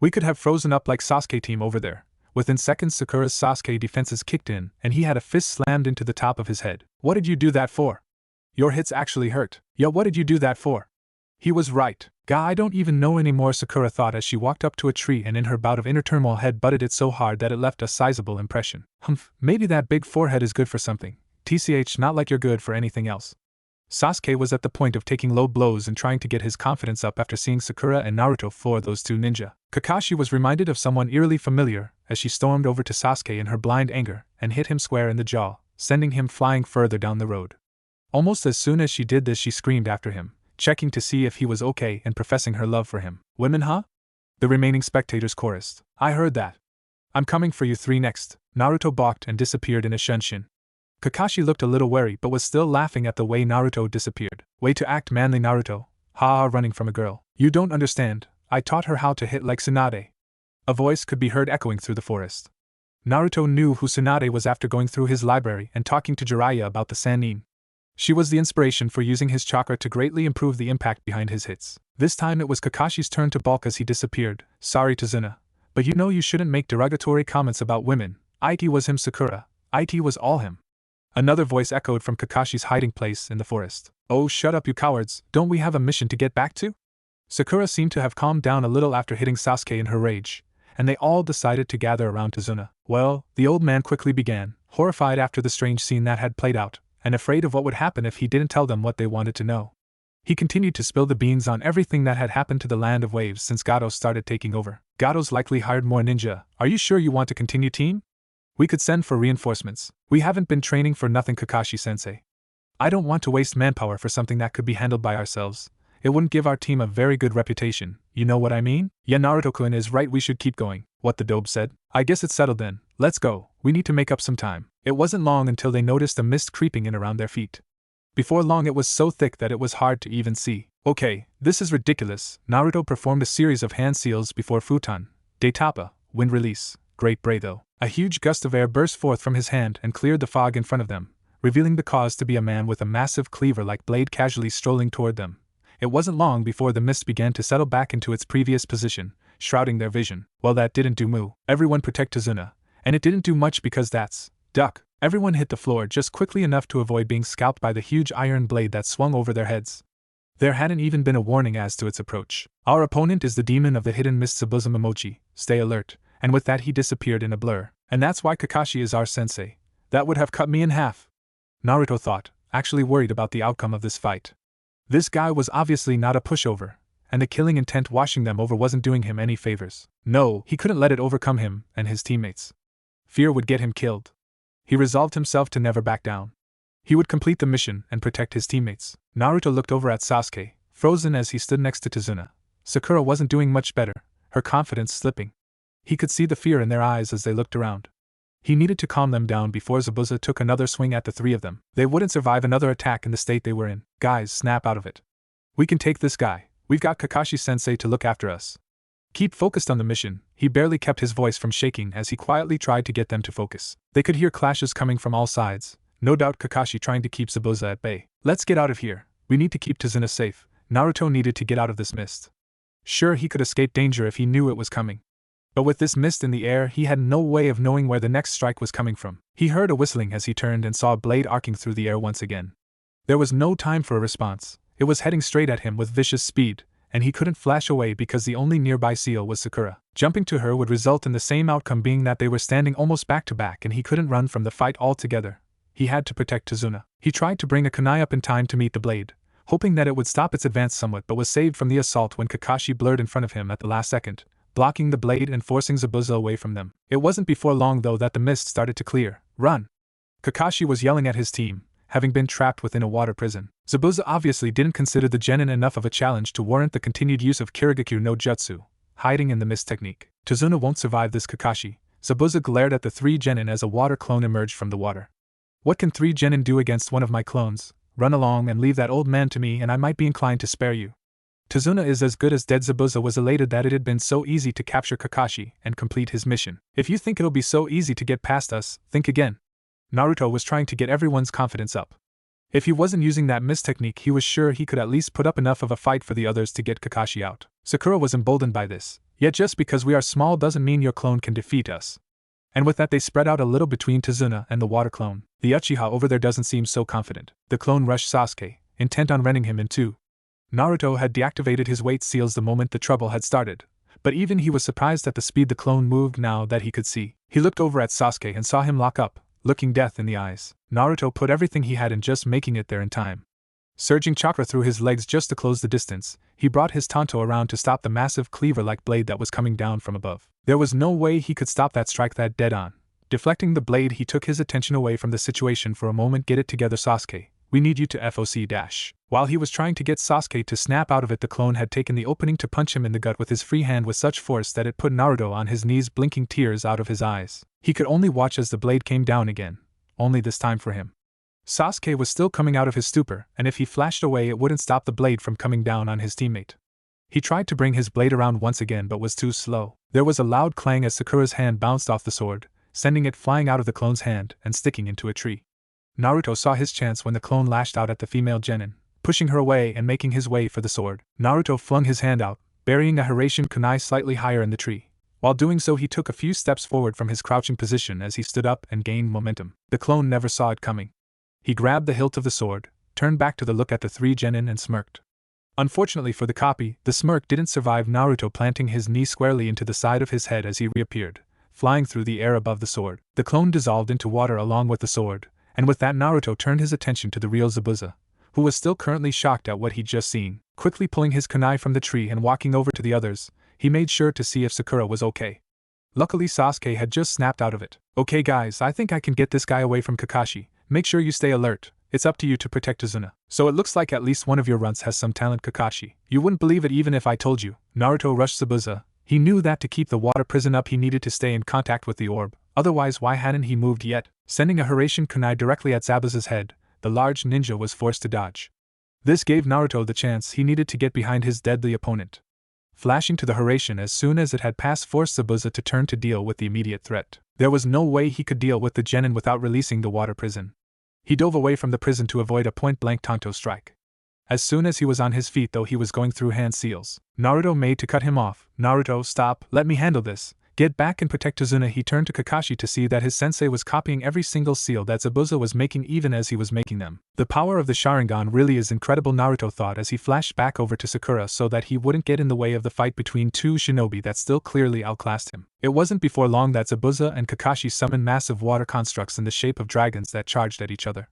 We could have frozen up like Sasuke team over there. Within seconds, Sakura's Sasuke defenses kicked in, and he had a fist slammed into the top of his head. What did you do that for? Your hits actually hurt. Yeah, what did you do that for? He was right. Gah, I don't even know anymore, Sakura thought as she walked up to a tree and in her bout of inner turmoil head butted it so hard that it left a sizable impression. Maybe that big forehead is good for something. TCH, not like you're good for anything else. Sasuke was at the point of taking low blows and trying to get his confidence up after seeing Sakura and Naruto floor those 2 ninja. Kakashi was reminded of someone eerily familiar as she stormed over to Sasuke in her blind anger and hit him square in the jaw, sending him flying further down the road. Almost as soon as she did this, she screamed after him, checking to see if he was okay and professing her love for him. Women, huh? The remaining spectators chorused. I heard that. I'm coming for you 3 next. Naruto balked and disappeared in a shunshin. Kakashi looked a little wary but was still laughing at the way Naruto disappeared. Way to act manly, Naruto. Ha, running from a girl. You don't understand. I taught her how to hit like Tsunade. A voice could be heard echoing through the forest. Naruto knew who Tsunade was after going through his library and talking to Jiraiya about the Sannin. She was the inspiration for using his chakra to greatly improve the impact behind his hits. This time it was Kakashi's turn to balk as he disappeared. Sorry, Tazuna, but you shouldn't make derogatory comments about women. It was him, Sakura. It was all him. Another voice echoed from Kakashi's hiding place in the forest. Oh, shut up, you cowards. Don't we have a mission to get back to? Sakura seemed to have calmed down a little after hitting Sasuke in her rage, and they all decided to gather around Tazuna. Well, the old man quickly began, horrified after the strange scene that had played out, and afraid of what would happen if he didn't tell them what they wanted to know. He continued to spill the beans on everything that had happened to the Land of Waves since Gato started taking over. Gato's likely hired more ninja. Are you sure you want to continue, team? We could send for reinforcements. We haven't been training for nothing, Kakashi-sensei. I don't want to waste manpower for something that could be handled by ourselves. It wouldn't give our team a very good reputation, you know what I mean? Yeah, Naruto-kun is right, we should keep going, what the dobe said. I guess it's settled then. Let's go, we need to make up some time. It wasn't long until they noticed a mist creeping in around their feet. Before long it was so thick that it was hard to even see. Okay, this is ridiculous. Naruto performed a series of hand seals before Futon, Daitapa, wind release, great Breatho. A huge gust of air burst forth from his hand and cleared the fog in front of them, revealing the cause to be a man with a massive cleaver-like blade casually strolling toward them. It wasn't long before the mist began to settle back into its previous position, shrouding their vision. Well, that didn't do moo. Everyone protect Tazuna. And it didn't do much because that's duck. Everyone hit the floor just quickly enough to avoid being scalped by the huge iron blade that swung over their heads. There hadn't even been a warning as to its approach. Our opponent is the demon of the hidden mist's bosom emoji. Stay alert. And with that he disappeared in a blur. And that's why Kakashi is our sensei. That would have cut me in half. Naruto thought, actually worried about the outcome of this fight. This guy was obviously not a pushover, and the killing intent washing them over wasn't doing him any favors. No, he couldn't let it overcome him and his teammates. Fear would get him killed. He resolved himself to never back down. He would complete the mission and protect his teammates. Naruto looked over at Sasuke, frozen as he stood next to Tazuna. Sakura wasn't doing much better, her confidence slipping. He could see the fear in their eyes as they looked around. He needed to calm them down before Zabuza took another swing at the 3 of them. They wouldn't survive another attack in the state they were in. Guys, snap out of it. We can take this guy. We've got Kakashi-sensei to look after us. Keep focused on the mission. He barely kept his voice from shaking as he quietly tried to get them to focus. They could hear clashes coming from all sides. No doubt Kakashi trying to keep Zabuza at bay. Let's get out of here. We need to keep Tazuna safe. Naruto needed to get out of this mist. Sure, he could escape danger if he knew it was coming. But with this mist in the air, he had no way of knowing where the next strike was coming from. He heard a whistling as he turned and saw a blade arcing through the air once again. There was no time for a response. It was heading straight at him with vicious speed, and he couldn't flash away because the only nearby seal was Sakura. Jumping to her would result in the same outcome, being that they were standing almost back to back and he couldn't run from the fight altogether. He had to protect Tazuna. He tried to bring a kunai up in time to meet the blade, hoping that it would stop its advance somewhat, but was saved from the assault when Kakashi blurred in front of him at the last second, blocking the blade and forcing Zabuza away from them. It wasn't before long though that the mist started to clear. Run! Kakashi was yelling at his team, having been trapped within a water prison. Zabuza obviously didn't consider the genin enough of a challenge to warrant the continued use of Kirigakure no Jutsu, hiding in the mist technique. Tazuna won't survive this, Kakashi. Zabuza glared at the 3 genin as a water clone emerged from the water. What can 3 genin do against one of my clones? Run along and leave that old man to me and I might be inclined to spare you. Tazuna is as good as dead. Zabuza was elated that it had been so easy to capture Kakashi and complete his mission. If you think it'll be so easy to get past us, think again. Naruto was trying to get everyone's confidence up. If he wasn't using that mist technique, he was sure he could at least put up enough of a fight for the others to get Kakashi out. Sakura was emboldened by this. Yet just because we are small doesn't mean your clone can defeat us. And with that they spread out a little between Tazuna and the water clone. The Uchiha over there doesn't seem so confident. The clone rushed Sasuke, intent on rending him in two. Naruto had deactivated his weight seals the moment the trouble had started, but even he was surprised at the speed the clone moved now that he could see. He looked over at Sasuke and saw him lock up, looking death in the eyes. Naruto put everything he had in just making it there in time. Surging chakra through his legs just to close the distance, he brought his tanto around to stop the massive cleaver-like blade that was coming down from above. There was no way he could stop that strike that dead on. Deflecting the blade, he took his attention away from the situation for a moment. Get it together, Sasuke. We need you to FOC-. While he was trying to get Sasuke to snap out of it, the clone had taken the opening to punch him in the gut with his free hand with such force that it put Naruto on his knees, blinking tears out of his eyes. He could only watch as the blade came down again, only this time for him. Sasuke was still coming out of his stupor, and if he flashed away it wouldn't stop the blade from coming down on his teammate. He tried to bring his blade around once again but was too slow. There was a loud clang as Sakura's hand bounced off the sword, sending it flying out of the clone's hand and sticking into a tree. Naruto saw his chance when the clone lashed out at the female genin, pushing her away and making his way for the sword. Naruto flung his hand out, burying a Hiraishin kunai slightly higher in the tree. While doing so he took a few steps forward from his crouching position as he stood up and gained momentum. The clone never saw it coming. He grabbed the hilt of the sword, turned back to look at the 3 genin and smirked. Unfortunately for the copy, the smirk didn't survive Naruto planting his knee squarely into the side of his head as he reappeared, flying through the air above the sword. The clone dissolved into water along with the sword, and with that Naruto turned his attention to the real Zabuza, who was still currently shocked at what he'd just seen. Quickly pulling his kunai from the tree and walking over to the others, he made sure to see if Sakura was okay. Luckily Sasuke had just snapped out of it. Okay guys, I think I can get this guy away from Kakashi. Make sure you stay alert. It's up to you to protect Tazuna. So it looks like at least one of your runts has some talent, Kakashi. You wouldn't believe it even if I told you. Naruto rushed Zabuza. He knew that to keep the water prison up he needed to stay in contact with the orb, otherwise why hadn't he moved yet? Sending a Hiraishin kunai directly at Zabuza's head, the large ninja was forced to dodge. This gave Naruto the chance he needed to get behind his deadly opponent. Flashing to the Hiraishin as soon as it had passed forced Zabuza to turn to deal with the immediate threat. There was no way he could deal with the genin without releasing the water prison. He dove away from the prison to avoid a point-blank tanto strike. As soon as he was on his feet though he was going through hand seals. Naruto made to cut him off. Naruto, stop, let me handle this. Get back and protect Tazuna. He turned to Kakashi to see that his sensei was copying every single seal that Zabuza was making even as he was making them. The power of the Sharingan really is incredible, Naruto thought as he flashed back over to Sakura so that he wouldn't get in the way of the fight between 2 shinobi that still clearly outclassed him. It wasn't before long that Zabuza and Kakashi summoned massive water constructs in the shape of dragons that charged at each other.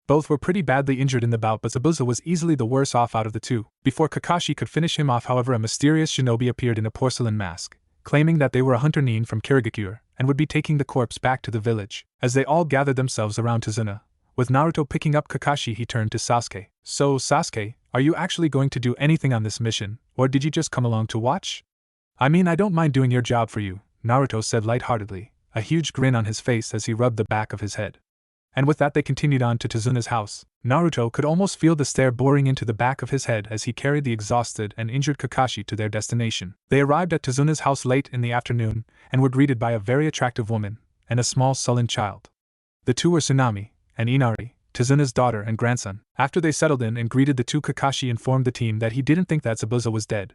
Both were pretty badly injured in the bout, but Zabuza was easily the worse off out of the two. Before Kakashi could finish him off, however, a mysterious shinobi appeared in a porcelain mask, claiming that they were a hunter nin from Kirigakure and would be taking the corpse back to the village. As they all gathered themselves around Tazuna, with Naruto picking up Kakashi, he turned to Sasuke. So, Sasuke, are you actually going to do anything on this mission, or did you just come along to watch? I mean, I don't mind doing your job for you, Naruto said lightheartedly, a huge grin on his face as he rubbed the back of his head. And with that they continued on to Tazuna's house. Naruto could almost feel the stare boring into the back of his head as he carried the exhausted and injured Kakashi to their destination. They arrived at Tazuna's house late in the afternoon, and were greeted by a very attractive woman, and a small sullen child. The two were Tsunami, and Inari, Tazuna's daughter and grandson. After they settled in and greeted the two, Kakashi informed the team that he didn't think that Zabuza was dead.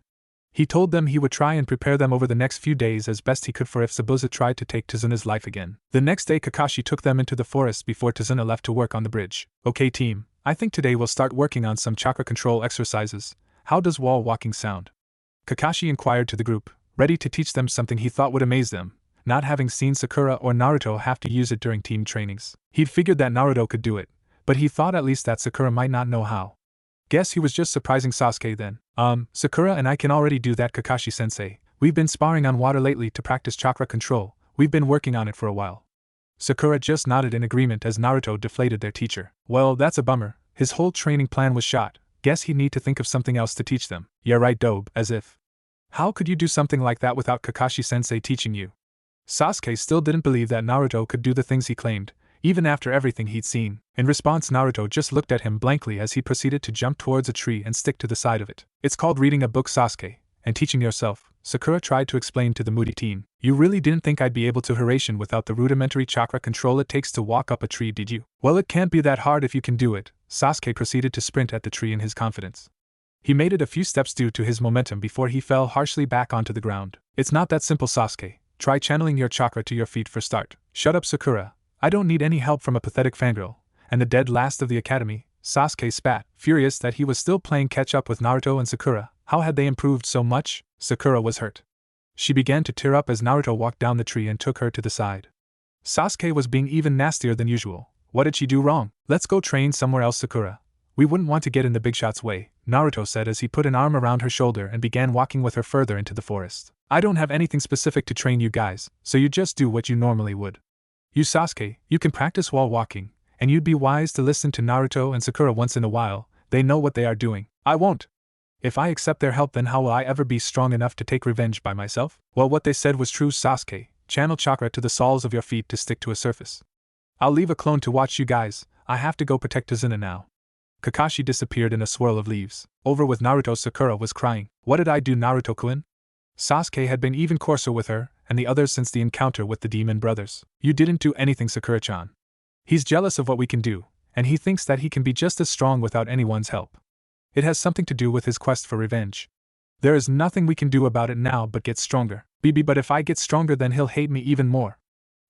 He told them he would try and prepare them over the next few days as best he could for if Zabuza tried to take Tazuna's life again. The next day Kakashi took them into the forest before Tazuna left to work on the bridge. Okay team, I think today we'll start working on some chakra control exercises. How does wall walking sound? Kakashi inquired to the group, ready to teach them something he thought would amaze them, not having seen Sakura or Naruto have to use it during team trainings. He'd figured that Naruto could do it, but he thought at least that Sakura might not know how. Guess he was just surprising Sasuke then. Sakura and I can already do that, Kakashi-sensei. We've been sparring on water lately to practice chakra control. We've been working on it for a while. Sakura just nodded in agreement as Naruto deflated their teacher. Well, that's a bummer. His whole training plan was shot. Guess he'd need to think of something else to teach them. Yeah right, Dobe, as if. How could you do something like that without Kakashi-sensei teaching you? Sasuke still didn't believe that Naruto could do the things he claimed, even after everything he'd seen. In response, Naruto just looked at him blankly as he proceeded to jump towards a tree and stick to the side of it. It's called reading a book, Sasuke, and teaching yourself, Sakura tried to explain to the moody teen. You really didn't think I'd be able to Hiraishin without the rudimentary chakra control it takes to walk up a tree, did you? Well, it can't be that hard if you can do it. Sasuke proceeded to sprint at the tree in his confidence. He made it a few steps due to his momentum before he fell harshly back onto the ground. It's not that simple, Sasuke. Try channeling your chakra to your feet for start. Shut up, Sakura. I don't need any help from a pathetic fangirl. And the dead last of the academy, Sasuke spat, furious that he was still playing catch-up with Naruto and Sakura. How had they improved so much? Sakura was hurt. She began to tear up as Naruto walked down the tree and took her to the side. Sasuke was being even nastier than usual. What did she do wrong? Let's go train somewhere else, Sakura. We wouldn't want to get in the big shot's way, Naruto said as he put an arm around her shoulder and began walking with her further into the forest. I don't have anything specific to train you guys, so you just do what you normally would. You, Sasuke, you can practice while walking, and you'd be wise to listen to Naruto and Sakura once in a while. They know what they are doing. I won't. If I accept their help, then how will I ever be strong enough to take revenge by myself? Well, what they said was true, Sasuke. Channel chakra to the soles of your feet to stick to a surface. I'll leave a clone to watch you guys. I have to go protect Tazuna now. Kakashi disappeared in a swirl of leaves. Over with Naruto, Sakura was crying. What did I do, Naruto-kun? Sasuke had been even coarser with her and the others since the encounter with the demon brothers. You didn't do anything, Sakura-chan. He's jealous of what we can do, and he thinks that he can be just as strong without anyone's help. It has something to do with his quest for revenge. There is nothing we can do about it now but get stronger. But if I get stronger, then he'll hate me even more.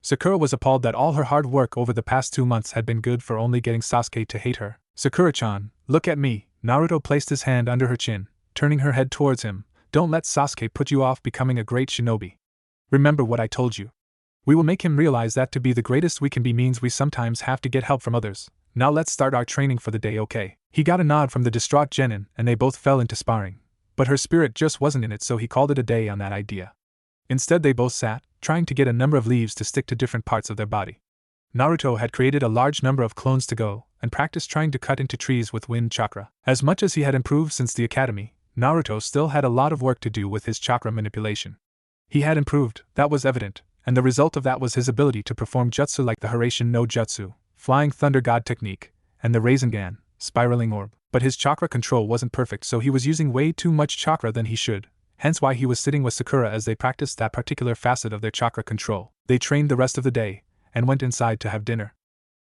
Sakura was appalled that all her hard work over the past 2 months had been good for only getting Sasuke to hate her. Sakura-chan, look at me. Naruto placed his hand under her chin, turning her head towards him. Don't let Sasuke put you off becoming a great shinobi. Remember what I told you. We will make him realize that to be the greatest we can be means we sometimes have to get help from others. Now let's start our training for the day, okay? He got a nod from the distraught Genin, and they both fell into sparring. But her spirit just wasn't in it, so he called it a day on that idea. Instead, they both sat, trying to get a number of leaves to stick to different parts of their body. Naruto had created a large number of clones to go, and practiced trying to cut into trees with wind chakra. As much as he had improved since the academy, Naruto still had a lot of work to do with his chakra manipulation. He had improved, that was evident, and the result of that was his ability to perform jutsu like the Hiraishin no Jutsu, Flying Thunder God technique, and the Rasengan, Spiraling Orb. But his chakra control wasn't perfect, so he was using way too much chakra than he should, hence why he was sitting with Sakura as they practiced that particular facet of their chakra control. They trained the rest of the day, and went inside to have dinner.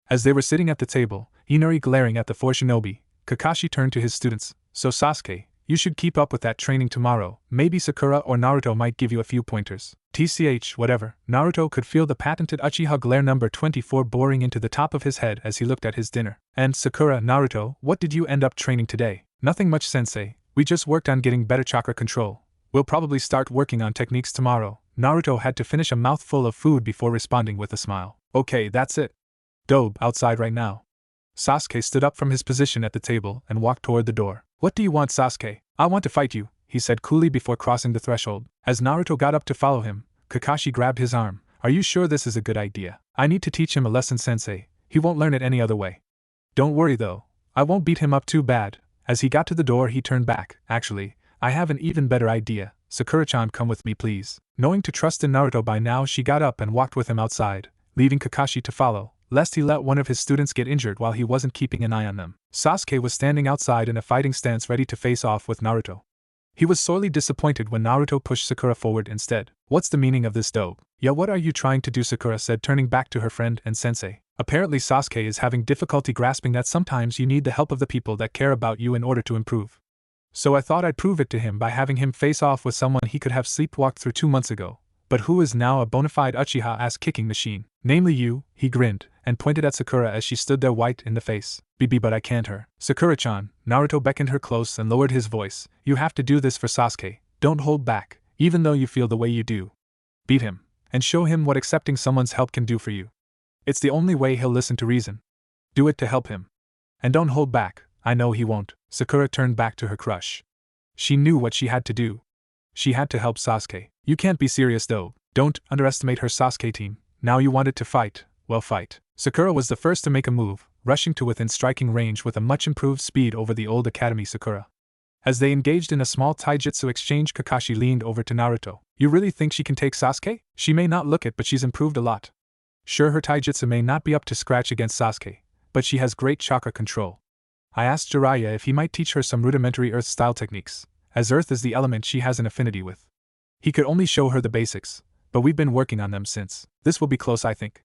As they were sitting at the table, Inari glaring at the 4 shinobi, Kakashi turned to his students. So Sasuke, you should keep up with that training tomorrow. Maybe Sakura or Naruto might give you a few pointers. TCH, whatever. Naruto could feel the patented Uchiha glare number 24 boring into the top of his head as he looked at his dinner. And Sakura, Naruto, what did you end up training today? Nothing much, sensei. We just worked on getting better chakra control. We'll probably start working on techniques tomorrow. Naruto had to finish a mouthful of food before responding with a smile. Okay, that's it. Dobe, outside right now. Sasuke stood up from his position at the table and walked toward the door. What do you want, Sasuke? I want to fight you, he said coolly before crossing the threshold. As Naruto got up to follow him, Kakashi grabbed his arm. Are you sure this is a good idea? I need to teach him a lesson, sensei. He won't learn it any other way. Don't worry though. I won't beat him up too bad. As he got to the door, he turned back. Actually, I have an even better idea. Sakura-chan, come with me, please. Knowing to trust in Naruto by now, she got up and walked with him outside, leaving Kakashi to follow, lest he let one of his students get injured while he wasn't keeping an eye on them. Sasuke was standing outside in a fighting stance ready to face off with Naruto. He was sorely disappointed when Naruto pushed Sakura forward instead. What's the meaning of this, Dobe? Yeah, what are you trying to do? Sakura said, turning back to her friend and sensei. Apparently Sasuke is having difficulty grasping that sometimes you need the help of the people that care about you in order to improve. So I thought I'd prove it to him by having him face off with someone he could have sleepwalked through 2 months ago, but who is now a bona fide Uchiha ass-kicking machine. Namely you, he grinned, and pointed at Sakura as she stood there white in the face. But I can't her. Sakura-chan, Naruto beckoned her close and lowered his voice. You have to do this for Sasuke. Don't hold back, even though you feel the way you do. Beat him, and show him what accepting someone's help can do for you. It's the only way he'll listen to reason. Do it to help him. And don't hold back. I know he won't. Sakura turned back to her crush. She knew what she had to do. She had to help Sasuke. You can't be serious though. Don't underestimate her, Sasuke team. Now you wanted to fight. Well, fight. Sakura was the first to make a move, rushing to within striking range with a much improved speed over the old Academy Sakura. As they engaged in a small taijutsu exchange, Kakashi leaned over to Naruto. You really think she can take Sasuke? She may not look it, but she's improved a lot. Sure, her taijutsu may not be up to scratch against Sasuke, but she has great chakra control. I asked Jiraiya if he might teach her some rudimentary earth-style techniques, as earth is the element she has an affinity with. He could only show her the basics, but we've been working on them since. This will be close, I think.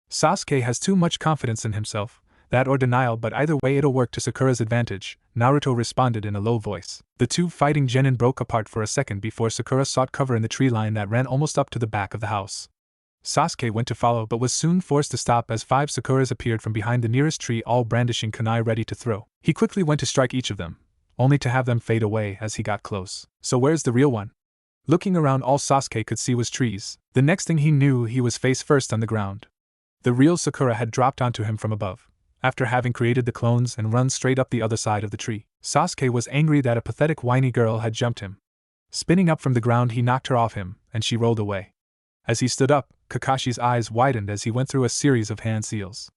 Sasuke has too much confidence in himself, that or denial, but either way it'll work to Sakura's advantage, Naruto responded in a low voice. The two fighting genin broke apart for a second before Sakura sought cover in the tree line that ran almost up to the back of the house. Sasuke went to follow but was soon forced to stop as 5 Sakuras appeared from behind the nearest tree, all brandishing kunai ready to throw. He quickly went to strike each of them, only to have them fade away as he got close. So where's the real one? Looking around, all Sasuke could see was trees. The next thing he knew, he was face first on the ground. The real Sakura had dropped onto him from above, after having created the clones and run straight up the other side of the tree. Sasuke was angry that a pathetic whiny girl had jumped him. Spinning up from the ground, he knocked her off him, and she rolled away. As he stood up, Kakashi's eyes widened as he went through a series of hand seals.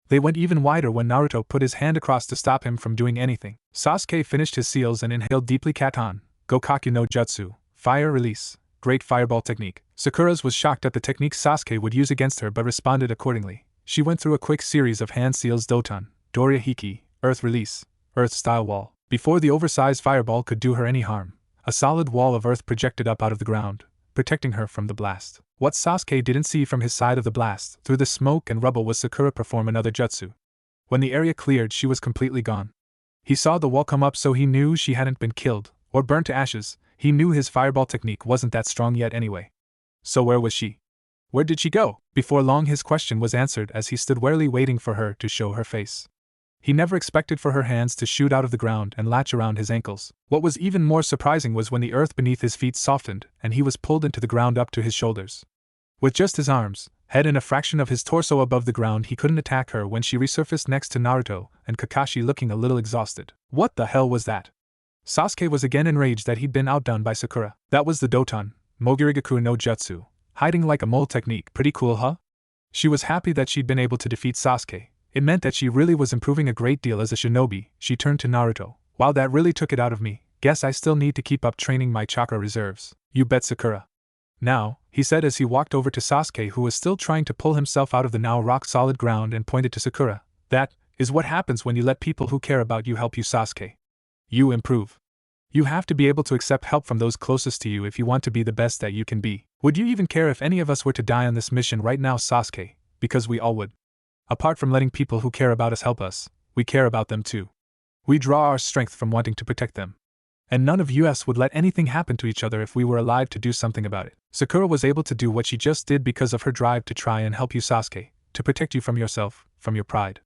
They went even wider when Naruto put his hand across to stop him from doing anything. Sasuke finished his seals and inhaled deeply. Katan, Gokaku no Jutsu, Fire Release, Great Fireball Technique. Sakura's was shocked at the technique Sasuke would use against her but responded accordingly. She went through a quick series of hand seals: Doton, Doria Hiki, Earth Release, Earth Style Wall. Before the oversized fireball could do her any harm, a solid wall of earth projected up out of the ground, protecting her from the blast. What Sasuke didn't see from his side of the blast, through the smoke and rubble, was Sakura perform another jutsu. When the area cleared, she was completely gone. He saw the wall come up, so he knew she hadn't been killed, or burnt to ashes. He knew his fireball technique wasn't that strong yet anyway. So where was she? Where did she go? Before long his question was answered as he stood warily waiting for her to show her face. He never expected for her hands to shoot out of the ground and latch around his ankles. What was even more surprising was when the earth beneath his feet softened and he was pulled into the ground up to his shoulders. With just his arms, head and a fraction of his torso above the ground, he couldn't attack her when she resurfaced next to Naruto and Kakashi, looking a little exhausted. What the hell was that? Sasuke was again enraged that he'd been outdone by Sakura. That was the Doton, Mogirigaku no Jutsu, hiding like a mole technique. Pretty cool, huh? She was happy that she'd been able to defeat Sasuke. It meant that she really was improving a great deal as a shinobi. She turned to Naruto. Wow, that really took it out of me. Guess I still need to keep up training my chakra reserves. You bet, Sakura. Now, he said as he walked over to Sasuke, who was still trying to pull himself out of the now rock-solid ground, and pointed to Sakura. That is what happens when you let people who care about you help you, Sasuke. You improve. You have to be able to accept help from those closest to you if you want to be the best that you can be. Would you even care if any of us were to die on this mission right now, Sasuke? Because we all would. Apart from letting people who care about us help us, we care about them too. We draw our strength from wanting to protect them. And none of us would let anything happen to each other if we were alive to do something about it. Sakura was able to do what she just did because of her drive to try and help you, Sasuke, to protect you from yourself, from your pride.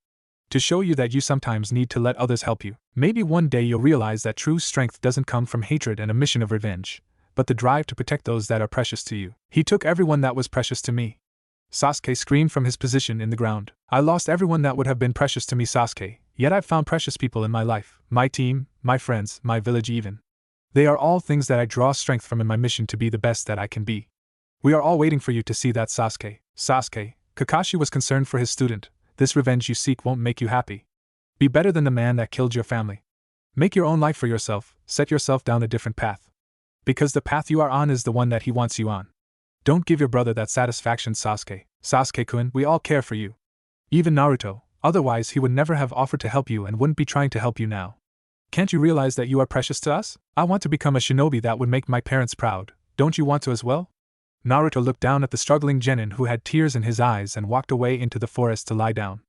To show you that you sometimes need to let others help you. Maybe one day you'll realize that true strength doesn't come from hatred and a mission of revenge, but the drive to protect those that are precious to you. He took everyone that was precious to me. Sasuke screamed from his position in the ground. I lost everyone that would have been precious to me, Sasuke, yet I've found precious people in my life. My team, my friends, my village even. They are all things that I draw strength from in my mission to be the best that I can be. We are all waiting for you to see that, Sasuke. Sasuke, Kakashi was concerned for his student. This revenge you seek won't make you happy. Be better than the man that killed your family. Make your own life for yourself, set yourself down a different path. Because the path you are on is the one that he wants you on. Don't give your brother that satisfaction, Sasuke. Sasuke-kun, we all care for you. Even Naruto, otherwise he would never have offered to help you and wouldn't be trying to help you now. Can't you realize that you are precious to us? I want to become a shinobi that would make my parents proud. Don't you want to as well? Naruto looked down at the struggling genin who had tears in his eyes and walked away into the forest to lie down.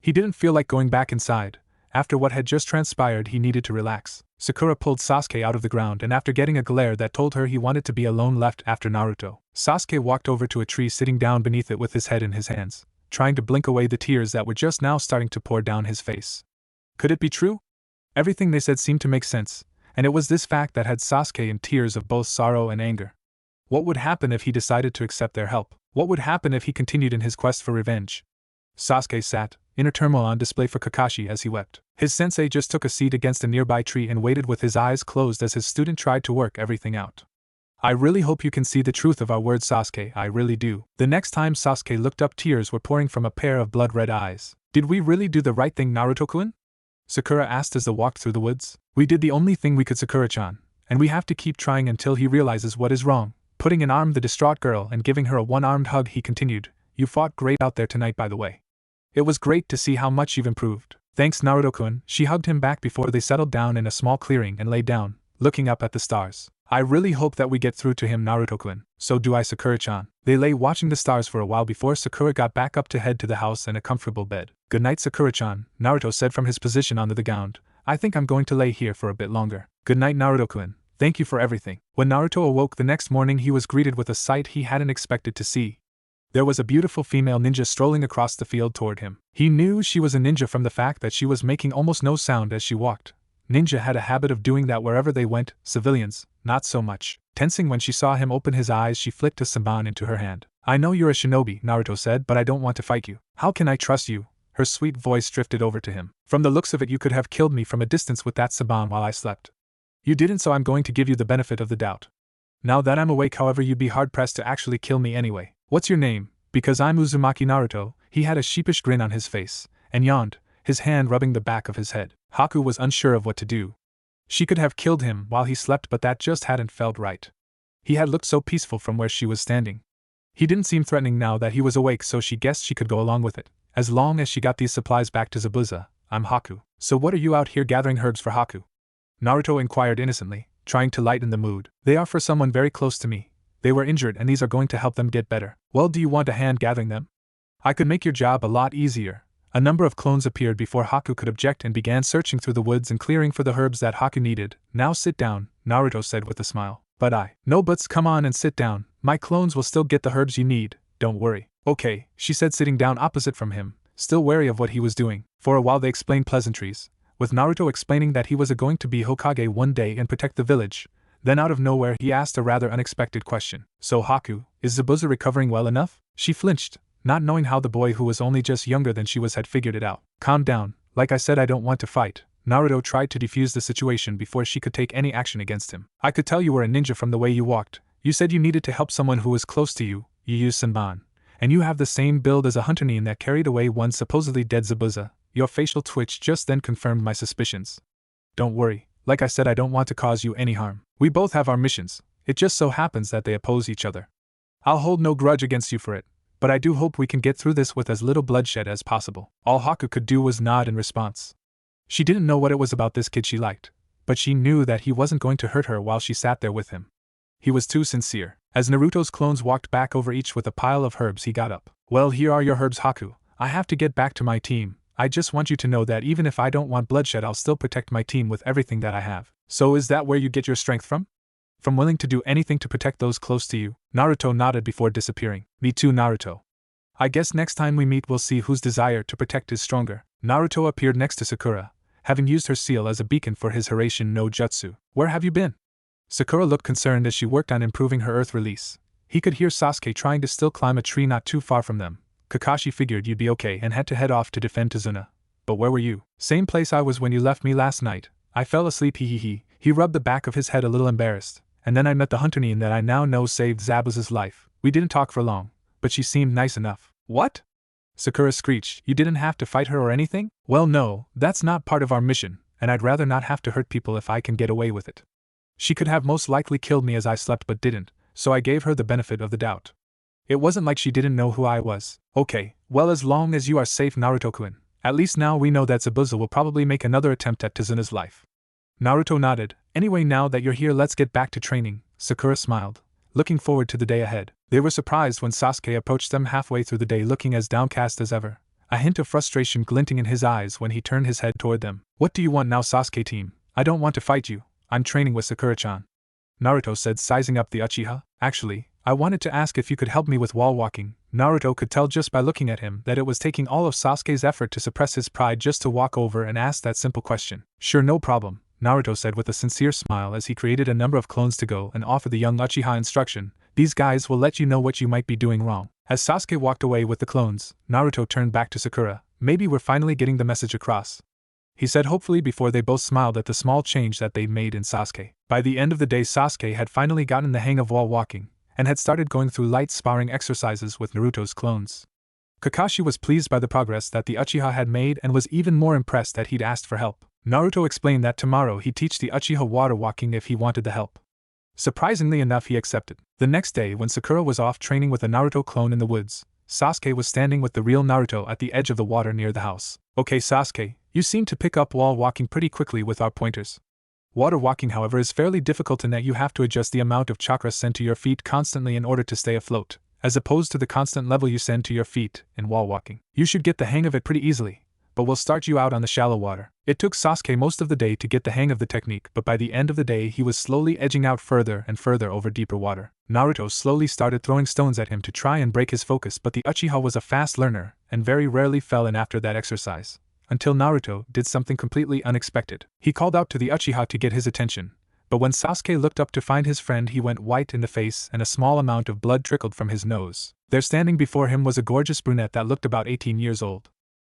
He didn't feel like going back inside. After what had just transpired, he needed to relax. Sakura pulled Sasuke out of the ground and after getting a glare that told her he wanted to be alone left after Naruto. Sasuke walked over to a tree, sitting down beneath it with his head in his hands, trying to blink away the tears that were just now starting to pour down his face. Could it be true? Everything they said seemed to make sense, and it was this fact that had Sasuke in tears of both sorrow and anger. What would happen if he decided to accept their help? What would happen if he continued in his quest for revenge? Sasuke sat, inner turmoil on display for Kakashi as he wept. His sensei just took a seat against a nearby tree and waited with his eyes closed as his student tried to work everything out. I really hope you can see the truth of our words, Sasuke, I really do. The next time Sasuke looked up, tears were pouring from a pair of blood-red eyes. Did we really do the right thing, Naruto-kun? Sakura asked as they walked through the woods. We did the only thing we could, Sakura-chan, and we have to keep trying until he realizes what is wrong. Putting an arm the distraught girl and giving her a one-armed hug, he continued. You fought great out there tonight, by the way. It was great to see how much you've improved. Thanks, Naruto-kun. She hugged him back before they settled down in a small clearing and lay down, looking up at the stars. I really hope that we get through to him, Naruto-kun. So do I, Sakura-chan. They lay watching the stars for a while before Sakura got back up to head to the house and a comfortable bed. Good night, Sakura-chan, Naruto said from his position on the ground. I think I'm going to lay here for a bit longer. Good night, Naruto-kun. Thank you for everything. When Naruto awoke the next morning, he was greeted with a sight he hadn't expected to see. There was a beautiful female ninja strolling across the field toward him. He knew she was a ninja from the fact that she was making almost no sound as she walked. Ninja had a habit of doing that wherever they went, civilians, not so much. Tensing when she saw him open his eyes, she flicked a saban into her hand. I know you're a shinobi, Naruto said, but I don't want to fight you. How can I trust you? Her sweet voice drifted over to him. From the looks of it, you could have killed me from a distance with that saban while I slept. You didn't, so I'm going to give you the benefit of the doubt. Now that I'm awake, however, you'd be hard-pressed to actually kill me anyway. What's your name? Because I'm Uzumaki Naruto. He had a sheepish grin on his face, and yawned, his hand rubbing the back of his head. Haku was unsure of what to do. She could have killed him while he slept, but that just hadn't felt right. He had looked so peaceful from where she was standing. He didn't seem threatening now that he was awake, so she guessed she could go along with it, as long as she got these supplies back to Zabuza. I'm Haku. So what are you out here gathering herbs for, Haku? Naruto inquired innocently, trying to lighten the mood. They are for someone very close to me. They were injured and these are going to help them get better. Well, do you want a hand gathering them? I could make your job a lot easier. A number of clones appeared before Haku could object and began searching through the woods and clearing for the herbs that Haku needed. Now sit down, Naruto said with a smile. But No buts, come on and sit down. My clones will still get the herbs you need, don't worry. Okay, she said, sitting down opposite from him, still wary of what he was doing. For a while they explained pleasantries, with Naruto explaining that he was going to be Hokage one day and protect the village. Then out of nowhere he asked a rather unexpected question. So Haku, is Zabuza recovering well enough? She flinched, not knowing how the boy who was only just younger than she was had figured it out. Calm down, like I said, I don't want to fight. Naruto tried to defuse the situation before she could take any action against him. I could tell you were a ninja from the way you walked. You said you needed to help someone who was close to you. You used Senban. And you have the same build as a hunter nin that carried away one supposedly dead Zabuza. Your facial twitch just then confirmed my suspicions. Don't worry, like I said, I don't want to cause you any harm. We both have our missions. It just so happens that they oppose each other. I'll hold no grudge against you for it, but I do hope we can get through this with as little bloodshed as possible. All Haku could do was nod in response. She didn't know what it was about this kid she liked, but she knew that he wasn't going to hurt her while she sat there with him. He was too sincere. As Naruto's clones walked back over each with a pile of herbs, he got up. Well, here are your herbs, Haku. I have to get back to my team. I just want you to know that even if I don't want bloodshed, I'll still protect my team with everything that I have. So is that where you get your strength from? From willing to do anything to protect those close to you? Naruto nodded before disappearing. Me too, Naruto. I guess next time we meet we'll see whose desire to protect is stronger. Naruto appeared next to Sakura, having used her seal as a beacon for his Hiraishin no jutsu. Where have you been? Sakura looked concerned as she worked on improving her earth release. He could hear Sasuke trying to still climb a tree not too far from them. Kakashi figured you'd be okay and had to head off to defend Tazuna. But where were you? Same place I was when you left me last night. I fell asleep, he. He rubbed the back of his head a little embarrassed. And then I met the hunter nin that I now know saved Zabuza's life. We didn't talk for long, but she seemed nice enough. What? Sakura screeched. You didn't have to fight her or anything? Well, no, that's not part of our mission, and I'd rather not have to hurt people if I can get away with it. She could have most likely killed me as I slept but didn't, so I gave her the benefit of the doubt. It wasn't like she didn't know who I was. Okay, well, as long as you are safe, Naruto-kun. At least now we know that Zabuza will probably make another attempt at Tazuna's life. Naruto nodded. Anyway, now that you're here, let's get back to training. Sakura smiled, looking forward to the day ahead. They were surprised when Sasuke approached them halfway through the day looking as downcast as ever, a hint of frustration glinting in his eyes when he turned his head toward them. What do you want now, Sasuke team? I don't want to fight you. I'm training with Sakura-chan. Naruto said, sizing up the Uchiha. Actually, I wanted to ask if you could help me with wall walking. Naruto could tell just by looking at him that it was taking all of Sasuke's effort to suppress his pride just to walk over and ask that simple question. Sure, no problem, Naruto said with a sincere smile as he created a number of clones to go and offer the young Uchiha instruction. These guys will let you know what you might be doing wrong. As Sasuke walked away with the clones, Naruto turned back to Sakura. Maybe we're finally getting the message across. he said hopefully before they both smiled at the small change that they'd made in Sasuke. By the end of the day, Sasuke had finally gotten the hang of wall walking, and had started going through light sparring exercises with Naruto's clones. Kakashi was pleased by the progress that the Uchiha had made and was even more impressed that he'd asked for help. Naruto explained that tomorrow he'd teach the Uchiha water walking if he wanted the help. Surprisingly enough, he accepted. The next day, when Sakura was off training with a Naruto clone in the woods, Sasuke was standing with the real Naruto at the edge of the water near the house. Okay, Sasuke, you seem to pick up wall walking pretty quickly with our pointers. Water walking, however, is fairly difficult in that you have to adjust the amount of chakra sent to your feet constantly in order to stay afloat, as opposed to the constant level you send to your feet in wall walking. You should get the hang of it pretty easily, but we'll start you out on the shallow water. It took Sasuke most of the day to get the hang of the technique, but by the end of the day he was slowly edging out further and further over deeper water. Naruto slowly started throwing stones at him to try and break his focus, but the Uchiha was a fast learner and very rarely fell in after that exercise, until Naruto did something completely unexpected. He called out to the Uchiha to get his attention, but when Sasuke looked up to find his friend, he went white in the face and a small amount of blood trickled from his nose. There standing before him was a gorgeous brunette that looked about 18 years old.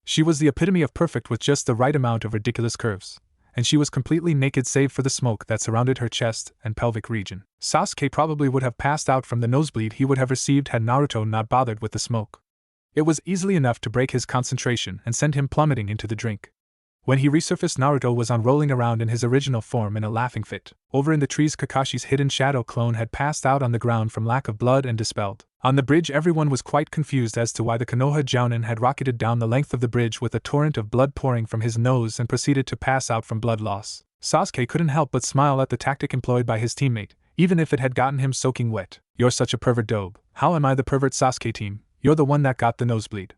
She was the epitome of perfect with just the right amount of ridiculous curves, and she was completely naked save for the smoke that surrounded her chest and pelvic region. Sasuke probably would have passed out from the nosebleed he would have received had Naruto not bothered with the smoke. It was easily enough to break his concentration and send him plummeting into the drink. When he resurfaced, Naruto was unrolling around in his original form in a laughing fit. Over in the trees, Kakashi's hidden shadow clone had passed out on the ground from lack of blood and dispelled. On the bridge, everyone was quite confused as to why the Konoha Jounin had rocketed down the length of the bridge with a torrent of blood pouring from his nose and proceeded to pass out from blood loss. Sasuke couldn't help but smile at the tactic employed by his teammate, even if it had gotten him soaking wet. You're such a pervert, Dobe. How am I the pervert, Sasuke team? You're the one that got the nosebleed.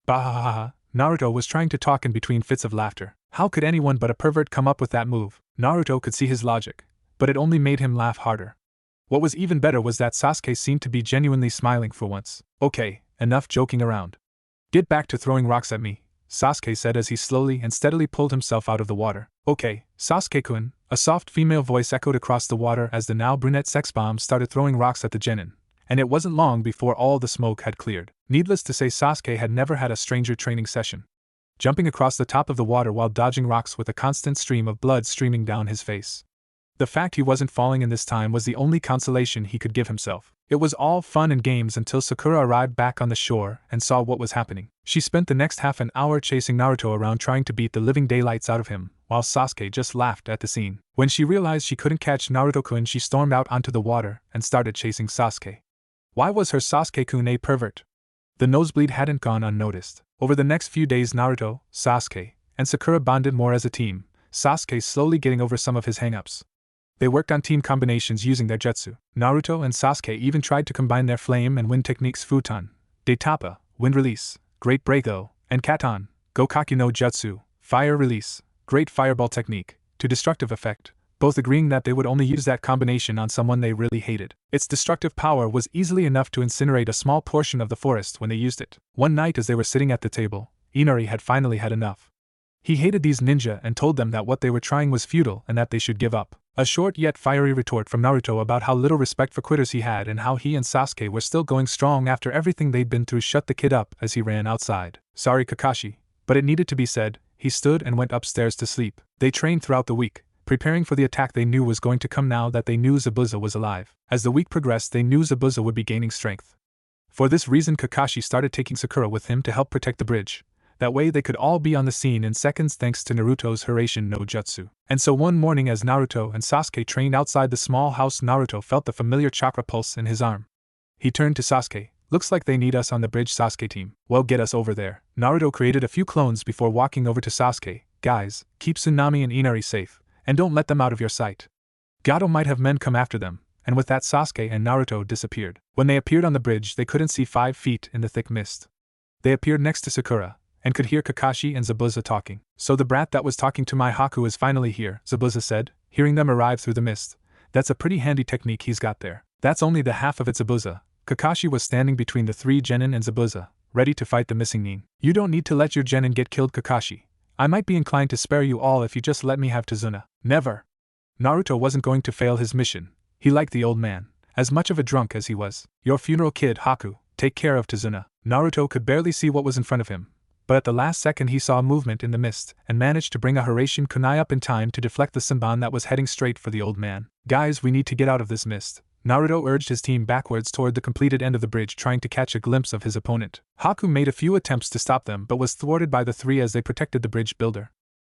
Bahahaha. Naruto was trying to talk in between fits of laughter. How could anyone but a pervert come up with that move? Naruto could see his logic, but it only made him laugh harder. What was even better was that Sasuke seemed to be genuinely smiling for once. Okay, enough joking around. Get back to throwing rocks at me, Sasuke said as he slowly and steadily pulled himself out of the water. Okay, Sasuke-kun, a soft female voice echoed across the water as the now brunette sex bomb started throwing rocks at the genin, and it wasn't long before all the smoke had cleared. Needless to say, Sasuke had never had a stranger training session. Jumping across the top of the water while dodging rocks with a constant stream of blood streaming down his face. The fact he wasn't falling in this time was the only consolation he could give himself. It was all fun and games until Sakura arrived back on the shore and saw what was happening. She spent the next half an hour chasing Naruto around trying to beat the living daylights out of him, while Sasuke just laughed at the scene. When she realized she couldn't catch Naruto-kun, she stormed out onto the water and started chasing Sasuke. Why was her Sasuke-kun a pervert? The nosebleed hadn't gone unnoticed. Over the next few days, Naruto, Sasuke, and Sakura bonded more as a team, Sasuke slowly getting over some of his hang-ups. They worked on team combinations using their jutsu. Naruto and Sasuke even tried to combine their flame and wind techniques Futon, Daitapa, wind release, great breako, and Katon, Gokaki no jutsu, fire release, great fireball technique, to destructive effect, both agreeing that they would only use that combination on someone they really hated. Its destructive power was easily enough to incinerate a small portion of the forest when they used it. One night as they were sitting at the table, Inari had finally had enough. He hated these ninja and told them that what they were trying was futile and that they should give up. A short yet fiery retort from Naruto about how little respect for quitters he had and how he and Sasuke were still going strong after everything they'd been through shut the kid up as he ran outside. Sorry, Kakashi, but it needed to be said. He stood and went upstairs to sleep. They trained throughout the week, preparing for the attack they knew was going to come now that they knew Zabuza was alive. As the week progressed, they knew Zabuza would be gaining strength. For this reason, Kakashi started taking Sakura with him to help protect the bridge. That way they could all be on the scene in seconds thanks to Naruto's Hiraishin no Jutsu. And so one morning as Naruto and Sasuke trained outside the small house, Naruto felt the familiar chakra pulse in his arm. He turned to Sasuke. Looks like they need us on the bridge, Sasuke team. Well, get us over there. Naruto created a few clones before walking over to Sasuke. Guys, keep Tsunami and Inari safe, and don't let them out of your sight. Gato might have men come after them, and with that Sasuke and Naruto disappeared. When they appeared on the bridge, they couldn't see 5 feet in the thick mist. They appeared next to Sakura, and could hear Kakashi and Zabuza talking. So the brat that was talking to my Haku is finally here, Zabuza said, hearing them arrive through the mist. That's a pretty handy technique he's got there. That's only the half of it, Zabuza. Kakashi was standing between the 3 genin and Zabuza, ready to fight the missing nin. You don't need to let your genin get killed, Kakashi. I might be inclined to spare you all if you just let me have Tazuna. Never. Naruto wasn't going to fail his mission. He liked the old man, as much of a drunk as he was. Your funeral, kid Haku. Take care of Tazuna. Naruto could barely see what was in front of him, but at the last second he saw movement in the mist and managed to bring a Hiraishin kunai up in time to deflect the Senbon that was heading straight for the old man. Guys, we need to get out of this mist. Naruto urged his team backwards toward the completed end of the bridge, trying to catch a glimpse of his opponent. Haku made a few attempts to stop them but was thwarted by the three as they protected the bridge builder.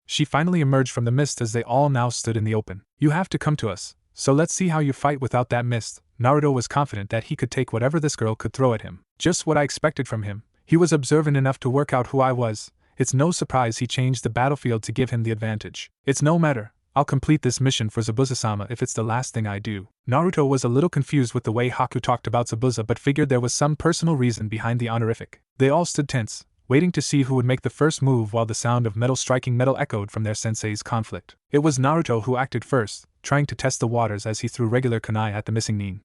She finally emerged from the mist as they all now stood in the open. You have to come to us, so let's see how you fight without that mist. Naruto was confident that he could take whatever this girl could throw at him. Just what I expected from him. He was observant enough to work out who I was. It's no surprise he changed the battlefield to give him the advantage. It's no matter. I'll complete this mission for Zabuza-sama if it's the last thing I do. Naruto was a little confused with the way Haku talked about Zabuza but figured there was some personal reason behind the honorific. They all stood tense, waiting to see who would make the first move while the sound of metal striking metal echoed from their sensei's conflict. It was Naruto who acted first, trying to test the waters as he threw regular kunai at the missing nin.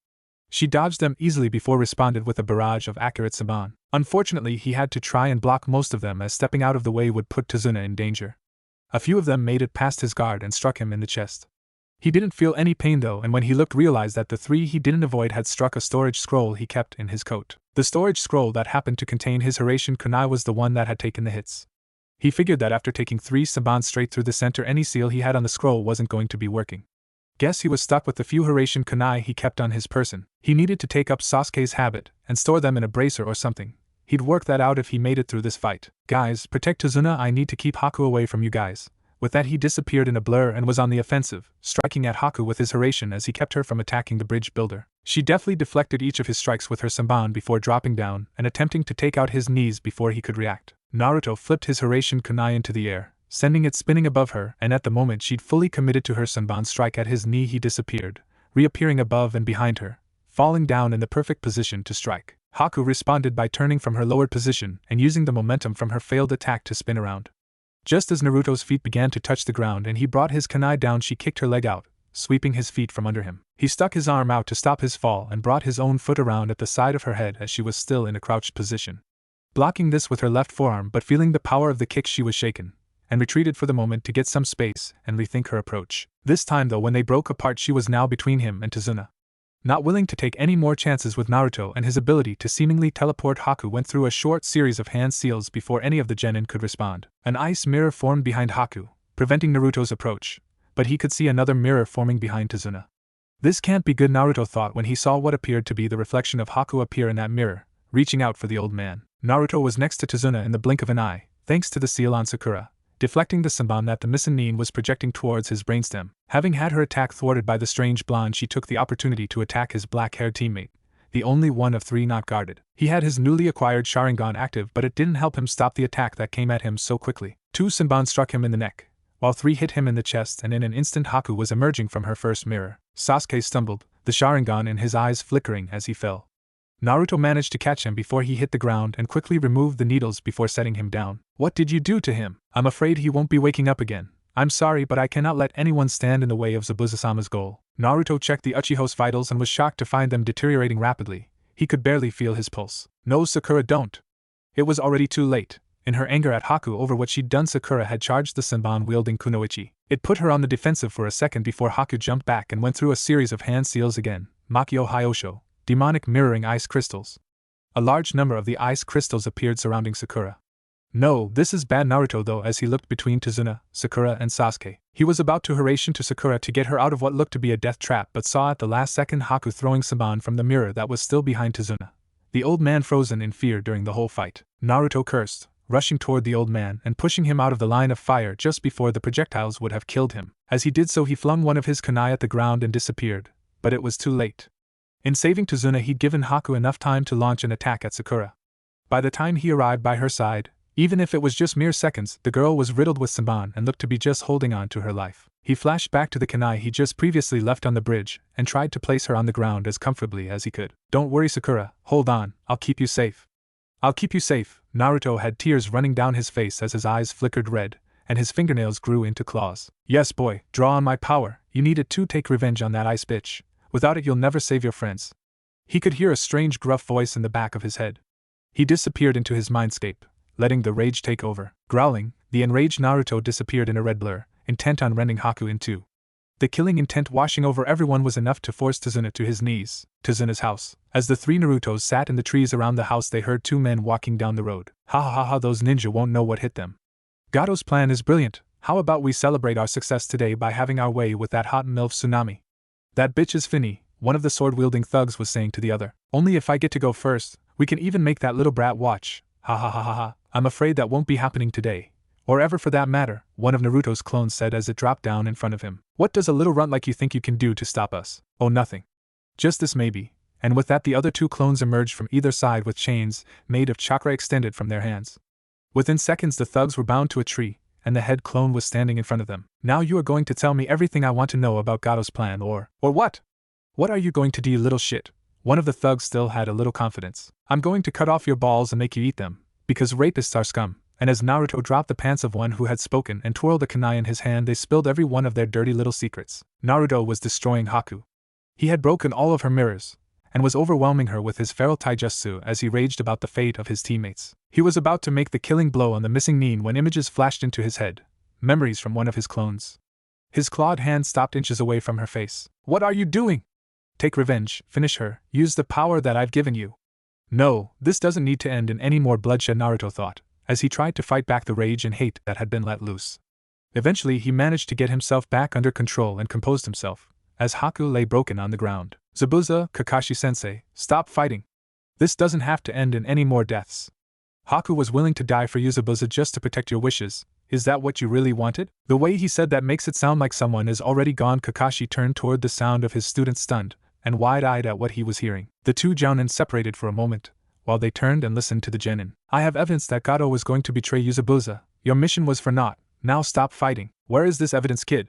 She dodged them easily before responded with a barrage of accurate Senbon. Unfortunately, he had to try and block most of them as stepping out of the way would put Tazuna in danger. A few of them made it past his guard and struck him in the chest. He didn't feel any pain though, and when he looked realized that the three he didn't avoid had struck a storage scroll he kept in his coat. The storage scroll that happened to contain his Hiraishin kunai was the one that had taken the hits. He figured that after taking 3 Senbon straight through the center, any seal he had on the scroll wasn't going to be working. Guess he was stuck with the few Hiraishin kunai he kept on his person. He needed to take up Sasuke's habit and store them in a bracer or something. He'd work that out if he made it through this fight. Guys, protect Tazuna, I need to keep Haku away from you guys. With that he disappeared in a blur and was on the offensive, striking at Haku with his Hiraishin as he kept her from attacking the bridge builder. She deftly deflected each of his strikes with her Senbon before dropping down and attempting to take out his knees before he could react. Naruto flipped his Hiraishin kunai into the air, sending it spinning above her, and at the moment she'd fully committed to her Senbon strike at his knee, he disappeared, reappearing above and behind her, falling down in the perfect position to strike. Haku responded by turning from her lowered position and using the momentum from her failed attack to spin around. Just as Naruto's feet began to touch the ground and he brought his kunai down, she kicked her leg out, sweeping his feet from under him. He stuck his arm out to stop his fall and brought his own foot around at the side of her head as she was still in a crouched position. Blocking this with her left forearm but feeling the power of the kick, she was shaken, and retreated for the moment to get some space and rethink her approach. This time though, when they broke apart, she was now between him and Tazuna. Not willing to take any more chances with Naruto and his ability to seemingly teleport, Haku went through a short series of hand seals before any of the genin could respond. An ice mirror formed behind Haku, preventing Naruto's approach, but he could see another mirror forming behind Tazuna. This can't be good, Naruto thought when he saw what appeared to be the reflection of Haku appear in that mirror, reaching out for the old man. Naruto was next to Tazuna in the blink of an eye, thanks to the seal on Sakura, deflecting the Senbon that the missing nin was projecting towards his brainstem. Having had her attack thwarted by the strange blonde, she took the opportunity to attack his black-haired teammate, the only one of 3 not guarded. He had his newly acquired Sharingan active, but it didn't help him stop the attack that came at him so quickly. 2 Senbon struck him in the neck, while 3 hit him in the chest, and in an instant Haku was emerging from her first mirror. Sasuke stumbled, the Sharingan in his eyes flickering as he fell. Naruto managed to catch him before he hit the ground and quickly removed the needles before setting him down. What did you do to him? I'm afraid he won't be waking up again. I'm sorry, but I cannot let anyone stand in the way of Zabuza-sama's goal. Naruto checked the Uchiha's vitals and was shocked to find them deteriorating rapidly. He could barely feel his pulse. No, Sakura, don't. It was already too late. In her anger at Haku over what she'd done, Sakura had charged the Senbon-wielding kunoichi. It put her on the defensive for a second before Haku jumped back and went through a series of hand seals again. Makio Hyosho, demonic mirroring ice crystals. A large number of the ice crystals appeared surrounding Sakura. No, this is bad. Naruto though, as he looked between Tazuna, Sakura and Sasuke. He was about to Hiraishin to Sakura to get her out of what looked to be a death trap, but saw at the last second Haku throwing Senbon from the mirror that was still behind Tazuna. The old man frozen in fear during the whole fight. Naruto cursed, rushing toward the old man and pushing him out of the line of fire just before the projectiles would have killed him. As he did so, he flung one of his kunai at the ground and disappeared, but it was too late. In saving Tazuna, he'd given Haku enough time to launch an attack at Sakura. By the time he arrived by her side, even if it was just mere seconds, the girl was riddled with Senbon and looked to be just holding on to her life. He flashed back to the kunai he just previously left on the bridge and tried to place her on the ground as comfortably as he could. Don't worry, Sakura, hold on, I'll keep you safe. I'll keep you safe. Naruto had tears running down his face as his eyes flickered red, and his fingernails grew into claws. Yes, boy, draw on my power. You need it to take revenge on that ice bitch. Without it, you'll never save your friends. He could hear a strange gruff voice in the back of his head. He disappeared into his mindscape, letting the rage take over. Growling, the enraged Naruto disappeared in a red blur, intent on rending Haku in two. The killing intent washing over everyone was enough to force Tazuna to his knees. Tazuna's house. As the three Narutos sat in the trees around the house, they heard two men walking down the road. Ha ha ha ha, those ninja won't know what hit them. Gato's plan is brilliant. How about we celebrate our success today by having our way with that hot MILF Tsunami? That bitch is Finny, one of the sword-wielding thugs was saying to the other. Only if I get to go first, we can even make that little brat watch. Ha ha ha ha ha, I'm afraid that won't be happening today. Or ever for that matter, one of Naruto's clones said as it dropped down in front of him. What does a little runt like you think you can do to stop us? Oh, nothing. Just this maybe. And with that the other two clones emerged from either side with chains made of chakra extended from their hands. Within seconds the thugs were bound to a tree, and the head clone was standing in front of them. Now you are going to tell me everything I want to know about Gato's plan or what? What are you going to do, you little shit? One of the thugs still had a little confidence. I'm going to cut off your balls and make you eat them, because rapists are scum. And as Naruto dropped the pants of one who had spoken and twirled a kunai in his hand, they spilled every one of their dirty little secrets. Naruto was destroying Haku. He had broken all of her mirrors, and was overwhelming her with his feral taijutsu as he raged about the fate of his teammates. He was about to make the killing blow on the missing Nin when images flashed into his head, memories from one of his clones. His clawed hand stopped inches away from her face. What are you doing? Take revenge, finish her, use the power that I've given you. No, this doesn't need to end in any more bloodshed, Naruto thought, as he tried to fight back the rage and hate that had been let loose. Eventually he managed to get himself back under control and composed himself, as Haku lay broken on the ground. Zabuza, Kakashi-sensei, stop fighting. This doesn't have to end in any more deaths. Haku was willing to die for you, Zabuza, just to protect your wishes. Is that what you really wanted? The way he said that makes it sound like someone is already gone. Kakashi turned toward the sound of his student, stunned and wide-eyed at what he was hearing. The two jounin separated for a moment, while they turned and listened to the genin. I have evidence that Gato was going to betray you, Zabuza. Your mission was for naught. Now stop fighting. Where is this evidence, kid?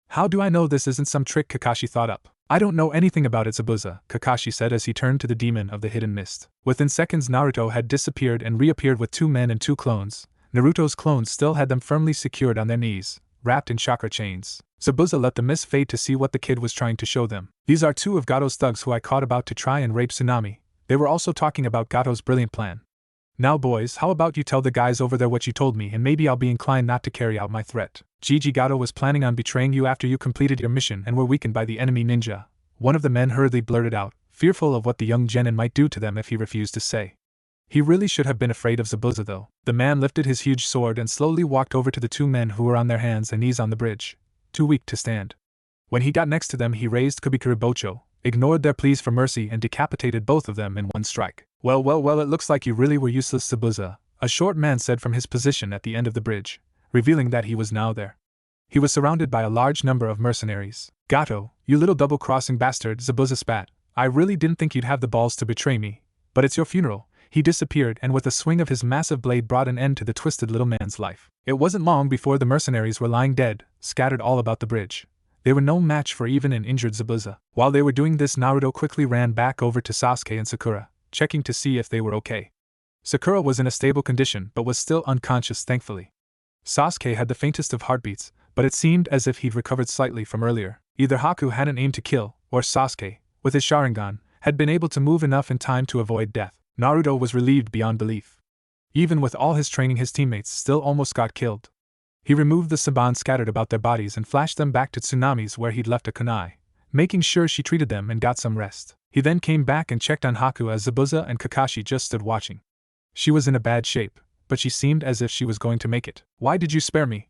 How do I know this isn't some trick Kakashi thought up? I don't know anything about it, Zabuza, Kakashi said as he turned to the demon of the hidden mist. Within seconds Naruto had disappeared and reappeared with two men and two clones. Naruto's clones still had them firmly secured on their knees, wrapped in chakra chains. Zabuza let the mist fade to see what the kid was trying to show them. These are two of Gato's thugs who I caught about to try and rape Tsunami. They were also talking about Gato's brilliant plan. Now boys, how about you tell the guys over there what you told me, and maybe I'll be inclined not to carry out my threat. Gigi, Gato was planning on betraying you after you completed your mission and were weakened by the enemy ninja. One of the men hurriedly blurted out, fearful of what the young genin might do to them if he refused to say. He really should have been afraid of Zabuza though. The man lifted his huge sword and slowly walked over to the two men who were on their hands and knees on the bridge, too weak to stand. When he got next to them he raised Kubikuru Bocho, ignored their pleas for mercy and decapitated both of them in one strike. Well, it looks like you really were useless, Zabuza, a short man said from his position at the end of the bridge, revealing that he was now there. He was surrounded by a large number of mercenaries. Gato, you little double-crossing bastard, Zabuza spat. I really didn't think you'd have the balls to betray me, but it's your funeral. He disappeared and with a swing of his massive blade brought an end to the twisted little man's life. It wasn't long before the mercenaries were lying dead, scattered all about the bridge. They were no match for even an injured Zabuza. While they were doing this, Naruto quickly ran back over to Sasuke and Sakura, checking to see if they were okay. Sakura was in a stable condition but was still unconscious, thankfully. Sasuke had the faintest of heartbeats, but it seemed as if he'd recovered slightly from earlier. Either Haku hadn't aimed to kill, or Sasuke, with his Sharingan, had been able to move enough in time to avoid death. Naruto was relieved beyond belief. Even with all his training, his teammates still almost got killed. He removed the saban scattered about their bodies and flashed them back to Tsunami's where he'd left a kunai, making sure she treated them and got some rest. He then came back and checked on Haku as Zabuza and Kakashi just stood watching. She was in a bad shape, but she seemed as if she was going to make it. Why did you spare me?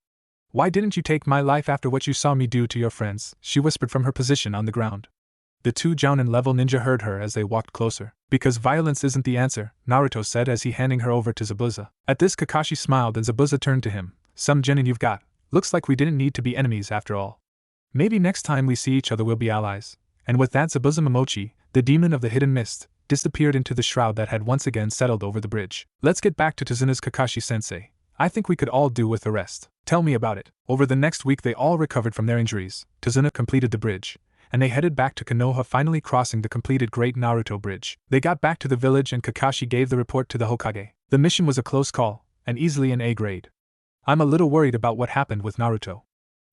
Why didn't you take my life after what you saw me do to your friends? She whispered from her position on the ground. The two jounin-level ninja heard her as they walked closer. Because violence isn't the answer, Naruto said as he handing her over to Zabuza. At this Kakashi smiled and Zabuza turned to him. Some genin you've got. Looks like we didn't need to be enemies after all. Maybe next time we see each other we'll be allies. And with that Zabuza Momochi, the demon of the hidden mist, disappeared into the shroud that had once again settled over the bridge. Let's get back to Tazuna's Kakashi-sensei. I think we could all do with a rest. Tell me about it. Over the next week they all recovered from their injuries. Tazuna completed the bridge, and they headed back to Konoha, finally crossing the completed Great Naruto Bridge. They got back to the village and Kakashi gave the report to the Hokage. The mission was a close call, and easily an A grade. I'm a little worried about what happened with Naruto.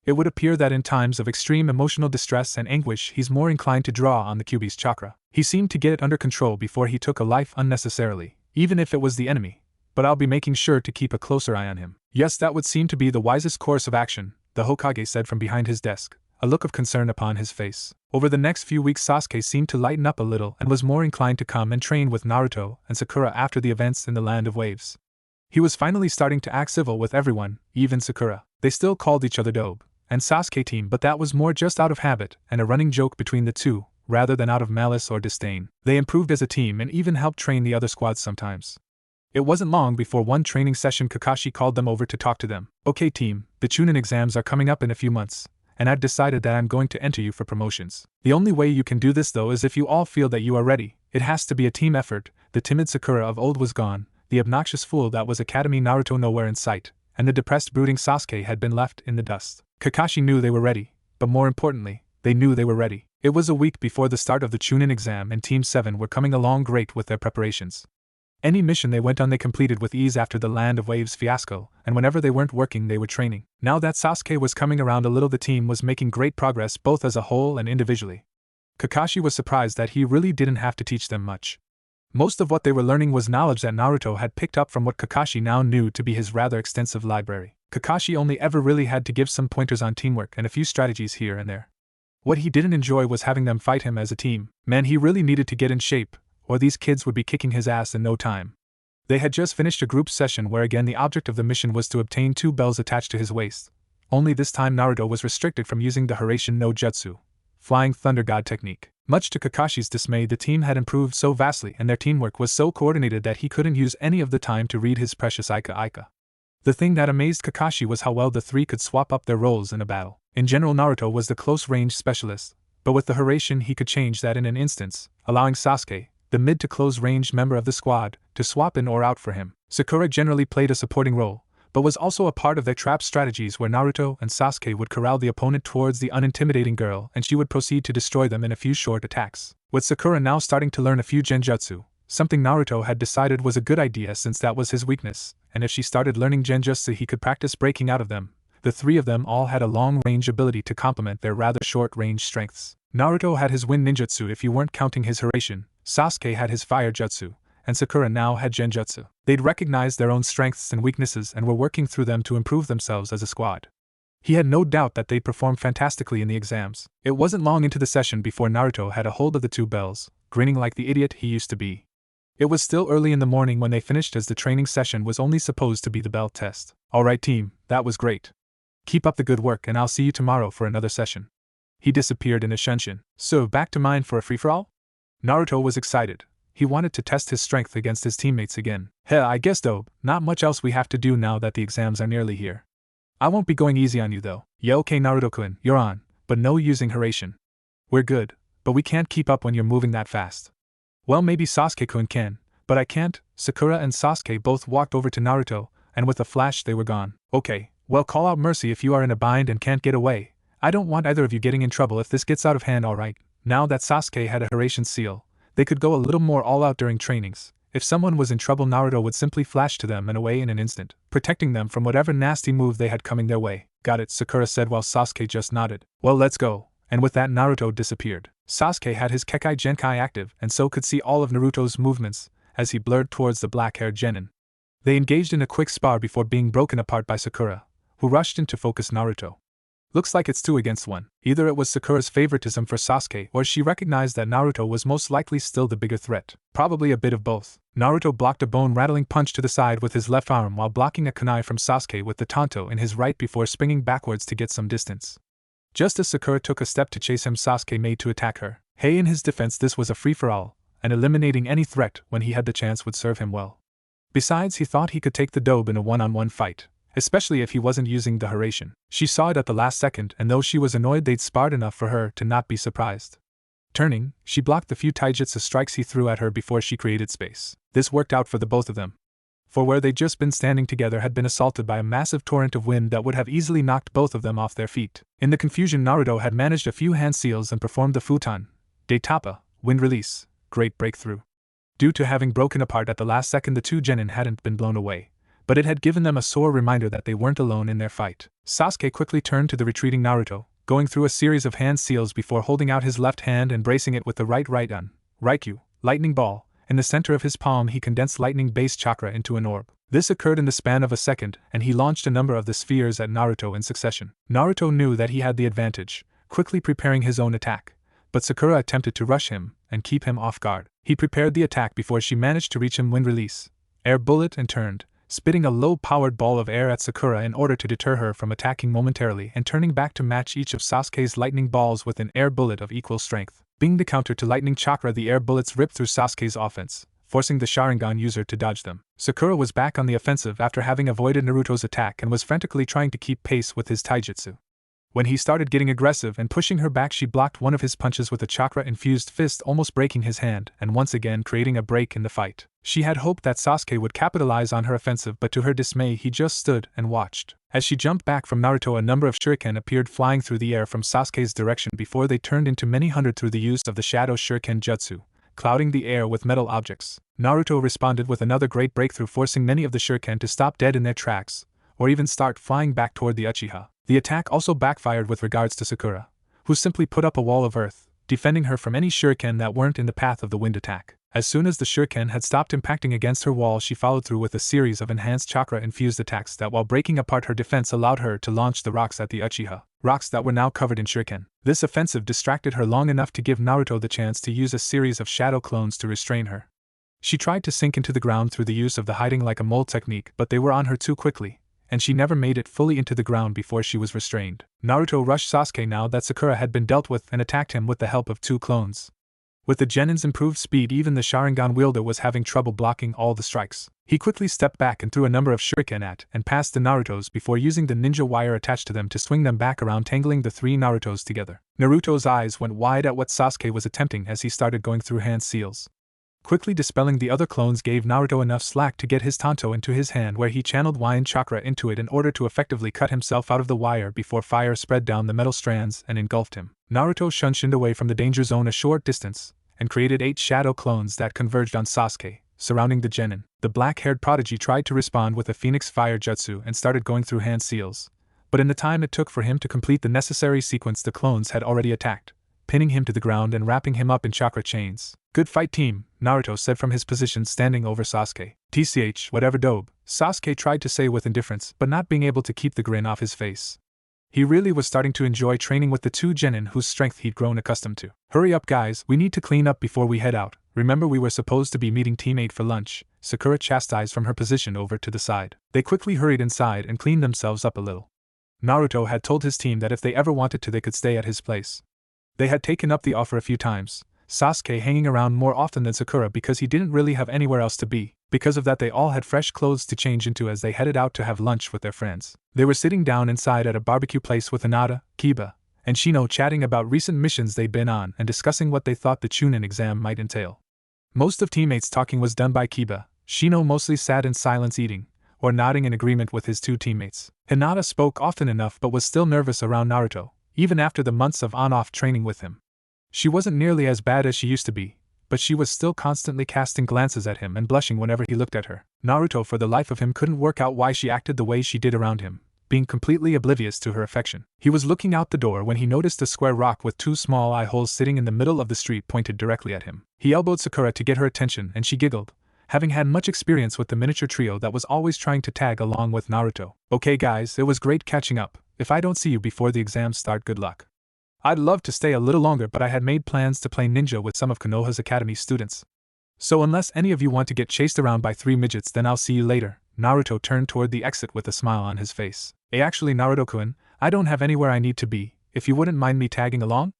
It would appear that in times of extreme emotional distress and anguish he's more inclined to draw on the Kyuubi's chakra. He seemed to get it under control before he took a life unnecessarily, even if it was the enemy, but I'll be making sure to keep a closer eye on him. Yes, that would seem to be the wisest course of action, the Hokage said from behind his desk. a look of concern upon his face. Over the next few weeks Sasuke seemed to lighten up a little and was more inclined to come and train with Naruto and Sakura after the events in the Land of Waves. He was finally starting to act civil with everyone, even Sakura. They still called each other Dobe and Sasuke team, but that was more just out of habit and a running joke between the two, rather than out of malice or disdain. They improved as a team and even helped train the other squads sometimes. It wasn't long before one training session Kakashi called them over to talk to them. Okay team, the chunin exams are coming up in a few months, and I've decided that I'm going to enter you for promotions. The only way you can do this though is if you all feel that you are ready. It has to be a team effort. The timid Sakura of old was gone, the obnoxious fool that was Academy Naruto nowhere in sight, and the depressed brooding Sasuke had been left in the dust. Kakashi knew they were ready, but more importantly, they knew they were ready. It was a week before the start of the chunin exam and Team 7 were coming along great with their preparations. Any mission they went on they completed with ease after the Land of Waves fiasco, and whenever they weren't working they were training. Now that Sasuke was coming around a little, the team was making great progress both as a whole and individually. Kakashi was surprised that he really didn't have to teach them much. Most of what they were learning was knowledge that Naruto had picked up from what Kakashi now knew to be his rather extensive library. Kakashi only ever really had to give some pointers on teamwork and a few strategies here and there. What he didn't enjoy was having them fight him as a team. Man, he really needed to get in shape, or these kids would be kicking his ass in no time. They had just finished a group session where again the object of the mission was to obtain 2 bells attached to his waist. Only this time Naruto was restricted from using the Hiraishin no jutsu, Flying Thunder God technique. Much to Kakashi's dismay, the team had improved so vastly and their teamwork was so coordinated that he couldn't use any of the time to read his precious Aika. The thing that amazed Kakashi was how well the three could swap up their roles in a battle. In general, Naruto was the close-range specialist, but with the Hiraishin he could change that in an instance, allowing Sasuke, the mid to close-range member of the squad, to swap in or out for him. Sakura generally played a supporting role, but was also a part of their trap strategies where Naruto and Sasuke would corral the opponent towards the unintimidating girl and she would proceed to destroy them in a few short attacks. With Sakura now starting to learn a few genjutsu, something Naruto had decided was a good idea since that was his weakness, and if she started learning genjutsu he could practice breaking out of them. The three of them all had a long-range ability to complement their rather short-range strengths. Naruto had his wind ninjutsu if you weren't counting his Hiraishin, Sasuke had his fire jutsu, and Sakura now had genjutsu. They'd recognized their own strengths and weaknesses and were working through them to improve themselves as a squad. He had no doubt that they'd perform fantastically in the exams. It wasn't long into the session before Naruto had a hold of the 2 bells, grinning like the idiot he used to be. It was still early in the morning when they finished, as the training session was only supposed to be the bell test. Alright team, that was great. Keep up the good work and I'll see you tomorrow for another session. He disappeared in a shunshin. So back to mine for a free-for-all? Naruto was excited. He wanted to test his strength against his teammates again. Hell, I guess though, not much else we have to do now that the exams are nearly here. I won't be going easy on you though. Yeah, okay Naruto-kun, you're on, but no using Hiraishin. We're good, but we can't keep up when you're moving that fast. Well, maybe Sasuke-kun can, but I can't. Sakura and Sasuke both walked over to Naruto, and with a flash they were gone. Okay, well, call out mercy if you are in a bind and can't get away. I don't want either of you getting in trouble if this gets out of hand, alright? Now that Sasuke had a Hiraishin seal, they could go a little more all out during trainings. If someone was in trouble, Naruto would simply flash to them and away in an instant, protecting them from whatever nasty move they had coming their way. Got it, Sakura said while Sasuke just nodded. Well, let's go. And with that Naruto disappeared. Sasuke had his Kekai Genkai active and so could see all of Naruto's movements as he blurred towards the black-haired genin. They engaged in a quick spar before being broken apart by Sakura, who rushed in to focus Naruto. Looks like it's 2 against 1. Either it was Sakura's favoritism for Sasuke or she recognized that Naruto was most likely still the bigger threat. Probably a bit of both. Naruto blocked a bone-rattling punch to the side with his left arm while blocking a kunai from Sasuke with the tanto in his right before swinging backwards to get some distance. Just as Sakura took a step to chase him, Sasuke made to attack her. Hey, in his defense, this was a free-for-all, and eliminating any threat when he had the chance would serve him well. Besides, he thought he could take the dobe in a one-on-one fight, especially if he wasn't using the Hiraishin. She saw it at the last second, and though she was annoyed, they'd sparred enough for her to not be surprised. Turning, she blocked the few taijutsu strikes he threw at her before she created space. This worked out for the both of them, for where they'd just been standing together had been assaulted by a massive torrent of wind that would have easily knocked both of them off their feet. In the confusion, Naruto had managed a few hand seals and performed the futon, de tapa, wind release, great breakthrough. Due to having broken apart at the last second, the 2 genin hadn't been blown away, but it had given them a sore reminder that they weren't alone in their fight. Sasuke quickly turned to the retreating Naruto, going through a series of hand seals before holding out his left hand and bracing it with the right on, Raikyu, lightning ball. In the center of his palm he condensed lightning-based chakra into an orb. This occurred in the span of a second, and he launched a number of the spheres at Naruto in succession. Naruto knew that he had the advantage, quickly preparing his own attack. But Sakura attempted to rush him and keep him off guard. He prepared the attack before she managed to reach him. Wind release, air bullet, and turned, spitting a low-powered ball of air at Sakura in order to deter her from attacking momentarily and turning back to match each of Sasuke's lightning balls with an air bullet of equal strength. Being the counter to lightning chakra, the air bullets ripped through Sasuke's offense, forcing the Sharingan user to dodge them. Sakura was back on the offensive after having avoided Naruto's attack and was frantically trying to keep pace with his taijutsu. When he started getting aggressive and pushing her back, she blocked one of his punches with a chakra-infused fist, almost breaking his hand and once again creating a break in the fight. She had hoped that Sasuke would capitalize on her offensive, but to her dismay he just stood and watched. As she jumped back from Naruto, a number of shuriken appeared flying through the air from Sasuke's direction before they turned into many hundred through the use of the Shadow Shuriken Jutsu, clouding the air with metal objects. Naruto responded with another great breakthrough, forcing many of the shuriken to stop dead in their tracks, or even start flying back toward the Uchiha. The attack also backfired with regards to Sakura, who simply put up a wall of earth, defending her from any shuriken that weren't in the path of the wind attack. As soon as the shuriken had stopped impacting against her wall, she followed through with a series of enhanced chakra-infused attacks that, while breaking apart her defense, allowed her to launch the rocks at the Uchiha, rocks that were now covered in shuriken. This offensive distracted her long enough to give Naruto the chance to use a series of shadow clones to restrain her. She tried to sink into the ground through the use of the hiding like a mole technique, but they were on her too quickly, and she never made it fully into the ground before she was restrained. Naruto rushed Sasuke now that Sakura had been dealt with and attacked him with the help of 2 clones. With the genin's improved speed, even the Sharingan wielder was having trouble blocking all the strikes. He quickly stepped back and threw a number of shuriken at and past the Narutos before using the ninja wire attached to them to swing them back around, tangling the 3 Narutos together. Naruto's eyes went wide at what Sasuke was attempting as he started going through hand seals. Quickly dispelling the other clones gave Naruto enough slack to get his tanto into his hand, where he channeled wind chakra into it in order to effectively cut himself out of the wire before fire spread down the metal strands and engulfed him. Naruto shunshined away from the danger zone a short distance and created 8 shadow clones that converged on Sasuke, surrounding the genin. The black-haired prodigy tried to respond with a Phoenix Fire Jutsu and started going through hand seals, but in the time it took for him to complete the necessary sequence, the clones had already attacked, pinning him to the ground and wrapping him up in chakra chains. "Good fight, team," Naruto said from his position standing over Sasuke. "TCH, whatever dope," Sasuke tried to say with indifference, but not being able to keep the grin off his face. He really was starting to enjoy training with the 2 genin whose strength he'd grown accustomed to. "Hurry up, guys, we need to clean up before we head out. Remember, we were supposed to be meeting Team 8 for lunch," Sakura chastised from her position over to the side. They quickly hurried inside and cleaned themselves up a little. Naruto had told his team that if they ever wanted to, they could stay at his place. They had taken up the offer a few times, Sasuke hanging around more often than Sakura because he didn't really have anywhere else to be. Because of that, they all had fresh clothes to change into as they headed out to have lunch with their friends. They were sitting down inside at a barbecue place with Hinata, Kiba, and Shino, chatting about recent missions they'd been on and discussing what they thought the chunin exam might entail. Most of teammates' talking was done by Kiba. Shino mostly sat in silence, eating or nodding in agreement with his 2 teammates. Hinata spoke often enough but was still nervous around Naruto, even after the months of on-off training with him. She wasn't nearly as bad as she used to be, but she was still constantly casting glances at him and blushing whenever he looked at her. Naruto, for the life of him, couldn't work out why she acted the way she did around him, being completely oblivious to her affection. He was looking out the door when he noticed a square rock with 2 small eye holes sitting in the middle of the street pointed directly at him. He elbowed Sakura to get her attention and she giggled, having had much experience with the miniature trio that was always trying to tag along with Naruto. "Okay guys, it was great catching up. If I don't see you before the exams start, good luck. I'd love to stay a little longer, but I had made plans to play ninja with some of Konoha's academy students. So unless any of you want to get chased around by 3 midgets, then I'll see you later." Naruto turned toward the exit with a smile on his face. Actually, Naruto-kun, I don't have anywhere I need to be, if you wouldn't mind me tagging along?"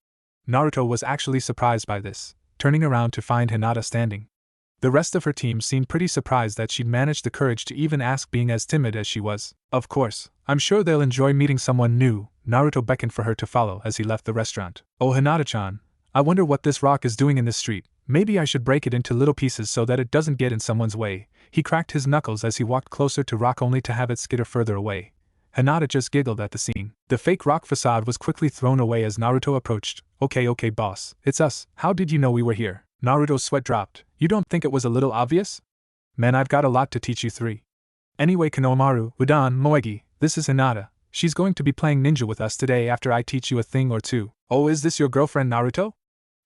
Naruto was actually surprised by this, turning around to find Hinata standing. The rest of her team seemed pretty surprised that she'd managed the courage to even ask, being as timid as she was. "Of course, I'm sure they'll enjoy meeting someone new." Naruto beckoned for her to follow as he left the restaurant. "Oh, Hinata-chan, I wonder what this rock is doing in this street. Maybe I should break it into little pieces so that it doesn't get in someone's way." He cracked his knuckles as he walked closer to rock, only to have it skitter further away. Hinata just giggled at the scene. The fake rock facade was quickly thrown away as Naruto approached. Okay boss, it's us. How did you know we were here?" Naruto's sweat dropped. "You don't think it was a little obvious? Man, I've got a lot to teach you 3. Anyway, Konohamaru, Udan, Moegi, this is Hinata. She's going to be playing ninja with us today after I teach you a thing or 2. "Oh, is this your girlfriend, Naruto?"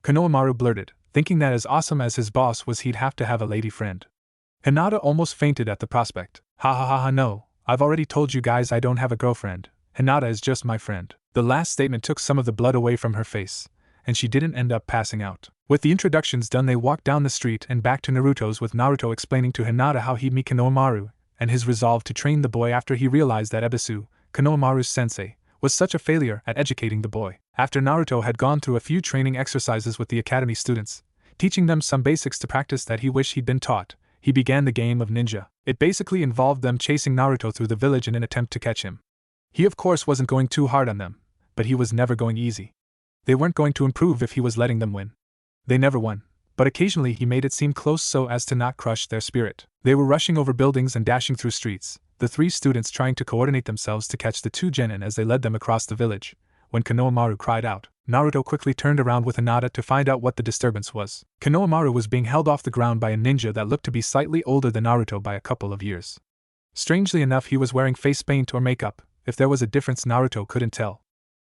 Konohamaru blurted, thinking that as awesome as his boss was, he'd have to have a lady friend. Hinata almost fainted at the prospect. Ha, no, I've already told you guys I don't have a girlfriend. Hinata is just my friend. The last statement took some of the blood away from her face, and she didn't end up passing out. With the introductions done, they walked down the street and back to Naruto's, with Naruto explaining to Hinata how he'd meet Konohamaru, and his resolve to train the boy after he realized that Ebisu, Konohamaru's sensei, was such a failure at educating the boy. After Naruto had gone through a few training exercises with the academy students, teaching them some basics to practice that he wished he'd been taught, he began the game of ninja. It basically involved them chasing Naruto through the village in an attempt to catch him. He of course wasn't going too hard on them, but he was never going easy. They weren't going to improve if he was letting them win. They never won, but occasionally he made it seem close so as to not crush their spirit. They were rushing over buildings and dashing through streets, the three students trying to coordinate themselves to catch the two genin as they led them across the village, when Konohamaru cried out. Naruto quickly turned around with Hinata to find out what the disturbance was. Konohamaru was being held off the ground by a ninja that looked to be slightly older than Naruto by a couple of years. Strangely enough, he was wearing face paint or makeup. If there was a difference, Naruto couldn't tell.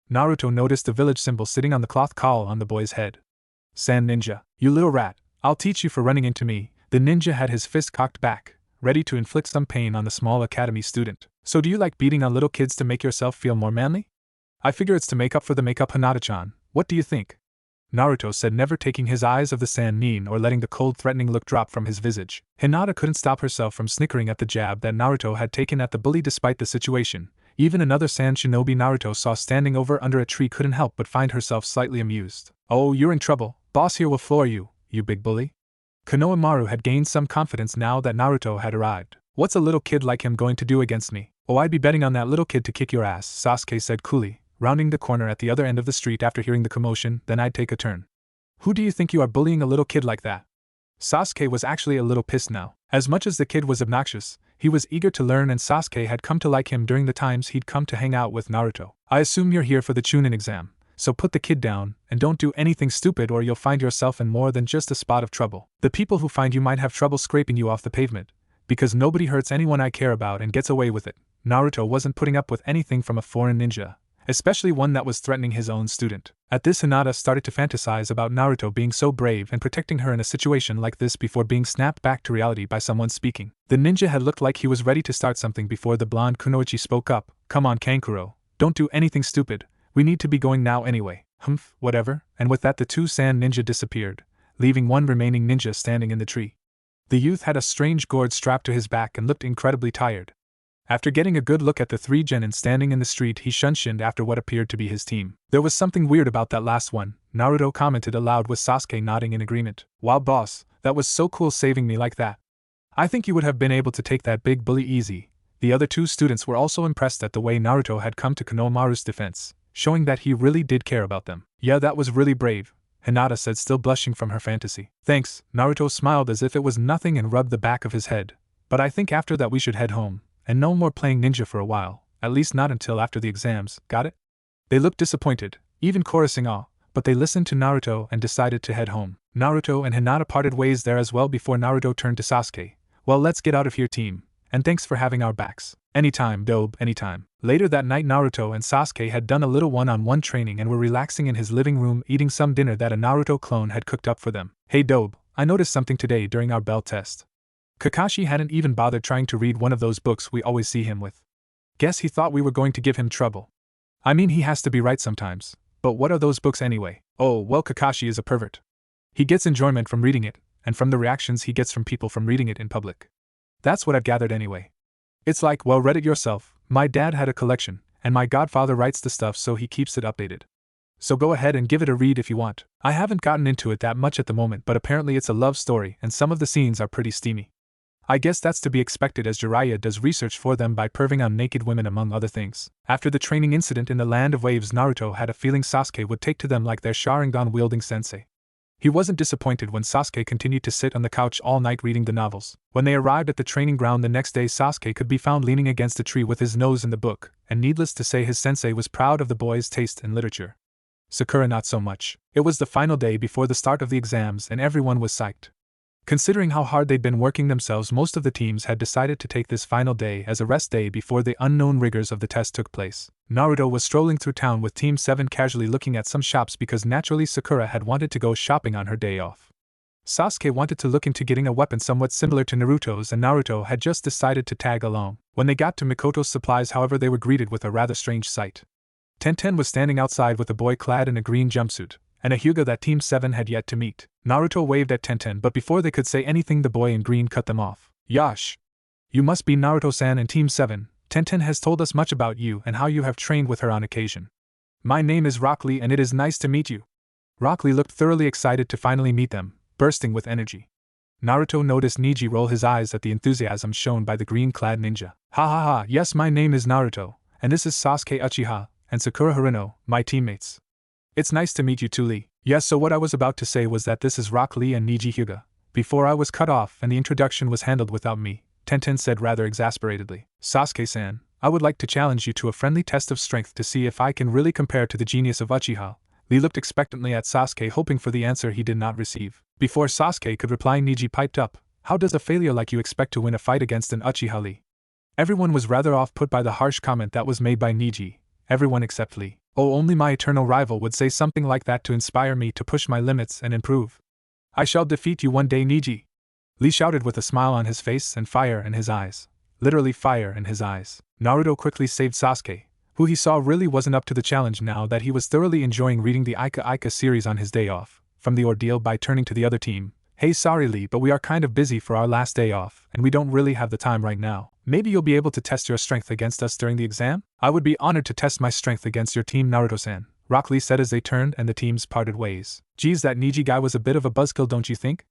Naruto noticed the village symbol sitting on the cloth cowl on the boy's head. Sand ninja, you little rat, I'll teach you for running into me. The ninja had his fist cocked back, ready to inflict some pain on the small academy student. So do you like beating on little kids to make yourself feel more manly? I figure it's to make up for the makeup, Hinata-chan. What do you think? Naruto said, never taking his eyes off the sand nin or letting the cold, threatening look drop from his visage. Hinata couldn't stop herself from snickering at the jab that Naruto had taken at the bully. Despite the situation, even another sand shinobi Naruto saw standing over under a tree couldn't help but find herself slightly amused. Oh, you're in trouble. Boss here will floor you, you big bully. Konohamaru had gained some confidence now that Naruto had arrived. What's a little kid like him going to do against me? Oh, I'd be betting on that little kid to kick your ass, Sasuke said coolly, rounding the corner at the other end of the street after hearing the commotion. Then I'd take a turn. Who do you think you are, bullying a little kid like that? Sasuke was actually a little pissed now. As much as the kid was obnoxious, he was eager to learn, and Sasuke had come to like him during the times he'd come to hang out with Naruto. I assume you're here for the chunin exam, so put the kid down, and don't do anything stupid or you'll find yourself in more than just a spot of trouble. The people who find you might have trouble scraping you off the pavement, because nobody hurts anyone I care about and gets away with it. Naruto wasn't putting up with anything from a foreign ninja, especially one that was threatening his own student. At this, Hinata started to fantasize about Naruto being so brave and protecting her in a situation like this before being snapped back to reality by someone speaking. The ninja had looked like he was ready to start something before the blonde Kunoichi spoke up. Come on, Kankuro, don't do anything stupid. We need to be going now anyway. Humph, whatever. And with that, the two sand ninja disappeared, leaving one remaining ninja standing in the tree. The youth had a strange gourd strapped to his back and looked incredibly tired. After getting a good look at the three genin standing in the street, he shunshined after what appeared to be his team. There was something weird about that last one, Naruto commented aloud, with Sasuke nodding in agreement. Wow, boss, that was so cool saving me like that. I think you would have been able to take that big bully easy. The other two students were also impressed at the way Naruto had come to Konohamaru's defense, showing that he really did care about them. Yeah, that was really brave, Hinata said, still blushing from her fantasy. Thanks, Naruto smiled as if it was nothing and rubbed the back of his head. But I think after that we should head home. And no more playing ninja for a while, at least not until after the exams, got it? They looked disappointed, even chorusing aw, but they listened to Naruto and decided to head home. Naruto and Hinata parted ways there as well before Naruto turned to Sasuke. Well, let's get out of here, team, and thanks for having our backs. Anytime, Dobe, anytime. Later that night, Naruto and Sasuke had done a little one-on-one training and were relaxing in his living room eating some dinner that a Naruto clone had cooked up for them. Hey Dobe, I noticed something today during our bell test. Kakashi hadn't even bothered trying to read one of those books we always see him with. Guess he thought we were going to give him trouble. I mean, he has to be right sometimes, but what are those books anyway? Oh, well, Kakashi is a pervert. He gets enjoyment from reading it, and from the reactions he gets from people from reading it in public. That's what I've gathered anyway. It's like, well, read it yourself. My dad had a collection, and my godfather writes the stuff so he keeps it updated. So go ahead and give it a read if you want. I haven't gotten into it that much at the moment, but apparently it's a love story and some of the scenes are pretty steamy. I guess that's to be expected, as Jiraiya does research for them by perving on naked women among other things. After the training incident in the Land of Waves, Naruto had a feeling Sasuke would take to them like their Sharingan-wielding sensei. He wasn't disappointed when Sasuke continued to sit on the couch all night reading the novels. When they arrived at the training ground the next day, Sasuke could be found leaning against a tree with his nose in the book, and needless to say his sensei was proud of the boy's taste in literature. Sakura not so much. It was the final day before the start of the exams and everyone was psyched. Considering how hard they'd been working themselves, most of the teams had decided to take this final day as a rest day before the unknown rigors of the test took place. Naruto was strolling through town with Team 7, casually looking at some shops because naturally Sakura had wanted to go shopping on her day off. Sasuke wanted to look into getting a weapon somewhat similar to Naruto's, and Naruto had just decided to tag along. When they got to Mikoto's supplies, however, they were greeted with a rather strange sight. Tenten was standing outside with a boy clad in a green jumpsuit, and a Hyuga that Team 7 had yet to meet. Naruto waved at Tenten, but before they could say anything the boy in green cut them off. Yash! You must be Naruto-san and Team 7. Tenten has told us much about you and how you have trained with her on occasion. My name is Rock Lee and it is nice to meet you. Rock Lee looked thoroughly excited to finally meet them, bursting with energy. Naruto noticed Neji roll his eyes at the enthusiasm shown by the green-clad ninja. Ha ha ha, yes, my name is Naruto, and this is Sasuke Uchiha, and Sakura Harino, my teammates. It's nice to meet you too, Lee. Yes, so what I was about to say was that this is Rock Lee and Neji Hyuga. Before I was cut off and the introduction was handled without me, Tenten said rather exasperatedly. Sasuke-san, I would like to challenge you to a friendly test of strength to see if I can really compare to the genius of Uchiha. Lee looked expectantly at Sasuke, hoping for the answer he did not receive. Before Sasuke could reply, Neji piped up, how does a failure like you expect to win a fight against an Uchiha, Lee? Everyone was rather off-put by the harsh comment that was made by Neji, everyone except Lee. Oh, only my eternal rival would say something like that to inspire me to push my limits and improve. I shall defeat you one day, Neji. Lee shouted with a smile on his face and fire in his eyes. Literally fire in his eyes. Naruto quickly saved Sasuke, who he saw really wasn't up to the challenge now that he was thoroughly enjoying reading the Ika Ika series on his day off, from the ordeal by turning to the other team. Hey, sorry Lee, but we are kind of busy for our last day off, and we don't really have the time right now. Maybe you'll be able to test your strength against us during the exam? I would be honored to test my strength against your team, Naruto-san, Rock Lee said as they turned and the teams parted ways. Geez, that Neji guy was a bit of a buzzkill, don't you think?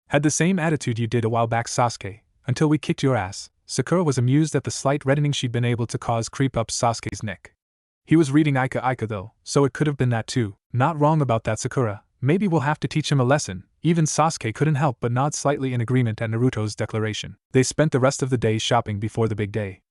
Had the same attitude you did a while back, Sasuke, until we kicked your ass. Sakura was amused at the slight reddening she'd been able to cause creep up Sasuke's neck. He was reading Ika Ika though, so it could have been that too. Not wrong about that, Sakura. Maybe we'll have to teach him a lesson. Even Sasuke couldn't help but nod slightly in agreement at Naruto's declaration. They spent the rest of the day shopping before the big day.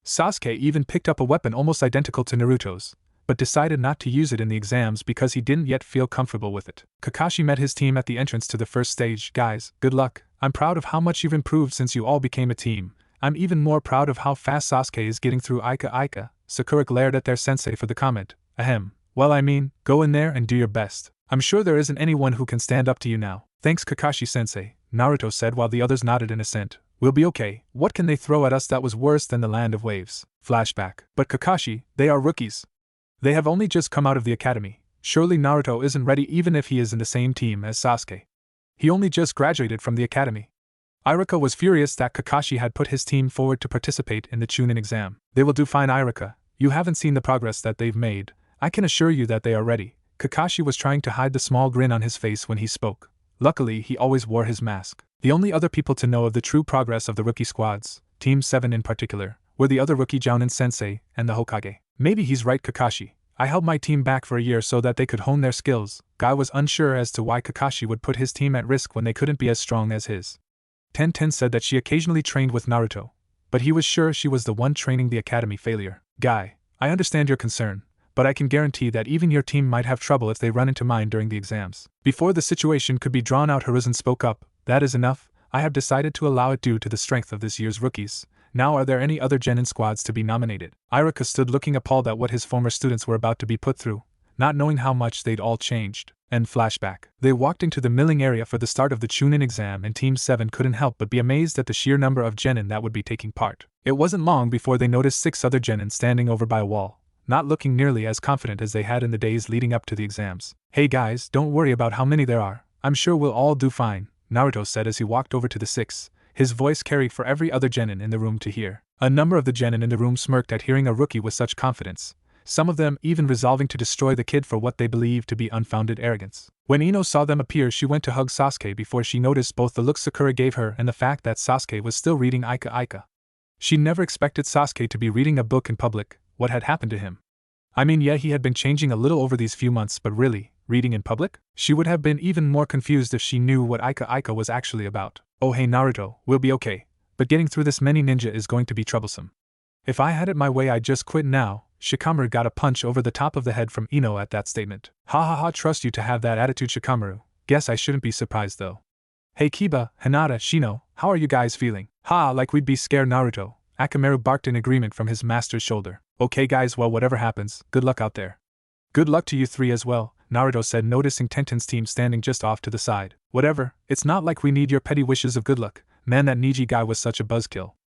Sasuke even picked up a weapon almost identical to Naruto's, but decided not to use it in the exams because he didn't yet feel comfortable with it. Kakashi met his team at the entrance to the first stage. Guys, good luck. I'm proud of how much you've improved since you all became a team. I'm even more proud of how fast Sasuke is getting through Ika Ika. Sakura glared at their sensei for the comment. Ahem. Well, I mean, go in there and do your best. I'm sure there isn't anyone who can stand up to you now. Thanks, Kakashi-sensei, Naruto said while the others nodded in assent. We'll be okay. What can they throw at us that was worse than the land of waves? Flashback. But Kakashi, they are rookies. They have only just come out of the academy. Surely Naruto isn't ready even if he is in the same team as Sasuke. He only just graduated from the academy. Iruka was furious that Kakashi had put his team forward to participate in the chunin exam. They will do fine, Iruka. You haven't seen the progress that they've made. I can assure you that they are ready. Kakashi was trying to hide the small grin on his face when he spoke. Luckily, he always wore his mask. The only other people to know of the true progress of the rookie squads, Team 7 in particular, were the other rookie Jounin-sensei and the Hokage. Maybe he's right, Kakashi. I held my team back for a year so that they could hone their skills. Guy was unsure as to why Kakashi would put his team at risk when they couldn't be as strong as his. Tenten said that she occasionally trained with Naruto, but he was sure she was the one training the academy failure. Guy, I understand your concern, but I can guarantee that even your team might have trouble if they run into mine during the exams. Before the situation could be drawn out, Hiruzen spoke up. That is enough. I have decided to allow it due to the strength of this year's rookies. Now are there any other genin squads to be nominated? Iruka stood looking appalled at what his former students were about to be put through, not knowing how much they'd all changed. And flashback. They walked into the milling area for the start of the chunin exam and Team 7 couldn't help but be amazed at the sheer number of genin that would be taking part. It wasn't long before they noticed 6 other genin standing over by a wall, not looking nearly as confident as they had in the days leading up to the exams. Hey guys, don't worry about how many there are. I'm sure we'll all do fine, Naruto said as he walked over to the 6. His voice carried for every other genin in the room to hear. A number of the genin in the room smirked at hearing a rookie with such confidence, some of them even resolving to destroy the kid for what they believed to be unfounded arrogance. When Ino saw them appear, she went to hug Sasuke before she noticed both the look Sakura gave her and the fact that Sasuke was still reading Ika Ika. She never expected Sasuke to be reading a book in public. What had happened to him? I mean, yeah, he had been changing a little over these few months, but really, reading in public? She would have been even more confused if she knew what Ika Ika was actually about. Oh hey Naruto, we'll be okay, but getting through this many ninja is going to be troublesome. If I had it my way I'd just quit now. Shikamaru got a punch over the top of the head from Ino at that statement. Ha ha ha, trust you to have that attitude, Shikamaru. Guess I shouldn't be surprised though. Hey Kiba, Hinata, Shino, how are you guys feeling? Ha, like we'd be scared, Naruto. Akamaru barked in agreement from his master's shoulder. Okay guys, well whatever happens, good luck out there. Good luck to you 3 as well, Naruto said, noticing Tenten's team standing just off to the side. Whatever, it's not like we need your petty wishes of good luck. Man, that Neji guy was such a buzzkill.